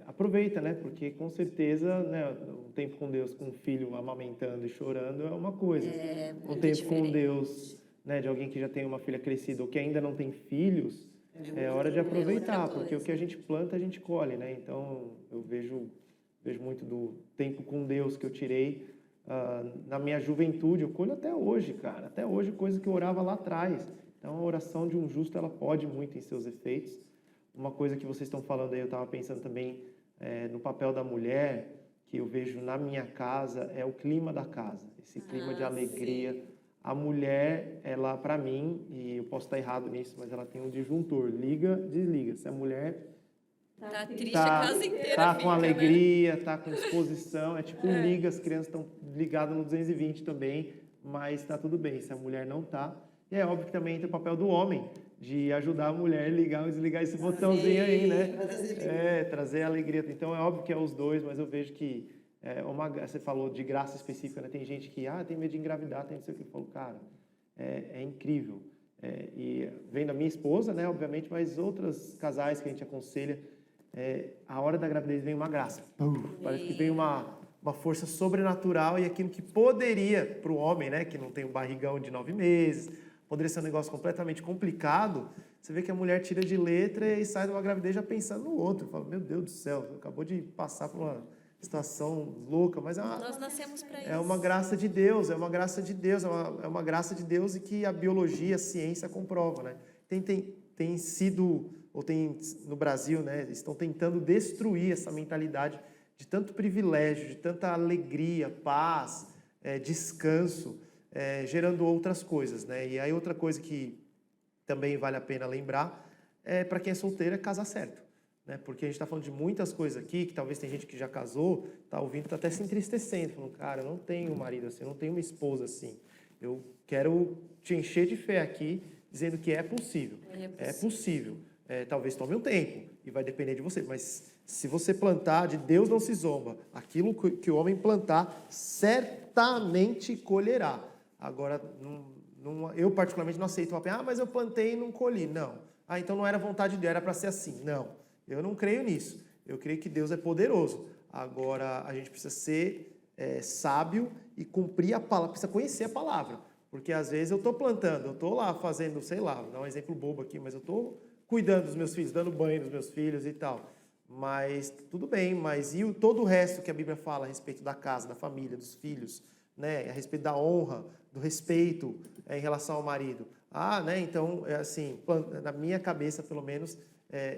aproveita, né? Porque, com certeza, né, um tempo com Deus, com um filho amamentando e chorando é uma coisa. Um tempo diferente. com Deus, né, de alguém que já tem uma filha crescida ou que ainda não tem filhos, é hora de aproveitar, porque o que a gente planta, a gente colhe, né? Então, eu vejo muito do tempo com Deus que eu tirei na minha juventude, eu colho até hoje, cara. Até hoje, coisa que eu orava lá atrás. Então, a oração de um justo, ela pode muito em seus efeitos. Uma coisa que vocês estão falando aí, eu estava pensando também no papel da mulher, que eu vejo na minha casa, é o clima da casa. Esse clima de alegria. a mulher, ela, para mim, e eu posso estar errado nisso, mas ela tem um disjuntor, liga, desliga. Se a mulher Tá triste tá, a casa inteira. tá com fica, né? alegria, tá com disposição, é tipo um liga, as crianças estão ligadas no 220 também, mas tá tudo bem, se a mulher não tá. E é óbvio que também tem o papel do homem, de ajudar a mulher a ligar ou desligar esse botãozinho aí, né? Trazer alegria. Então é óbvio que é os dois, mas eu vejo que você falou de graça específica, né? Tem gente que tem medo de engravidar, tem não sei o que. Eu falo, cara, é incrível. E vem da minha esposa, né? Obviamente, mas outros casais que a gente aconselha, a hora da gravidez vem uma graça. Parece que vem uma força sobrenatural e aquilo que poderia, para o homem, né? Que não tem um barrigão de 9 meses, poderia ser um negócio completamente complicado. Você vê que a mulher tira de letra e sai de uma gravidez já pensando no outro. Fala, meu Deus do céu, acabou de passar por uma situação louca, mas Nós nascemos para isso. é uma graça de Deus, é uma graça de Deus, é uma graça de Deus e que a biologia, a ciência comprova, né? Tem sido, ou tem no Brasil, né? Estão tentando destruir essa mentalidade de tanto privilégio, de tanta alegria, paz, descanso, gerando outras coisas, né? E aí outra coisa que também vale a pena lembrar para quem é solteiro, é casar certo, né? Porque a gente está falando de muitas coisas aqui, que talvez tem gente que já casou, está ouvindo, está até se entristecendo, falando, cara, eu não tenho um marido assim, eu não tenho uma esposa assim. Eu quero te encher de fé aqui, dizendo que é possível. É possível. Talvez tome um tempo, e vai depender de você, mas se você plantar, de Deus não se zomba. Aquilo que o homem plantar, certamente colherá. Agora, eu particularmente não aceito o papel, mas eu plantei e não colhi. Não. Então não era vontade de Deus, era para ser assim. Não, eu não creio nisso. Eu creio que Deus é poderoso. Agora, a gente precisa ser sábio e cumprir a palavra, precisa conhecer a palavra. Porque às vezes eu estou plantando, eu estou lá fazendo, sei lá, vou dar um exemplo bobo aqui, mas eu estou cuidando dos meus filhos, dando banho nos meus filhos e tal. Mas tudo bem, mas e todo o resto que a Bíblia fala a respeito da casa, da família, dos filhos, né? A respeito da honra, do respeito em relação ao marido. Né? Então, assim, na minha cabeça, pelo menos,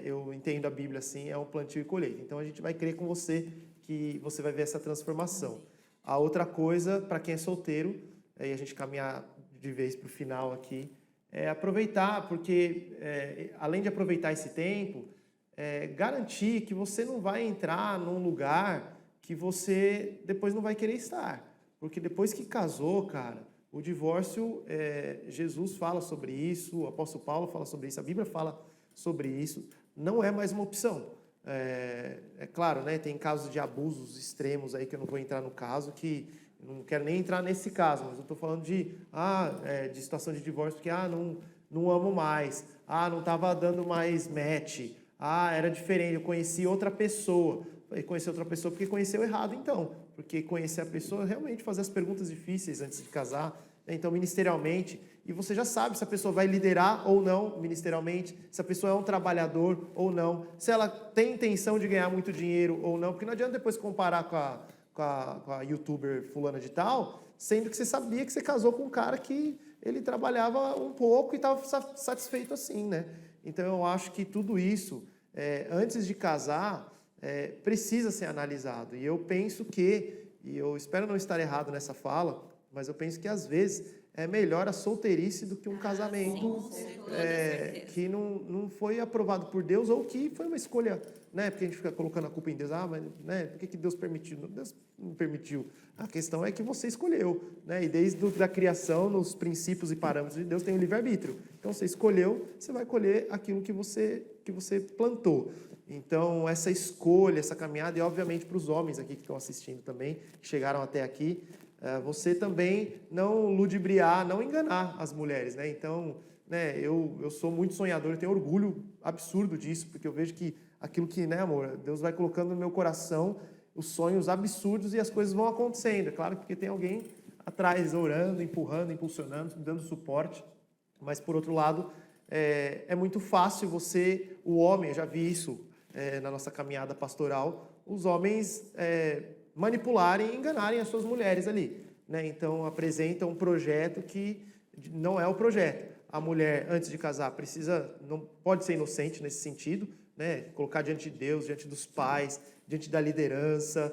eu entendo a Bíblia assim, é um plantio e colheita. Então, a gente vai crer com você que você vai ver essa transformação. A outra coisa, para quem é solteiro, e a gente caminhar de vez para o final aqui, é aproveitar, porque além de aproveitar esse tempo, garantir que você não vai entrar num lugar que você depois não vai querer estar. Porque depois que casou, cara, o divórcio, Jesus fala sobre isso, o apóstolo Paulo fala sobre isso, a Bíblia fala sobre isso, não é mais uma opção. Claro, né, tem casos de abusos extremos aí que eu não vou entrar no caso, que não quero nem entrar nesse caso, mas eu estou falando de situação de divórcio, porque não amo mais, não estava dando mais match, era diferente, eu conheci outra pessoa. Conhecer outra pessoa porque conheceu errado, então. Porque conhecer a pessoa, realmente fazer as perguntas difíceis antes de casar, né? Então, ministerialmente, e você já sabe se a pessoa vai liderar ou não ministerialmente, se a pessoa é um trabalhador ou não, se ela tem intenção de ganhar muito dinheiro ou não, porque não adianta depois comparar com a youtuber fulana de tal, sendo que você sabia que você casou com um cara que ele trabalhava um pouco e estava satisfeito assim, né? Então, eu acho que tudo isso, antes de casar, precisa ser analisado. E eu penso e eu espero não estar errado nessa fala, mas eu penso que às vezes é melhor a solteirice do que um casamento que não foi aprovado por Deus ou que foi uma escolha, né? Porque a gente fica colocando a culpa em Deus, mas né? Por que Deus permitiu? Deus não permitiu. A questão é que você escolheu, né? E desde a criação, nos princípios e parâmetros de Deus, tem o livre-arbítrio. Então, você escolheu, você vai colher aquilo que você plantou. Então, essa escolha, essa caminhada, e obviamente para os homens aqui que estão assistindo também, que chegaram até aqui, você também não ludibriar, não enganar as mulheres, né? Então, né, eu sou muito sonhador, eu tenho orgulho absurdo disso, porque eu vejo que aquilo que, né, amor, Deus vai colocando no meu coração, os sonhos absurdos e as coisas vão acontecendo. É claro, porque tem alguém atrás orando, empurrando, impulsionando, dando suporte, mas por outro lado, é muito fácil o homem, eu já vi isso na nossa caminhada pastoral, os homens manipularem e enganarem as suas mulheres ali, né? Então, apresentam um projeto que não é o projeto. A mulher, antes de casar, não pode ser inocente nesse sentido, né? Colocar diante de Deus, diante dos pais, diante da liderança,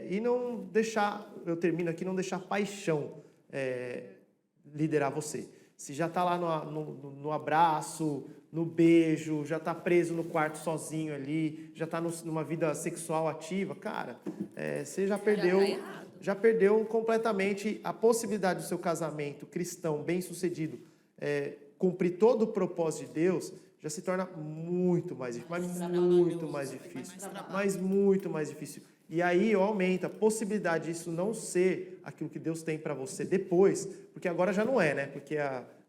e não deixar, eu termino aqui, não deixar paixão liderar você. Se já está lá no abraço, no beijo, já está preso no quarto sozinho ali, já está numa vida sexual ativa, cara, você já perdeu completamente a possibilidade do seu casamento cristão bem-sucedido, cumprir todo o propósito de Deus, já se torna muito mais difícil, mas muito mais difícil. E aí aumenta a possibilidade disso não ser aquilo que Deus tem para você depois, porque agora já não é, né? Porque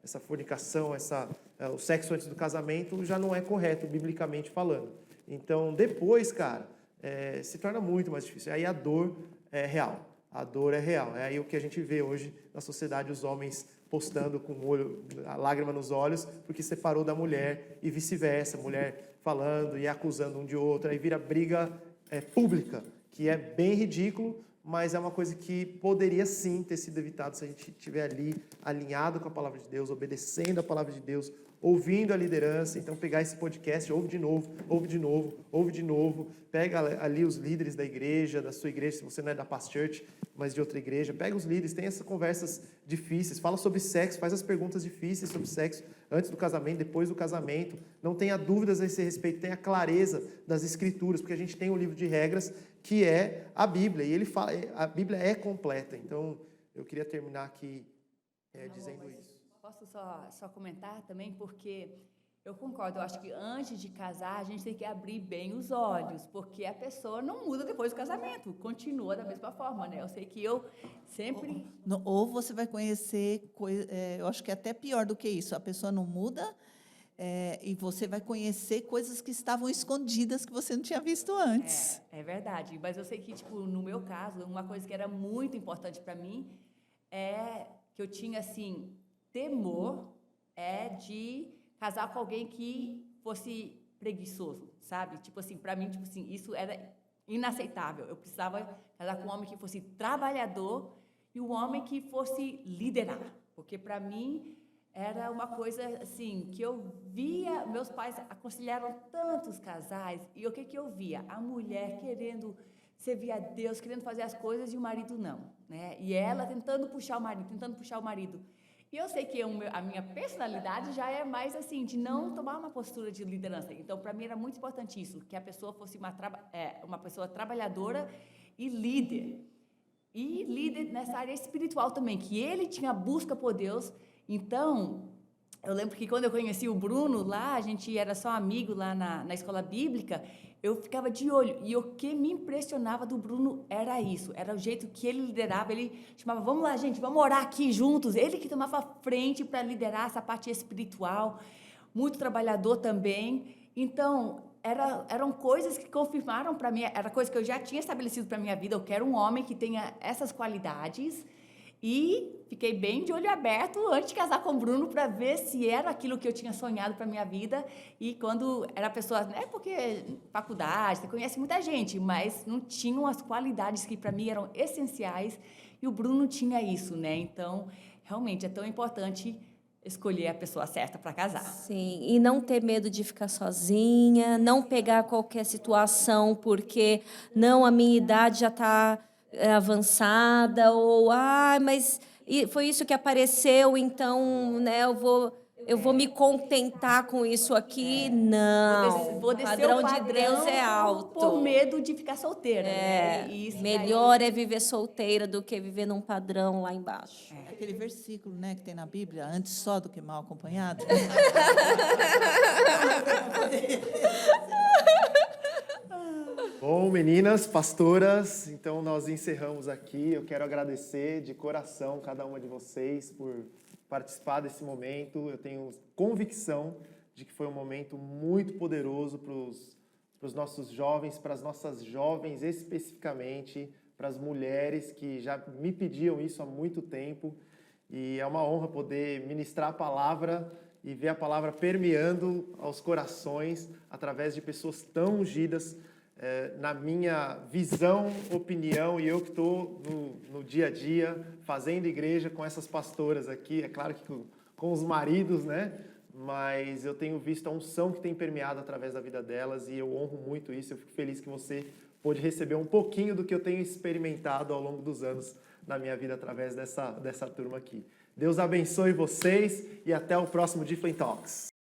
essa fornicação, o sexo antes do casamento já não é correto, biblicamente falando. Então, depois, cara, se torna muito mais difícil. Aí a dor é real. A dor é real. É aí o que a gente vê hoje na sociedade, os homens postando com a lágrima nos olhos porque separou da mulher e vice-versa, mulher falando e acusando um de outro, aí vira briga pública, que é bem ridículo, mas é uma coisa que poderia sim ter sido evitado se a gente estiver ali alinhado com a palavra de Deus, obedecendo a palavra de Deus, ouvindo a liderança. Então, pegar esse podcast, ouve de novo, pega ali os líderes da igreja, da sua igreja, se você não é da Past Church, mas de outra igreja, pega os líderes, tem essas conversas difíceis, fala sobre sexo, faz as perguntas difíceis sobre sexo, antes do casamento, depois do casamento, não tenha dúvidas a esse respeito, tenha clareza das escrituras, porque a gente tem um livro de regras, que é a Bíblia, e ele fala, a Bíblia é completa. Então, eu queria terminar aqui dizendo isso. Posso só comentar também, porque eu concordo, eu acho que antes de casar a gente tem que abrir bem os olhos, porque a pessoa não muda depois do casamento, continua da mesma forma, né? Eu sei que eu sempre... Ou você vai conhecer, eu acho que é até pior do que isso, a pessoa não muda, e você vai conhecer coisas que estavam escondidas que você não tinha visto antes. É verdade, mas eu sei que, tipo, no meu caso, uma coisa que era muito importante para mim é que eu tinha, assim, temor de casar com alguém que fosse preguiçoso, sabe? Tipo assim, para mim, tipo assim, isso era inaceitável. Eu precisava casar com um homem que fosse trabalhador e um homem que fosse liderar, porque para mim era uma coisa assim que eu via, meus pais aconselharam tantos casais e o que eu via? A mulher querendo servir a Deus, querendo fazer as coisas e o marido não, né? E ela tentando puxar o marido. E eu sei que a minha personalidade já é mais assim, de não tomar uma postura de liderança. Então, para mim, era muito importante isso, que a pessoa fosse uma pessoa trabalhadora e líder. E líder nessa área espiritual também, que ele tinha busca por Deus. Então, eu lembro que quando eu conheci o Bruno lá, a gente era só amigo lá na escola bíblica, eu ficava de olho. E o que me impressionava do Bruno era isso, era o jeito que ele liderava. Ele chamava, vamos lá, gente, vamos orar aqui juntos. Ele que tomava frente para liderar essa parte espiritual, muito trabalhador também. Então, eram coisas que confirmaram para mim, era coisa que eu já tinha estabelecido para a minha vida. Eu quero um homem que tenha essas qualidades. E fiquei bem de olho aberto antes de casar com o Bruno para ver se era aquilo que eu tinha sonhado para a minha vida. E quando era pessoa, né, porque faculdade, você conhece muita gente, mas não tinham as qualidades que para mim eram essenciais. E o Bruno tinha isso, né? Então, realmente é tão importante escolher a pessoa certa para casar. Sim, e não ter medo de ficar sozinha, não pegar qualquer situação porque não, a minha idade já está avançada, ou mas foi isso que apareceu, então, né, eu vou me contentar com isso aqui. Não, Vou descer padrão o de Deus é alto. Por medo de ficar solteira. Né? Isso, melhor é viver solteira do que viver num padrão lá embaixo. Aquele versículo, né, que tem na Bíblia, antes só do que mal acompanhado. Bom, meninas, pastoras, então nós encerramos aqui. Eu quero agradecer de coração cada uma de vocês por participar desse momento. Eu tenho convicção de que foi um momento muito poderoso para os nossos jovens, para as nossas jovens especificamente, para as mulheres que já me pediam isso há muito tempo. E é uma honra poder ministrar a palavra e ver a palavra permeando aos corações através de pessoas tão ungidas. Na minha visão, opinião, e eu que estou no dia a dia fazendo igreja com essas pastoras aqui, é claro que com os maridos, né? Mas eu tenho visto a unção que tem permeado através da vida delas e eu honro muito isso. Eu fico feliz que você pôde receber um pouquinho do que eu tenho experimentado ao longo dos anos na minha vida através dessa turma aqui. Deus abençoe vocês e até o próximo Difflin Talks.